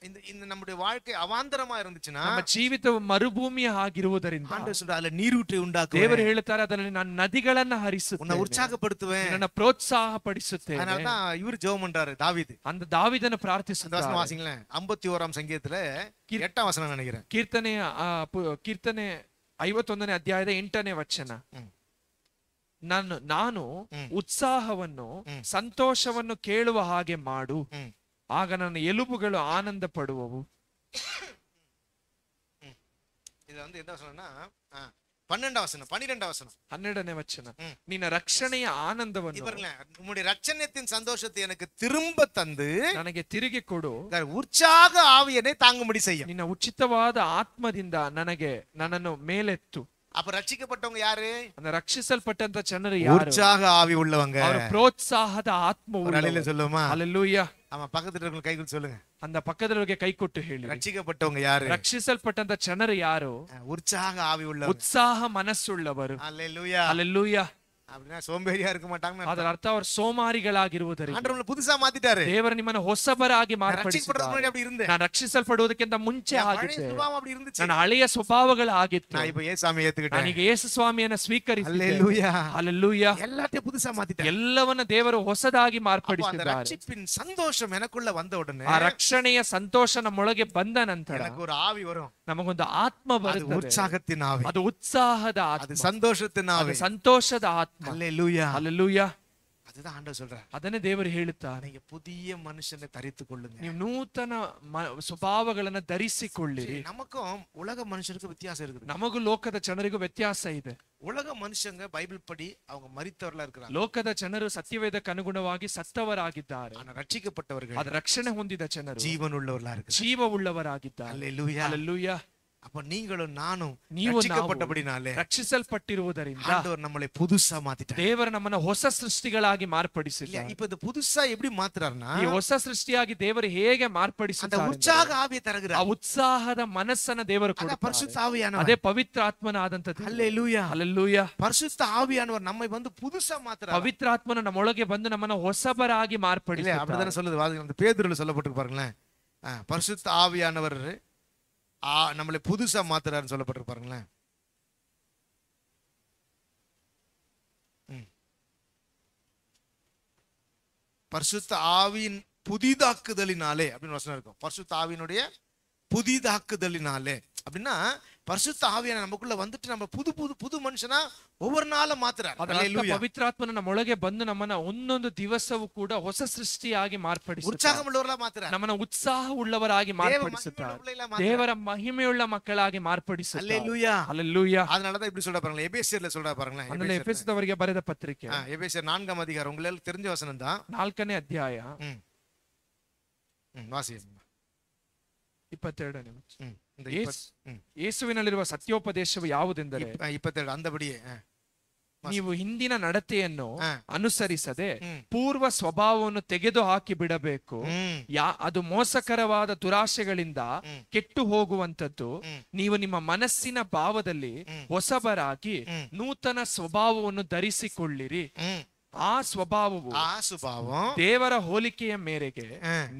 இந்த நம்முடைய வாழ்க்கை அவாந்தரமா இருந்துச்சுன்னா, ನಮ್ಮ ಜೀವಿತವು ಮರುಭೂಮಿಯ ಆಗಿರುವುದರಿಂದ ஆண்டவர் சொல்றார், அதுல நீரூற்றை உண்டாக்குவேன், ದೇವರು ಹೇಳುತ್ತಾರೆ, ಅದರಲ್ಲಿ ನಾನು ನದಿಗಳನ್ನ உன்னை ಹರಿಸುತ್ತೇನೆ, உற்சாகப்படுத்துவேன். ನನ್ನ ಪ್ರೋತ್ಸಾಹ ಪಡಿಸುತ್ತೇನೆ. அதனால தான் இவர் ஜெபம் பண்றாரு, தாவீது. அந்த தாவீದನ அந்த ಪ್ರಾರ್ಥಿಸುತ್ತಾರೆ. வசனம் வாசிங்களேன். 51ஆம் சங்கீதத்துல 8ஆம் வசனம் நினைக்கிறேன். ಕೀರ್ತನೆ 51ನೇ ಅಧ್ಯಾಯದ 8ನೇ ವಚನ. ನಾನು ಉತ್ಸಾಹವನ್ನು, ಸಂತೋಷವನ್ನು ಕೇಳುವ ಹಾಗೆ ಮಾಡು, ಆಗ ನನ್ನ ಎಲುಬುಗಳು ಆನಂದ ಪಡುವವು. இது வந்து என்ன வசனம்னா 12ஆம் வசனம், 12ஆம் வசனம், 12ನೇ ವಚನ. ನಿನ್ನ ರಕ್ಷಣೆಯ ಆನಂದವನ್ನು, உம்முடைய ரட்சணியத்தின் சந்தோஷத்தை எனக்கு திரும்ப தந்து ನನಗೆ ತಿರುಗಿ ಕೊಡು, உற்சாக ஆவியனை தாங்கும்படி செய்யும். ನಿನ್ನ ಉಚಿತವಾದ ಆತ್ಮದಿಂದ ನನ್ನನ್ನು ಮೇಲೆತ್ತು. அப்ப ரட்சிக்கப்பட்டவங்க யாரு? அந்த ರಕ್ಷಿಸಲ್ಪಟ್ಟಂತ ಜನರು ಯಾರು? உற்சாக ஆவி உள்ளவங்க. ಅವರು ಪ್ರೋತ್ಸಾಹದ ಆತ್ಮ உள்ளவங்க. சொல்லுமா? ಹಲ್ಲೆಲೂಯಾ. ஆமா, பக்கத்துல இருக்கவங்க கை கொடுத்து சொல்லுங்க. அந்த பக்கದವರಿಗೆ ಕೈ ಕೊಟ್ಟು ಹೇಳಿ, ரட்சிக்கப்பட்டவங்க யாரு? ರಕ್ಷಿಸಲ್ಪಟ್ಟಂತ ಜನರು ಯಾರು? உற்சாக ஆவி உள்ளவங்க, ಉತ್ಸಾಹ ಮನಸ್ಸುಳ್ಳವರು. அல்லேலூயா, ಹಲ್ಲೆಲೂಯಾ. அப்படினா சோம்பேறியா இருக்க மாட்டாங்க. ಅದರ ಅರ್ಥ ಅವರು ಸೋಮಾರಿಗಳಾಗಿರುವುದರಿಂದ ஆண்டவர் புதுசா மாத்திட்டாரு. ದೇವರು ನಿಮ್ಮನ್ನು ಹೊಸಬರಾಗಿ ಮಾರ್ಪಡಿಸಿದ್ದಾರೆ. அப்படி இருந்தேன், ನಾನು ರಕ್ಷಿಸಲ್ಪಡುವುದಕ್ಕಿಂತ ಮುಂಚೆ ಆಗಿದ್ದೆ, சுபாவம் அப்படி இருந்துச்சு. ನನ್ನ ಹಳೆಯ ಸ್ವಭಾವಗಳು ಆಗಿತ್ತು. நான் இப்ப இயேசுவை ஏத்துக்கிட்டேன். ನನಗೆ ಯೇಸು ಸ್ವಾಮಿಯನ್ನು ಸ್ವೀಕರಿಸಿದೆ. அல்லேலூயா, ಹಲ್ಲೆಲೂಯಾ. எல்லாத்தையும் புதுசா மாத்திட்டாரு. ಎಲ್ಲವನ್ನ ದೇವರು ಹೊಸದಾಗಿ அந்த ಮಾರ್ಪಡಿಸಿದ್ದಾರೆ. ரட்சிப்பின் சந்தோஷம் எனக்குள்ள வந்த உடனே, ಆ ರಕ್ಷಣೆಯ ಸಂತೋಷ ನಮ್ಮೊಳಗೆ ಬಂದ ನಂತರ எனக்கு ஒரு ஆவி வரும். ನಮಗೊಂದು ಆತ್ಮ அது ಬರುತ್ತದೆ. உற்சாகத்தின் ஆவி, ಅದು ಉತ್ಸಾಹದ அது ಆತ್ಮ, சந்தோஷத்தின் ಅದು ஆவி. ಸಂತೋಷದ ಆತ್ಮ. அல்லேலூயா, ಹಲ್ಲೆಲೂಯಾ. அதுதான் ஆண்டவர் சொல்றார். ಅದನ್ನೇ ದೇವರು ಹೇಳುತ್ತಾರೆ, நீங்க புதிய மனுஷனை தரித்துக் கொள்ளுங்க. ನೀವು ನೂತನ ಸ್ವಭಾವಗಳನ್ನ ಧರಿಸಿಕೊಳ್ಳಿರಿ. நமக்கும் உலக மனுஷனுக்கு வித்தியாசம் இருக்குது. ನಮಗೂ ಲೋಕದ ಜನರಿಗೂ ವ್ಯತ್ಯಾಸ ಇದೆ. உலக மனுஷங்க பைபிள் படி அவங்க மரித்தவர்களா இருக்கிறாங்க. ಲೋಕದ ಜನರು ಸತ್ಯವೇದಕ್ಕೆ ಅನುಗುಣವಾಗಿ ಸತ್ತವರಾಗಿದ್ದಾರೆ. ஆனா ரட்சிக்கப்பட்டவர்கள், ಅದು ರಕ್ಷಣೆ ಹೊಂದಿದ ಜನರು ஜீவனுள்ளவர்களா இருக்கிறாங்க. ಜೀವವುಳ್ಳವರಾಗಿದ್ದಾರೆ. அல்லேலூயா, ಹಲ್ಲೆಲೂಯಾ. அப்ப நீங்களும் நானும் ನೀವು ரட்சிக்கப்பட்டபடினாலே ರಕ್ಷಿಸಲ್ಪಟ್ಟಿರುವುದರಿಂದ ஆண்டவர் நம்மளை புதுசா மாத்திட்டார். ದೇವರು ನಮ್ಮನ್ನು ಹೊಸ ಸೃಷ್ಟಿಗಳಾಗಿ ಮಾರ್ಪಡಿಸಿದ್ದಾರೆ. இப்ப இந்த புதுசா எப்படி மாத்துறாருன்னா, ಈ ಹೊಸ ಸೃಷ್ಟಿಯಾಗಿ ದೇವರು ಹೇಗೆ அந்த ಮಾರ್ಪಡಿಸುತ್ತಾರೆ? உற்சாக ஆவியை ಆ தருகிறார். ಉತ್ಸಾಹದ ಮನಸ್ಸನ್ನ ದೇವರು அதான் ಕೊಡುತ್ತಾರೆ. பரிசுத்த ஆவியானவர். ಅದೇ ಪವಿತ್ರಾತ್ಮನಾದಂತದ್ದು. அல்லேலூயா, ಹಲ್ಲೆಲೂಯಾ. பரிசுத்த ஆவியானவர் நம்மை வந்து புதுசா மாத்துறார். ಪವಿತ್ರಾತ್ಮನ ನಮ್ಮೊಳಗೆ ಬಂದು ನಮ್ಮನ್ನು ಹೊಸಬರಾಗಿ இல்ல, ಮಾರ್ಪಡಿಸುತ್ತಾರೆ. அப்படிதானே சொல்லுது வாசிங்க. அந்த பேதுருல சொல்லப்பட்டிருக்கு பாருங்களேன். பரிசுத்த ஆவியானவர் நம்மளை புதுசா மாத்துறாருன்னு சொல்லப்பட்டிருக்கு பாருங்களேன். பரிசுத்த ஆவியின் புதிதாக்குதலினாலே அப்படின்னு வசனம் இருக்கும். பரிசுத்த ஆவியினுடைய புதிதாக்குதலினாலே அப்படின்னா பரிசுத்த ஆவியான நமக்குள்ள வந்துட்டு நம்ம புது புது புது மனுஷனா ஒவ்வொரு நாளும் மாத்துறார். ಅದರ ಅರ್ಥ ಪವಿತ್ರಾತ್ಮನ ನಮ್ಮೊಳಗೆ ಬಂದು ನಮ್ಮನ್ನ ಒಂದೊಂದು ದಿವಸವೂ ಕೂಡ ಹೊಸ ಸೃಷ್ಟಿಯಾಗಿ ಮಾರ್ಪಡಿಸುತ್ತಾರೆ. உற்சாகம் உள்ளவர்களா மாத்துறார். ನಮ್ಮನ್ನ ಉತ್ಸಾಹ ಉಳ್ಳವರಾಗಿ ಮಾರ್ಪಡಿಸುತ್ತಾರೆ. ದೇವರ ಮಹಿಮೆಯುಳ್ಳ ಮಕ್ಕಳಾಗಿ ಮಾರ್ಪಡಿಸುತ್ತಾರೆ. அல்லேலூயா ಹಲ್ಲೆಲೂಯಾ. அதனால தான் இப்படி சொல்ற பாருங்களேன், எபேசியர்ல சொல்ற பாருங்களேன். ಅಂದ್ರೆ ಎಫೆಸದವರಿಗೆ ಬರೆದ ಪತ್ರಿಕೆ எபேசியர் 4ஆம் அதிகாரம், உங்களுக்கு தெரிஞ்ச வசனம் தான். 4ನೇ ಅಧ್ಯಾಯ வாசிங்க. 22ನೇ ನಿಮಿಷ. இந்த ಯೇಸುವಿನಲ್ಲಿರುವ ಸತ್ಯೋಪದೇಶವು ಯಾವುದೆಂದರೆ 27 ಅಂದಬಡಿಯೇ ನೀವು ಹಿಂದಿನ ನಡತೆಯನ್ನು ಅನುಸರಿಸದೆ ಪೂರ್ವ ಸ್ವಭಾವವನ್ನು ತೆಗೆದು ಹಾಕಿ ಬಿಡಬೇಕು. ಅದು ಮೋಸಕರವಾದ ದುರಾಶೆಗಳಿಂದ ಕೆಟ್ಟು ಹೋಗುವಂತದ್ದು. ನೀವು ನಿಮ್ಮ ಮನಸ್ಸಿನ ಭಾವದಲ್ಲಿ ಹೊಸಬರಾಗಿ ನೂತನ ಸ್ವಭಾವವನ್ನು ಧರಿಸಿಕೊಳ್ಳಿರಿ. ಆ ಸ್ವಭಾವವು ದೇವರ ಹೋಲಿಕೆಯ ಮೇರೆಗೆ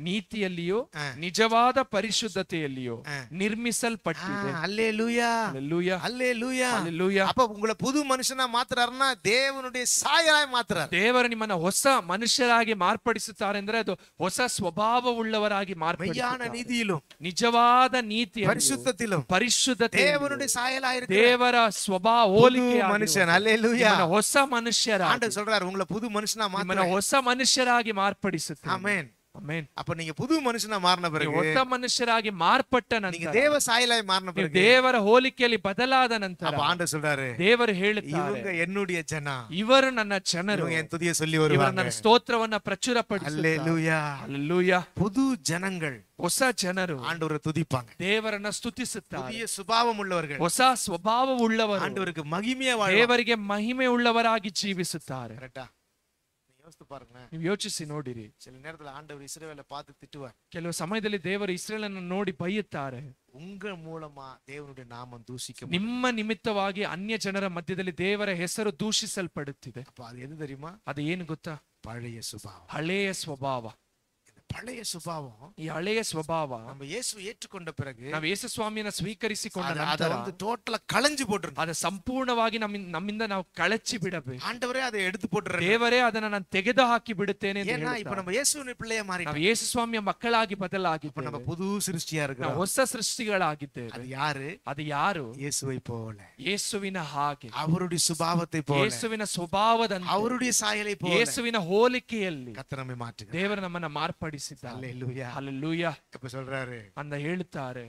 ನೀತಿಯಲ್ಲಿಯೋ ನಿಜವಾದ ಪರಿಶುದ್ಧತೆಯಲ್ಲಿಯೋ ನಿರ್ಮಿಸಲ್ಪಟ್ಟಿದೆ. அல்லேலூயா அல்லேலூயா அல்லேலூயா அல்லேலூயா. அப்ப உங்களை புது மனுஷனா மாத்துறாருன்னா தேவனுடைய சாயலாய் மாத்துறாரு. ದೇವರು ನಿಮ್ಮನ್ನ ಹೊಸ ಮನುಷ್ಯರಾಗಿ ಮಾರ್ಪಡಿಸುತ್ತಾರೆ ಅಂದ್ರೆ ಅದು ಹೊಸ ಸ್ವಭಾವವುಳ್ಳವರಾಗಿ மெய்யான நீதியிலும் ನಿಜವಾದ ನೀತಿ ಪರಿಶುದ್ಧத்திலும் ಪರಿಶುದ್ಧತೆ தேவனுடைய சாயலாய் இருக்கு. ದೇವರ ಸ್ವಭಾವ ಹೋಲಿಕೆ மனுஷன். அல்லேலூயா. ಹೊಸ ಮನುಷ್ಯರ ஆண்டவர் சொல்றாரு, புது மனுஷனா மாத்துற, ಹೊಸ ಮನುಷ್ಯರಾಗಿ ಮಾರ್ಪಡಿಸುತ್ತೆ. Amen amen. அப்ப நீங்க புது மனுஷனா மாறின பிறகு, ಹೊಸ ಮನುಷ್ಯರಾಗಿ ಮಾರ್ಪಟ್ಟ ನಂತರ, நீங்க தேவ சாயலாய் மாறின பிறகு, ದೇವರ ಹೋಲಿಕೆಯಲ್ಲಿ ಬದಲಾದ ನಂತರ, அப்ப ஆண்டவர் சொல்றாரு, ದೇವರು ಹೇಳುತ್ತಾರೆ, இவங்க என்னுடைய ஜன, ಇವರು ನನ್ನ ಜನರು, இவங்க என் துதியை சொல்லி வருவாங்க, ಇವರು ನನ್ನ ಸ್ತೋತ್ರವನ್ನ ಪ್ರಚುರಪಡಿಸುತ್ತಾರೆ. அல்லேலூயா அல்லேலೂಯಾ. புது ஜனங்கள், ಹೊಸ ಜನರು ஆண்டவரை துதிப்பாங்க, ದೇವರನ್ನ ಸ್ತುತಿಸುತ್ತಾರೆ. புதிய சுபாவம் உள்ளவர்கள், ಹೊಸ ಸ್ವಭಾವವುಳ್ಳವರು ஆண்டவருக்கு மகிமையா வாழ்வாங்க, ದೇವರಿಗೆ ಮಹಿಮೆ ಉಳ್ಳವರಾಗಿ ಜೀವಿಸುತ್ತಾರೆ. கரெக்ட்டா? பாருங்க, ನೀವು ಯೋಚಿಸಿ ನೋಡಿರಿ. சில நேரத்துல ஆண்டவர் இஸ்ரவேலை பார்த்து திட்டுவார். ಕೆಲವು ಸಮಯದಲ್ಲಿ ದೇವರು ಇಸ್ರೇಲನ್ನು ನೋಡಿ ಬೈಯುತ್ತಾರೆ. உங்க மூலமா தேவனுடைய நாமம் தூஷிக்க, ನಿಮ್ಮ ನಿಮಿತ್ತವಾಗಿ ಅನ್ಯ ಜನರ ಮಧ್ಯದಲ್ಲಿ ದೇವರ ಹೆಸರು ದೂಷಿಸಲ್ಪಡುತ್ತಿದೆ. அப்ப அது எது தெரியுமா? ಅದು ಏನು ಗೊತ್ತಾ? பழைய சுபாவம். ಹಳೆಯ ಸ್ವಭಾವ. பழைய சுபாவம், ಈ ಹಳೆಯ ಸ್ವಭಾವ நம்ம இயேசு ஏற்றுக்கொண்ட பிறகு, ನಾವು ಯೇಸು ಸ್ವಾಮಿಯನ್ನ ಸ್ವೀಕರಿಸಿಕೊಂಡ அத ನಂತರ வந்து டோட்டலா களைஞ்சு போட்டுறணும். ಅದ ಸಂಪೂರ್ಣವಾಗಿ ನಮ್ಮಿಂದ ನಾವು ಕಳಚಿ ಬಿಡಬೇಕು. ஆண்டவரೇ அதை எடுத்து போட்டுறாரு. ದೇವರೇ ಅದನ್ನ ನಾನು ತೆಗೆದು ಹಾಕಿ ಬಿಡುತ್ತೇನೆ ಅಂತ ஏன்னா ಹೇಳ್ತಾರೆ. இப்ப நம்ம இயேசுவின் பிள்ளையா மாறிட்டோம். ನಾವು ಯೇಸು ಸ್ವಾಮಿಯ ಮಕ್ಕಳಾಗಿ ಬದಲಾಗಿದ್ದೇವೆ. நம்ம புது சிருஷ்டியா ನಾವು இருக்கிறோம். ಹೊಸ ಸೃಷ್ಟಿಗಳಾಗಿದ್ದೇವೆ. அது யாரு? ಅದು ಯಾರು? இயேசுவை போல, ಯೇಸುವಿನ ಹಾಗೆ, அவருடைய சுபாவத்தை போல, ಯೇಸುವಿನ ಸ್ವಭಾವದಂತೆ, அவருடைய சாயலை போல ಯೇಸುವಿನ ಹೋಲಿಕೆಯಲ್ಲಿ கர்த்தர் நம்மை மாற்றுகிறார். ದೇವರು ನಮ್ಮನ್ನ ಮಾರ್ಪಡಿಸಿದ್ದಾರೆ. அல்லேலூயா. ಹಲ್ಲೆಲೂಯಾ. இப்ப சொல்றாரு, ಅಂದ ಹೇಳುತ್ತಾರೆ,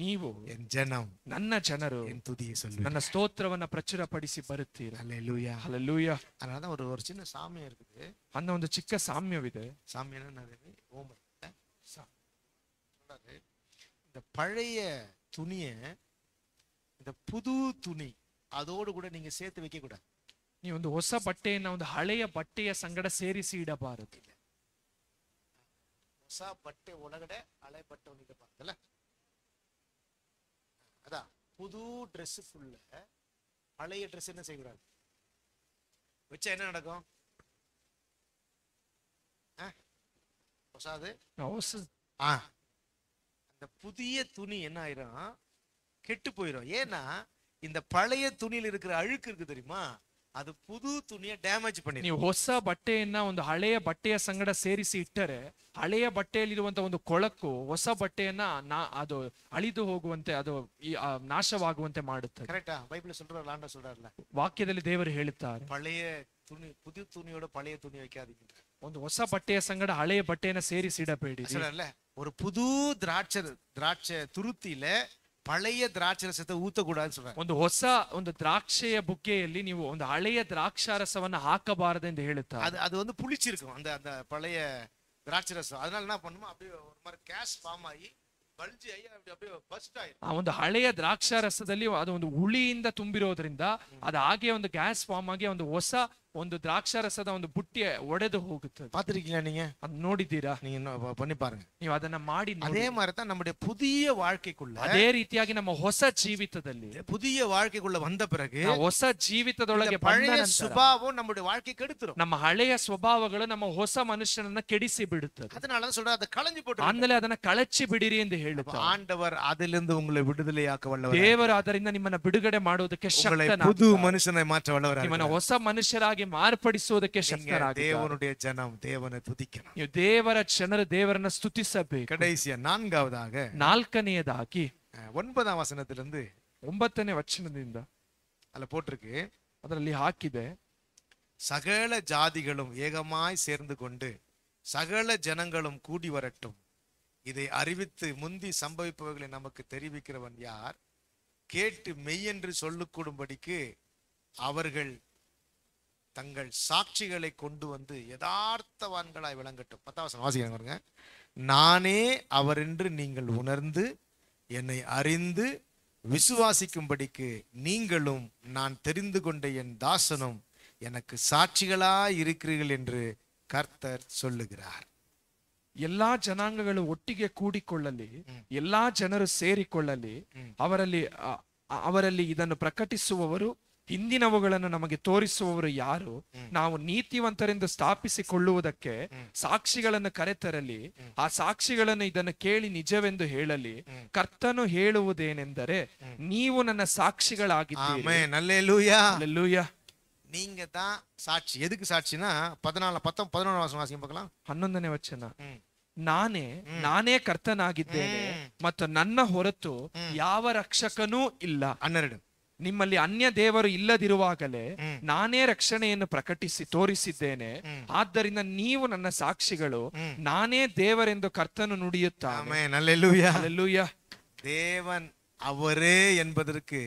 ನೀವು என் ஜனம், ನನ್ನ ಜನರು என் துதியை சொல்லுவீர்கள், ನನ್ನ ಸ್ತೋತ್ರವನ್ನ ಪ್ರಚುರಪಡಿಸಿ ಬರುತ್ತೀರ. அல்லேலூயா. ಹಲ್ಲೆಲೂಯಾ. அதனால ஒரு சின்ன சாமியம் இருக்குது. ಅನ್ನೋ ಒಂದು ಚಿಕ್ಕ ಸಾಮ್ಯವಿದೆ. சாமியம்னா ஓமர். இந்த பழைய துணிய இந்த புது துணி அதோடு கூட நீங்க சேர்த்து வைக்க கூடாது. ನೀವು ಒಂದು ಹೊಸ ಬಟ್ಟೆಯನ್ನ ಒಂದು ಹಳೆಯ ಬಟ್ಟೆಯ ಸಂಗಡ ಸೇರಿಸಿ ಇಡಬಾರದು. ಹೊಸ ಬಟ್ಟೆ ಒಳಗಡೆ ಹಳೆ ಬಟ್ಟೆ ಒಂದು பார்த்தல, அதான் புது Dress ஃபுல்ல பழைய Dress என்ன செய்யக்கூடாது. வச்சா என்ன நடக்கும்? அந்த புதிய துணி என்ன ஆயிரும்? கெட்டு போயிடும். ஏன்னா இந்த பழைய துணியில இருக்கிற அழுக்கு இருக்கு தெரியுமா, ಅದು புது துணியை ಡ್ಯಾಮೇಜ್ பண்ணிடும். ನೀವು ಹೊಸ ಬಟ್ಟೆಯನ್ನ ಒಂದು ಹಳೆಯ ಬಟ್ಟೆಯ ಸಂಗಡ ಸೇರಿಸಿ ಇಟ್ಟರೆ ಹಳೆಯ ಬಟ್ಟೆಯಲ್ಲಿರುವಂತ ಒಂದು ಕೊಳಕು ಹೊಸ ಬಟ್ಟೆಯನ್ನ ಅದು ಅಳಿದು ಹೋಗುವಂತೆ, ಅದು ನಾಶವಾಗುವಂತೆ ಮಾಡುತ್ತದೆ. ಕರೆಕ್ಟಾ? ಬೈಬಲ್ சொல்றாரு, ஆண்டவர் சொல்றாருல, ವಾಕ್ಯದಲ್ಲಿ ದೇವರು ಹೇಳುತ್ತಾರೆ, பழைய துணி புது துணியோட பழைய துணி வைக்காதீங்க. ಒಂದು ಹೊಸ ಬಟ್ಟೆಯ ಸಂಗಡ ಹಳೆಯ ಬಟ್ಟೆಯನ್ನ ಸೇರಿಸಿ ಇಡಬೇಡಿ. ஒரு புது திராட்சை துருத்தியில பழைய திராட்சை ரசத்தை ஊத்தக்கூடாதுன்னு சொல்றாங்க. ಒಂದು ಹೊಸ ಒಂದು ದ್ರಾಕ್ಷಿಯ ಬುಗ್ಗೆಯಲ್ಲಿ ನೀವು ಒಂದು ಹಳೆಯ ದ್ರಾಕ್ಷಾರಸವನ್ನ ಹಾಕಬಾರದು ಎಂದು ಹೇಳುತ್ತಾರೆ. அது வந்து புளிச்சிருக்கும் அந்த அந்த பழைய திராட்சை ரசம். அதனால என்ன பண்ணுமா, அப்படியே ஒரு மாதிரி கேஸ் ஃபார்ம் ஆகி ಬಲ್ಜಿ ಆಗಿ அப்படியே ಬಸ್ಟ್ ಆಯ್ತು. ಆ ಒಂದು ಹಳೆಯ ದ್ರಾಕ್ಷಾರಸದಲ್ಲಿ ಅದು ಒಂದು ಹುಳಿಯಿಂದ ತುಂಬಿರೋದ್ರಿಂದ ಅದು ಹಾಗೆ ಒಂದು ಗ್ಯಾಸ್ ಫಾರ್ಮ್ ಆಗಿ ಒಂದು ಹೊಸ ಒಂದು ದ್ರಾಕ್ಷಾರಸದ ಒಂದು ಬುಟ್ಟಿ ಒಡೆದು ಹೋಗುತ್ತದೆ. பாத்திருக்கீங்களா நீங்க? ಅದು ನೋಡಿದ್ದೀರಾ? நீங்க பண்ணி பாருங்க. ನೀವು ಅದನ್ನ ಮಾಡಿ ನೋಡಿ. அதே மாதிரி தான் நம்முடைய புதிய வாழ்க்கைக்குள்ள, ಅದೇ ರೀತಿಯಾಗಿ ನಮ್ಮ ಹೊಸ ಜೀವಿತದಲ್ಲಿ புதிய வாழ்க்கைக்குள்ள வந்த பிறகு ಹೊಸ ಜೀವಿತದೊಳಗೆ பழைய சுபாவம் நம்முடைய வாழ்க்கை கெடுத்துரும். ನಮ್ಮ ಹಳೆಯ ಸ್ವಭಾವಗಳು ನಮ್ಮ ಹೊಸ ಮನುಷ್ಯನನ್ನ ಕೆಡಿಸಿ ಬಿಡುತ್ತದೆ. அதனால தான் சொல்றாரு, அதை களைஞ்சு போட்டு ಆಮೇಲೆ ಅದನ್ನ ಕಳಚಿ ಬಿಡಿರಿ ಎಂದು ಹೇಳುತ್ತಾರೆ. ஆண்டவர் அதிலிருந்து உங்களை விடுதலையாக்க வல்லவர். ದೇವರು ಅದರಿಂದ ನಿಮ್ಮನ್ನ ಬಿಡುಗಡೆ ಮಾಡುವುದಕ್ಕೆ ಶಕ್ತನಾಗಿದ್ದಾನೆ. புது ಮನುಷ್ಯனை ಮಾற்ற வல்லவர். ನಿಮ್ಮನ್ನ ಹೊಸ ಮನುಷ್ಯರಾಗಿ ಮಾರ್ಪಡಿಸುವುದಕ್ಕೆ ಶಕ್ತನಾಗಿದ್ದಾನೆ. தேவனுடைய ஜனம் தேவனை துதிக்கணும். ನೀವು ದೇವರ ಜನರು ದೇವರನ್ನ ಸ್ತುತಿಸಬೇಕು. கடைசியா நான்காவதாக, ನಾಲ್ಕನೆಯದಾಗಿ 9ஆம் வசனத்திலிருந்து 9ನೇ ವಚನದಿಂದ அதுல போட்டிருக்கு, ಅದರಲ್ಲಿ ಹಾಕಿದೆ, சகல ஜாதிகளும் ஏகமாய் சேர்ந்து கொண்டு சகல ஜனங்களும் கூடி வரட்டும். இதை அறிவித்து முந்தி சம்பவிப்பவர்களை நமக்கு தெரிவிக்கிறவன் யார்? கேட்டு மெய்யென்று சொல்லுக்கூடும்படிக்கு அவர்கள் தங்கள் சாட்சிகளை கொண்டு வந்து யதார்த்தவான்களாய் விளங்கட்டும். 10ஆம் வசனம் வாசிக்கிறேன் பாருங்க. நானே அவர் என்று நீங்கள் உணர்ந்து என்னை அறிந்து விசுவாசிக்கும்படிக்கு நீங்களும் நான் தெரிந்து கொண்ட என் தாசனும் எனக்கு சாட்சிகளாய் இருக்கிறீர்கள் என்று கர்த்தர் சொல்லுகிறார். ಎಲ್ಲಾ ಜನಾಂಗಗಳು ಒಟ್ಟಿಗೆ ಕೂಡಿಕೊಳ್ಳಲಿ, ಎಲ್ಲಾ ಜನರು ಸೇರಿಕೊಳ್ಳಲಿ, ಅವರಲ್ಲಿ ಇದನ್ನು ಪ್ರಕಟಿಸುವವರು, ಹಿಂದಿನವುಗಳನ್ನು ನಮಗೆ ತೋರಿಸುವವರು ಯಾರು? ನಾವು ನೀತಿವಂತರಿಂದ ಸ್ಥಾಪಿಸಿಕೊಳ್ಳುವುದಕ್ಕೆ ಸಾಕ್ಷಿಗಳನ್ನು ಕರೆತರಲಿ, ಆ ಸಾಕ್ಷಿಗಳನ್ನು ಇದನ್ನು ಕೇಳಿ ನಿಜವೆಂದು ಹೇಳಲಿ. ಕರ್ತನು ಹೇಳುವುದೇನೆಂದರೆ, ನೀವು ನನ್ನ ಸಾಕ್ಷಿಗಳಾಗಿದ್ದೀರಿ. ஆமென். அல்லேலூயா. ಹಲ್ಲೆಲೂಯಾ. நீங்க தான் சாட்சி. எதுக்கு சாட்சினா 11 வசனம் வாசிங்க பார்க்கலாம். 11ನೇ ವಚನ. ನಾನೇ ಕರ್ತನಾಗಿದ್ದೇನೆ ಮತ್ತು ನನ್ನ ಹೊರತು ಯಾವ ರಕ್ಷಕನೂ ಇಲ್ಲ. 12 ನಿಮ್ಮಲ್ಲಿ ಅನ್ಯ ದೇವರು ಇಲ್ಲದಿರುವಾಗಲೇ ನಾನೇ ರಕ್ಷಣೆಯನ್ನು ಪ್ರಕಟಿಸಿ ತೋರಿಸಿದ್ದೇನೆ. ಆದ್ದರಿಂದ ನೀವು ನನ್ನ ಸಾಕ್ಷಿಗಳು. ನಾನೇ ದೇವರೆಂದು ಕರ್ತನು ನುಡಿಯುತ್ತಾನೆ. ஆமென். அல்லேலூயா. ಹಲ್ಲೆಲೂಯಾ. தேவன் அவரே என்பதற்கு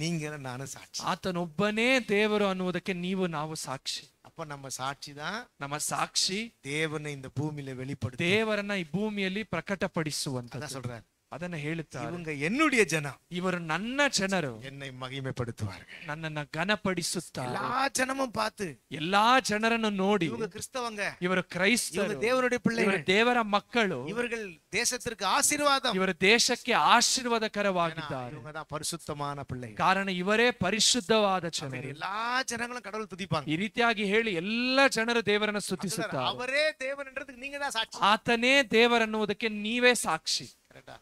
நீங்க நானும் சாட்சி. ಆತನೊಬ್ಬನೇ ದೇವರು ಅನ್ನುವುದಕ್ಕೆ ನೀವು ನಾವು ಸಾಕ್ಷಿ. அப்ப நம்ம சாட்சி தான். ನಮ್ಮ ಸಾಕ್ಷಿ தேவனை இந்த பூமியில வெளிப்படுத்த, ದೇವರನ್ನ ಈ ಭೂಮಿಯಲ್ಲಿ ಪ್ರಕಟಪಡಿಸುವಂತ சொல்றாரு. ಅದನ್ನ ಹೇಳುತ್ತಾರೆ. இவங்க என்னுடைய ஜனம், ಇವರು ನನ್ನ ಜನರು, என்னை மகிமைப்படுத்துவார்கள். ನನ್ನನ್ನ ಘನಪಡಿಸುತ್ತಾರೆ. எல்லா ஜனமும் பார்த்து, ಎಲ್ಲಾ ಜನರನ್ನು ನೋಡಿ, இவங்க கிறிஸ்தவங்க, ಇವರು ಕ್ರೈಸ್ತರು, இவங்க தேவனுடைய ಇವರು பிள்ளைகள், ದೇವರ ಮಕ್ಕಳು, இவர்கள் தேசத்திற்கு ஆசீர்வாதம், ಇವರು ದೇಶಕ್ಕೆ ಆಶೀರ್ವಾದಕರವಾಗಿದ್ದಾರೆ. இவங்க தான் பரிசுத்தமான பிள்ளைகள். ಕಾರಣ ಇವರೇ ಪರಿಶುದ್ಧವಾದ ಜನರು. எல்லா ஜனங்களும் கடவுள் துதிப்பாங்க. ಈ ರೀತಿಯಾಗಿ ಹೇಳಿ ಎಲ್ಲ ಜನರು ದೇವರನ್ನ ಸ್ತುತಿಸುತ್ತಾರೆ. அவரே தேவன் என்றதுக்கு நீங்க தான் சாட்சி. ಆತನೇ ದೇವರನ್ನುವುದಕ್ಕೆ ನೀವೇ ಸಾಕ್ಷಿ. கரெக்டா?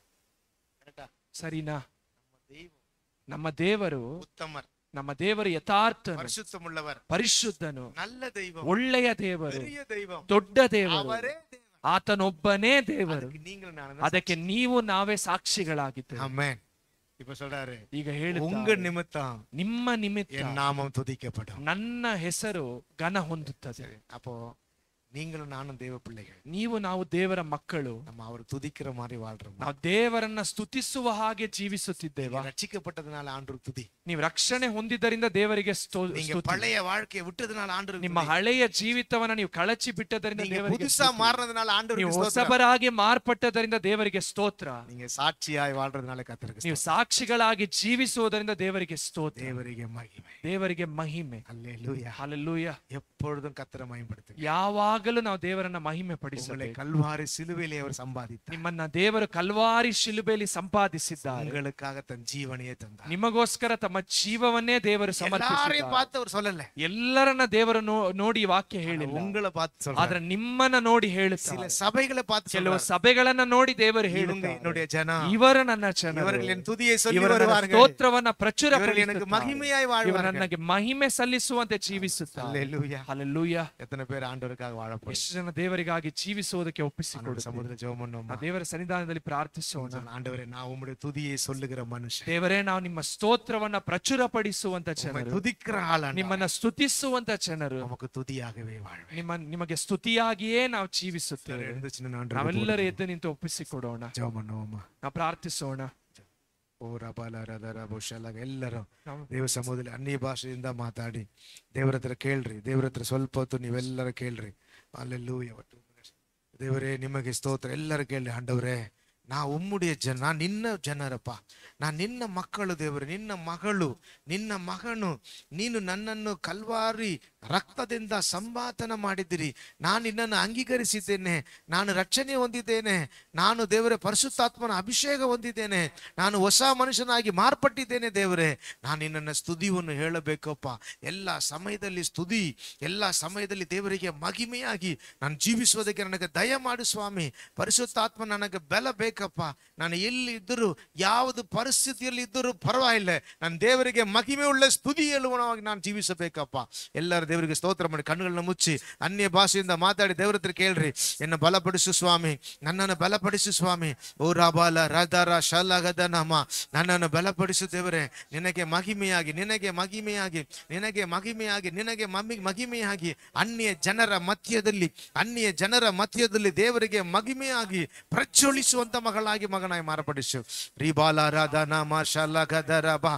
கரெக்டா? ಸರಿನಾ? தெய்வம் ನಮ್ಮ ದೇವರು, உத்தமர், ನಮ್ಮ ದೇವರು ಯಥಾರ್ಥನು, பரிசுத்தமுள்ளவர், ಪರಿಶುದ್ಧನು, நல்ல தெய்வம், ಒಳ್ಳೆಯ ದೇವರು, பெரிய தெய்வம், ದೊಡ್ಡ ದೇವರು, அவரே தேவன். ಆತನೊಬ್ಬನೇ ದೇವರು. நீங்கள் நானும் ಅದಕ್ಕೆ ನೀವು ನಾವೇ ಸಾಕ್ಷಿಗಳಾಗಿದ್ದೇವೆ. ஆமென். இப்ப சொல்றாரு, ಈಗ ಹೇಳುತ್ತಾರೆ, உங்க நிமித்தம் ನಿಮ್ಮ ನಿಮಿತ್ತ என் நாமம் துதிக்கப்படும். ನನ್ನ ಹೆಸರು ಘನ ಹೊಂದುತ್ತದೆ. அப்போ நீங்களும் நானும் தேவ பிள்ளைகள். ನೀವು ನಾವು ದೇವರ ಮಕ್ಕಳು. நம்ம அவர் துதிக்கிற மாதிரி வாழ்றோம். ನಾವು ದೇವರನ್ನ ಸ್ತುತಿಸುವ ಹಾಗೆ ಜೀವಿಸುತ್ತಿದ್ದೇವೆ. ரட்சிக்கப்பட்டதனால ஆண்டவருக்கு துதி. ನೀವು ರಕ್ಷಣೆ ಹೊಂದಿದ್ದರಿಂದ ದೇವರಿಗೆ நீங்க பழைய வாழ்க்கையை விட்டதனால ஆண்டவருக்கு ನಿಮ್ಮ ಹಳೆಯ ಜೀವಿತವನ್ನ ನೀವು ಕಳಚಿ ಬಿಟ್ಟದರಿಂದ ದೇವರಿಗೆ புதுசா மாறினதனால ஆண்டவருக்கு ನೀವು ಹೊಸಬರಾಗಿ ಮಾರ್ಪಟ್ಟದರಿಂದ ದೇವರಿಗೆ ಸ್ತೋತ್ರ. நீங்க சாட்சியாய் வாழ்றதனால கர்த்தருக்கு ನೀವು ಸಾಕ್ಷಿಗಳಾಗಿ ಜೀವಿಸುವುದರಿಂದ ದೇವರಿಗೆ ಸ್ತೋತ್ರ. தேவರಿಗೆ மகிமை. ದೇವರಿಗೆ ಮಹಿಮೆ. அல்லேலூயா. ಹಲ್ಲೆಲೂಯಾ. எப்பொழுதும் கர்த்தரை மகிமைப்படுத்துங்க. ಯಾವಾಗಲೂ ನಾವು ದೇವರನ್ನ ಮಹಿಮೆ ಪಡಿಸಬೇಕು. கல்வாரி சிலுவையிலே அவர் சம்பாதித்தார். ನಿಮ್ಮನ್ನ ದೇವರು ಕಲ್ವಾರಿ ಶಿಲುಬೆಯಲ್ಲಿ ಸಂಪಾದಿಸಿದ್ದಾರೆ. உங்களுக்காக தன் ஜீவனையே தந்தார். ನಿಮಗೋಸ್ಕರ ತಮ್ಮ ಜೀವವನ್ನೇ ದೇವರು ಸಮರ್ಪಿಸಿದ್ದಾರೆ. எல்லாரையும் பார்த்து அவர் சொல்லல. ಎಲ್ಲರನ್ನ ದೇವರು ನೋಡಿ ವಾಕ್ಯ ಹೇಳಿಲ್ಲ. உங்களை பார்த்து சொல்றார். ಆದ್ರೆ ನಿಮ್ಮನ್ನ ನೋಡಿ ಹೇಳುತ್ತಾರೆ. சில சபைகளை பார்த்து ಕೆಲವು சொல்றார். ಸಭೆಗಳನ್ನ ನೋಡಿ ದೇವರು இவங்க ಹೇಳುತ್ತಾರೆ, என்னுடைய ஜனம், ಇವರು ನನ್ನ ಜನರು, இவர்கள் என் துதியை சொல்லி ಇವರು ನನ್ನ வருவார்கள், ಸ್ತೋತ್ರವನ್ನ ಪ್ರಚುರ இவர்கள் எனக்கு மகிமையாய் ಇವರು வாழ்வார்கள். ನನಗೆ ಮಹಿಮೆ ಸಲ್ಲಿಸುವಂತೆ ಜೀವಿಸುತ್ತಾರೆ. அல்லேலூயா. ಹಲ್ಲೆಲೂಯಾ. எத்தனை பேர் ஆண்டவருக்காக வாழ போறோம்? ಎಷ್ಟು ಜನ ದೇವರಿಗಾಗಿ ಜೀವಿಸುವುದಕ್ಕೆ ಒಪ್ಪಿಸಿಕೊಡು. சமுத்திர ஜெபம் பண்ணுவோமா? ದೇವರ ಸನ್ನಿಧಾನದಲ್ಲಿ ಪ್ರಾರ್ಥಿಸೋಣ. ஆண்டவரே, நான் உம்முடைய துதியை சொல்லுகிற மனுஷன். ದೇವರೇ, ನಾವು ನಿಮ್ಮ ಸ್ತೋತ್ರವನ್ನ ಪ್ರಚುರಪಡಿಸುವಂತ உம்மை ಜನರು, துதிக்கிற ஆள் ஆண்டவரே. ನಿಮ್ಮನ್ನ ಸ್ತುತಿಸುವಂತ ಜನರು, உமக்கு துதியாகவே வாழ்வேன். ನಿಮಗೆ ಸ್ತುತಿಯಾಗಿಯೇ ನಾವು ಜೀವಿಸುತ್ತೇವೆ. எழுந்துச்சு நான் ನಾವೆಲ್ಲರೂ ಎದ್ದು ನಿಂತು ಒಪ್ಪಿಸಿಕೊಡೋಣ. ஜெபம் பண்ணுவோமா? ನಾವು ಪ್ರಾರ್ಥಿಸೋಣ. ಓ ರಬಲ ರದರ ಬಹುಶಃ ಎಲ್ಲರೂ ನಾವು ದೇವ ಸಮೂಹದಲ್ಲಿ ಅನ್ಯ ಭಾಷೆಯಿಂದ ಮಾತಾಡಿ ದೇವರ ಹತ್ರ ಕೇಳ್ರಿ. ದೇವರ ಹತ್ರ ಸ್ವಲ್ಪ ಹೊತ್ತು ನೀವೆಲ್ಲರೂ ಕೇಳ್ರಿ. ಅಲ್ಲೆಲ್ಲೂಯ. ದೇವರೇ, ನಿಮಗೆ ಸ್ತೋತ್ರ. ಎಲ್ಲರೂ ಕೇಳ್ರಿ. ಆಂಡವರೇ, ನಾ ಉಮ್ಮುಡಿಯ ಜನ, ನಾ ನಿನ್ನ ಜನರಪ್ಪ, ನಾ ನಿನ್ನ ಮಕ್ಕಳು ದೇವರೇ, ನಿನ್ನ ಮಗಳು, ನಿನ್ನ ಮಗನು. ನೀನು ನನ್ನನ್ನು ಕಲ್ವಾರಿ ರಕ್ತದಿಂದ ಸಂಪಾದನೆ ಮಾಡಿದಿರಿ. ನಾನು ನಿನ್ನನ್ನು ಅಂಗೀಕರಿಸಿದ್ದೇನೆ. ನಾನು ರಕ್ಷಣೆ ಹೊಂದಿದ್ದೇನೆ. ನಾನು ದೇವರೇ ಪರಿಶುದ್ಧಾತ್ಮನ ಅಭಿಷೇಕ ಹೊಂದಿದ್ದೇನೆ. ನಾನು ಹೊಸ ಮನುಷ್ಯನಾಗಿ ಮಾರ್ಪಟ್ಟಿದ್ದೇನೆ. ದೇವರೇ, ನಾನು ನಿನ್ನನ್ನು ಸ್ತುತಿಯನ್ನು ಹೇಳಬೇಕಪ್ಪ. ಎಲ್ಲ ಸಮಯದಲ್ಲಿ ಸ್ತುತಿ, ಎಲ್ಲ ಸಮಯದಲ್ಲಿ ದೇವರಿಗೆ ಮಹಿಮೆಯಾಗಿ ನಾನು ಜೀವಿಸುವುದಕ್ಕೆ ನನಗೆ ದಯ ಮಾಡು ಸ್ವಾಮಿ. ಪರಿಶುದ್ಧಾತ್ಮ ನನಗೆ ಬಲ ಬೇಕಪ್ಪ. ನಾನು ಎಲ್ಲಿ ಇದ್ದರೂ, ಯಾವುದು ಪರಿಸ್ಥಿತಿಯಲ್ಲಿ ಇದ್ದರೂ ಪರವಾಗಿಲ್ಲ, ನಾನು ದೇವರಿಗೆ ಮಹಿಮೆ ಉಳ್ಳ ಸ್ತುತಿ ಹೇಳುವನಾಗಿ ನಾನು ಜೀವಿಸಬೇಕಪ್ಪ. ಎಲ್ಲರ ದೇವರಿಗೆ ಸ್ತೋತ್ರ ಮಾಡಿ ಕಣ್ಣುಗಳನ್ನ ಮುಚ್ಚಿ ಅನ್ಯ ಭಾಷೆಯಿಂದ ಮಾತಾಡಿ ದೇವರ ಹತ್ರ ಕೇಳ್ರಿ, ಎನ್ನ ಬಲಪಡಿಸು ಸ್ವಾಮಿ, ನನ್ನನ್ನು ಬಲಪಡಿಸು ಸ್ವಾಮಿ. ಓ ರಾಬಾಲ ರಾಧಾರ ಶಾಲಾಗದ ನಾಮ, ನನ್ನನ್ನು ಬಲಪಡಿಸು ದೇವರೇ. ನಿನಗೆ ಮಹಿಮೆಯಾಗಿ, ನಿನಗೆ ಮಹಿಮೆಯಾಗಿ, ನಿನಗೆ ಮಹಿಮೆಯಾಗಿ, ನಿನಗೆ ಮಹಿಮೆಯಾಗಿ ಅನ್ಯ ಜನರ ಮಧ್ಯದಲ್ಲಿ ದೇವರಿಗೆ ಮಹಿಮೆಯಾಗಿ ಪ್ರಜ್ವಲಿಸುವಂತ ಮಗನಾಗಿ ಮಾರ್ಪಡಿಸು. ರೀಬಾಲ ರಾಧಾ ನಾಮ ಶಾಲಾಗದರ ಬಾ,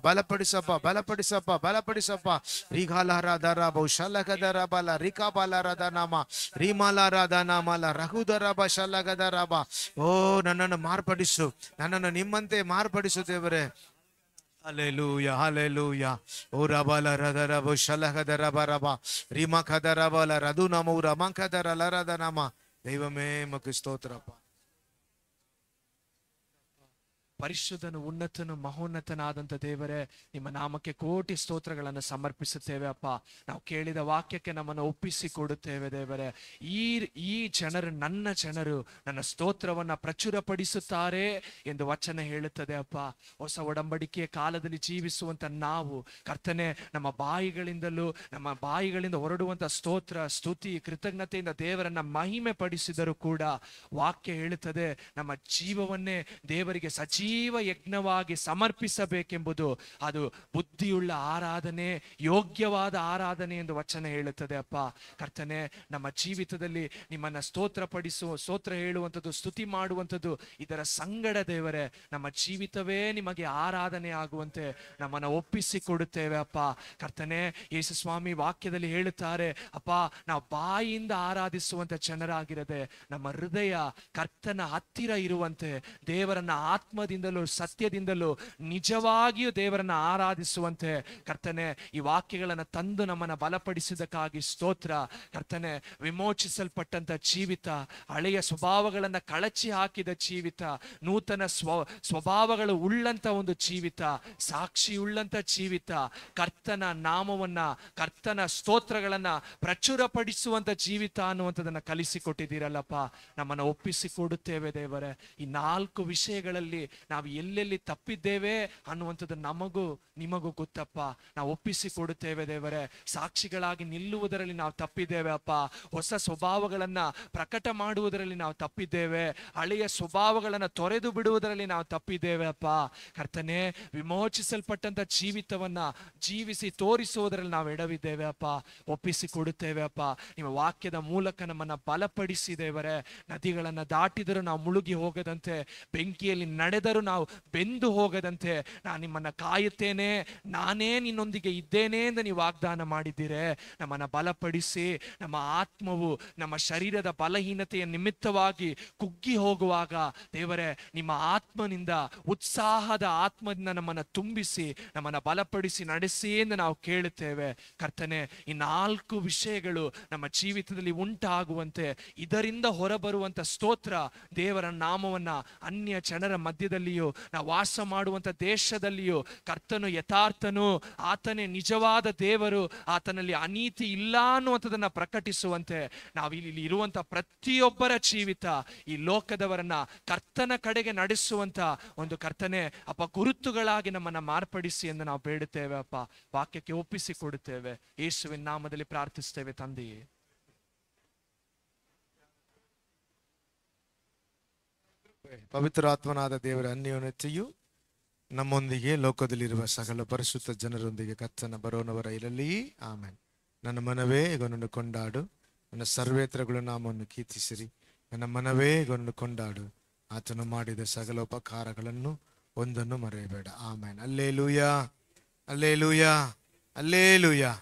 ಬಲಪಡಿಸಪ್ಪ ರೀಗಾಲಾರಾಧ ಬೌ ಶಲಗದರ ಬಲ ರಿಕಾಬಾಲಾರಾಧ ನಾಮ ರೀಮಾಲಾರಾಧ ನಾಮಲ ರಘುದರ ಬ ಶಲಗದರ ಬ. ಓ ನನ್ನನ್ನು ಮಾರ್ಪಡಿಸು, ನನ್ನನ್ನು ನಿಮ್ಮಂತೆ ಮಾರ್ಪಡಿಸು ದೇವರೇ. Hallelujah, hallelujah. O rabala radarabo shalahadara baraba rimakadara bala radunamo ramakadara laradanama. ದೈವಮೇ ಮಕ್ಕೆ ಸ್ತೋತ್ರಪ್ಪ. ಪರಿಶುದ್ಧನು, ಉನ್ನತನು, ಮಹೋನ್ನತನಾದಂಥ ದೇವರೇ, ನಿಮ್ಮ ನಾಮಕ್ಕೆ ಕೋಟಿ ಸ್ತೋತ್ರಗಳನ್ನು ಸಮರ್ಪಿಸುತ್ತೇವೆ ಅಪ್ಪ. ನಾವು ಕೇಳಿದ ವಾಕ್ಯಕ್ಕೆ ನಮ್ಮನ್ನು ಒಪ್ಪಿಸಿ ಕೊಡುತ್ತೇವೆ ದೇವರೇ. ಈ ಜನರು, ನನ್ನ ಜನರು ನನ್ನ ಸ್ತೋತ್ರವನ್ನ ಪ್ರಚುರಪಡಿಸುತ್ತಾರೆ ಎಂದು ವಚನ ಹೇಳುತ್ತದೆ ಅಪ್ಪ. ಹೊಸ ಒಡಂಬಡಿಕೆಯ ಕಾಲದಲ್ಲಿ ಜೀವಿಸುವಂತ ನಾವು ಕರ್ತನೆ, ನಮ್ಮ ಬಾಯಿಗಳಿಂದ ಹೊರಡುವಂತ ಸ್ತೋತ್ರ, ಸ್ತುತಿ, ಕೃತಜ್ಞತೆಯಿಂದ ದೇವರನ್ನ ಮಹಿಮೆ ಪಡಿಸಿದರೂ ಕೂಡ ವಾಕ್ಯ ಹೇಳುತ್ತದೆ ನಮ್ಮ ಜೀವವನ್ನೇ ದೇವರಿಗೆ ಸಜೀವ ಯಜ್ಞವಾಗಿ ಸಮರ್ಪಿಸಬೇಕೆಂಬುದು ಅದು ಬುದ್ಧಿಯುಳ್ಳ ಆರಾಧನೆ, ಯೋಗ್ಯವಾದ ಆರಾಧನೆ ಎಂದು ವಚನ ಹೇಳುತ್ತದೆ ಅಪ್ಪ. ಕರ್ತನೆ, ನಮ್ಮ ಜೀವಿತದಲ್ಲಿ ನಿಮ್ಮನ್ನ ಸ್ತೋತ್ರ ಹೇಳುವಂಥದ್ದು, ಸ್ತುತಿ ಮಾಡುವಂಥದ್ದು, ಇದರ ಸಂಗಡ ದೇವರೇ ನಮ್ಮ ಜೀವಿತವೇ ನಿಮಗೆ ಆರಾಧನೆ ಆಗುವಂತೆ ನಮ್ಮನ್ನ ಒಪ್ಪಿಸಿ ಕೊಡುತ್ತೇವೆ ಅಪ್ಪ. ಕರ್ತನೆ, ಯೇಸು ಸ್ವಾಮಿ ವಾಕ್ಯದಲ್ಲಿ ಹೇಳುತ್ತಾರೆ ಅಪ್ಪ, ನಾವು ಬಾಯಿಯಿಂದ ಆರಾಧಿಸುವಂತ ಜನರಾಗಿರದೆ ನಮ್ಮ ಹೃದಯ ಕರ್ತನ ಹತ್ತಿರ ಇರುವಂತೆ, ದೇವರನ್ನ ಆತ್ಮದಿಂದಲೂ ಸತ್ಯದಿಂದಲೂ ನಿಜವಾಗಿಯೂ ದೇವರನ್ನ ಆರಾಧಿಸುವಂತೆ ಕರ್ತನೆ ಈ ವಾಕ್ಯಗಳನ್ನು ತಂದು ನಮ್ಮನ್ನ ಬಲಪಡಿಸಿದಕ್ಕಾಗಿ ಸ್ತೋತ್ರ. ಕರ್ತನೆ, ವಿಮೋಚಿಸಲ್ಪಟ್ಟಂತ ಜೀವಿತ, ಹಳೆಯ ಸ್ವಭಾವಗಳನ್ನ ಕಳಚಿ ಹಾಕಿದ ಜೀವಿತ, ನೂತನ ಸ್ವಭಾವಗಳು ಉಳ್ಳಂತ ಒಂದು ಜೀವಿತ, ಸಾಕ್ಷಿ ಉಳ್ಳಂತ ಜೀವಿತ, ಕರ್ತನ ನಾಮವನ್ನ, ಕರ್ತನ ಸ್ತೋತ್ರಗಳನ್ನ ಪ್ರಚುರಪಡಿಸುವಂತ ಜೀವಿತ ಅನ್ನುವಂಥದನ್ನ ಕಲಿಸಿಕೊಟ್ಟಿದ್ದೀರಲ್ಲಪ್ಪ. ನಮ್ಮನ್ನ ಒಪ್ಪಿಸಿ ಕೊಡುತ್ತೇವೆ ದೇವರೇ. ಈ 4 ವಿಷಯಗಳಲ್ಲಿ ನಾವು ಎಲ್ಲೆಲ್ಲಿ ತಪ್ಪಿದ್ದೇವೆ ಅನ್ನುವಂಥದ್ದು ನಮಗೂ ನಿಮಗೂ ಗೊತ್ತಪ್ಪ. ನಾವು ಒಪ್ಪಿಸಿ ಕೊಡುತ್ತೇವೆ ದೇವರೇ. ಸಾಕ್ಷಿಗಳಾಗಿ ನಿಲ್ಲುವುದರಲ್ಲಿ ನಾವು ತಪ್ಪಿದ್ದೇವೆ ಅಪ್ಪ. ಹೊಸ ಸ್ವಭಾವಗಳನ್ನ ಪ್ರಕಟ ಮಾಡುವುದರಲ್ಲಿ ನಾವು ತಪ್ಪಿದ್ದೇವೆ. ಹಳೆಯ ಸ್ವಭಾವಗಳನ್ನ ತೊರೆದು ಬಿಡುವುದರಲ್ಲಿ ನಾವು ತಪ್ಪಿದ್ದೇವೆ ಅಪ್ಪ. ಕರ್ತನೆ, ವಿಮೋಚಿಸಲ್ಪಟ್ಟಂತ ಜೀವಿತವನ್ನ ಜೀವಿಸಿ ತೋರಿಸುವುದರಲ್ಲಿ ನಾವು ಎಡವಿದ್ದೇವೆ ಅಪ್ಪ. ಒಪ್ಪಿಸಿ ಕೊಡುತ್ತೇವೆ ಅಪ್ಪ. ನಿಮ್ಮ ವಾಕ್ಯದ ಮೂಲಕ ನಮ್ಮನ್ನ ಬಲಪಡಿಸಿ ದೇವರೇ. ನದಿಗಳನ್ನ ದಾಟಿದರೂ ನಾವು ಮುಳುಗಿ ಹೋಗದಂತೆ, ಬೆಂಕಿಯಲ್ಲಿ ನಡೆದರೂ ನಾವು ಬೆಂದು ಹೋಗದಂತೆ ನಾನು ನಿಮ್ಮನ್ನ ಕಾಯುತ್ತೇನೆ, ನಾನೇ ನಿನ್ನೊಂದಿಗೆ ಇದ್ದೇನೆ ಎಂದು ನೀವು ವಾಗ್ದಾನ ಮಾಡಿದ್ದೀರೆ. ನಮ್ಮನ್ನ ಬಲಪಡಿಸಿ, ನಮ್ಮ ಆತ್ಮವು ನಮ್ಮ ಶರೀರದ ಬಲಹೀನತೆಯ ನಿಮಿತ್ತವಾಗಿ ಕುಗ್ಗಿ ಹೋಗುವಾಗ ದೇವರೇ, ನಿಮ್ಮ ಆತ್ಮನಿಂದ, ಉತ್ಸಾಹದ ಆತ್ಮದಿಂದ ನಮ್ಮನ್ನ ತುಂಬಿಸಿ ನಮ್ಮನ್ನ ಬಲಪಡಿಸಿ ನಡೆಸಿ ಎಂದು ನಾವು ಕೇಳುತ್ತೇವೆ. ಕರ್ತನೆ, ಈ 4 ವಿಷಯಗಳು ನಮ್ಮ ಜೀವಿತದಲ್ಲಿ ಉಂಟಾಗುವಂತೆ, ಇದರಿಂದ ಹೊರಬರುವಂತ ಸ್ತೋತ್ರ, ದೇವರ ನಾಮವನ್ನ ಅನ್ಯ ಜನರ ಮಧ್ಯದಲ್ಲಿಯೂ, ನಾವು ವಾಸ ಮಾಡುವಂತ ದೇಶದಲ್ಲಿಯೂ ಕರ್ತನು ಯಥಾರ್ಥನು, ಆತನೇ ನಿಜವಾದ ದೇವರು, ಆತನಲ್ಲಿ ಅನೀತಿ ಇಲ್ಲ ಅನ್ನುವಂಥದನ್ನ ಪ್ರಕಟಿಸುವಂತೆ ನಾವು ಇಲ್ಲಿ ಇರುವಂತ ಪ್ರತಿಯೊಬ್ಬರ ಜೀವಿತ ಈ ಲೋಕದವರನ್ನ ಕರ್ತನ ಕಡೆಗೆ ನಡೆಸುವಂತ ಒಂದು ಕರ್ತನೆ ಅಪ್ಪ ಗುರುತುಗಳಾಗಿ ನಮ್ಮನ್ನ ಮಾರ್ಪಡಿಸಿ ಎಂದು ನಾವು ಬೇಡುತ್ತೇವೆ ಅಪ್ಪ. ವಾಕ್ಯಕ್ಕೆ ಒಪ್ಪಿಸಿ ಕೊಡುತ್ತೇವೆ. ಯೇಸುವಿನ ನಾಮದಲ್ಲಿ ಪ್ರಾರ್ಥಿಸ್ತೇವೆ ತಂದೆಯೇ. ಪವಿತ್ರಾತ್ಮನಾದ ದೇವರ ಅನ್ಯೋನ್ಯತೆಯು ನಮ್ಮೊಂದಿಗೆ ಲೋಕದಲ್ಲಿರುವ ಸಕಲ ಪರಿಶುದ್ಧ ಜನರೊಂದಿಗೆ ಕರ್ತನ ಬರೋನವರ ಇರಲಿ. ಆಮೇನ್. ನನ್ನ ಮನವೇ ಗೊಂಡು ಕೊಂಡಾಡು, ನನ್ನ ಸರ್ವೇತ್ರಗಳು ನಾಮವನ್ನು ಕೀರ್ತಿಸಿರಿ. ನನ್ನ ಮನವೇ ಗೊಂಡು ಕೊಂಡಾಡು, ಆತನು ಮಾಡಿದ ಸಕಲ ಉಪಕಾರಗಳನ್ನು ಒಂದನ್ನು ಮರೆಯಬೇಡ. ಆಮೇನ್. Alleluia, alleluia, alleluia.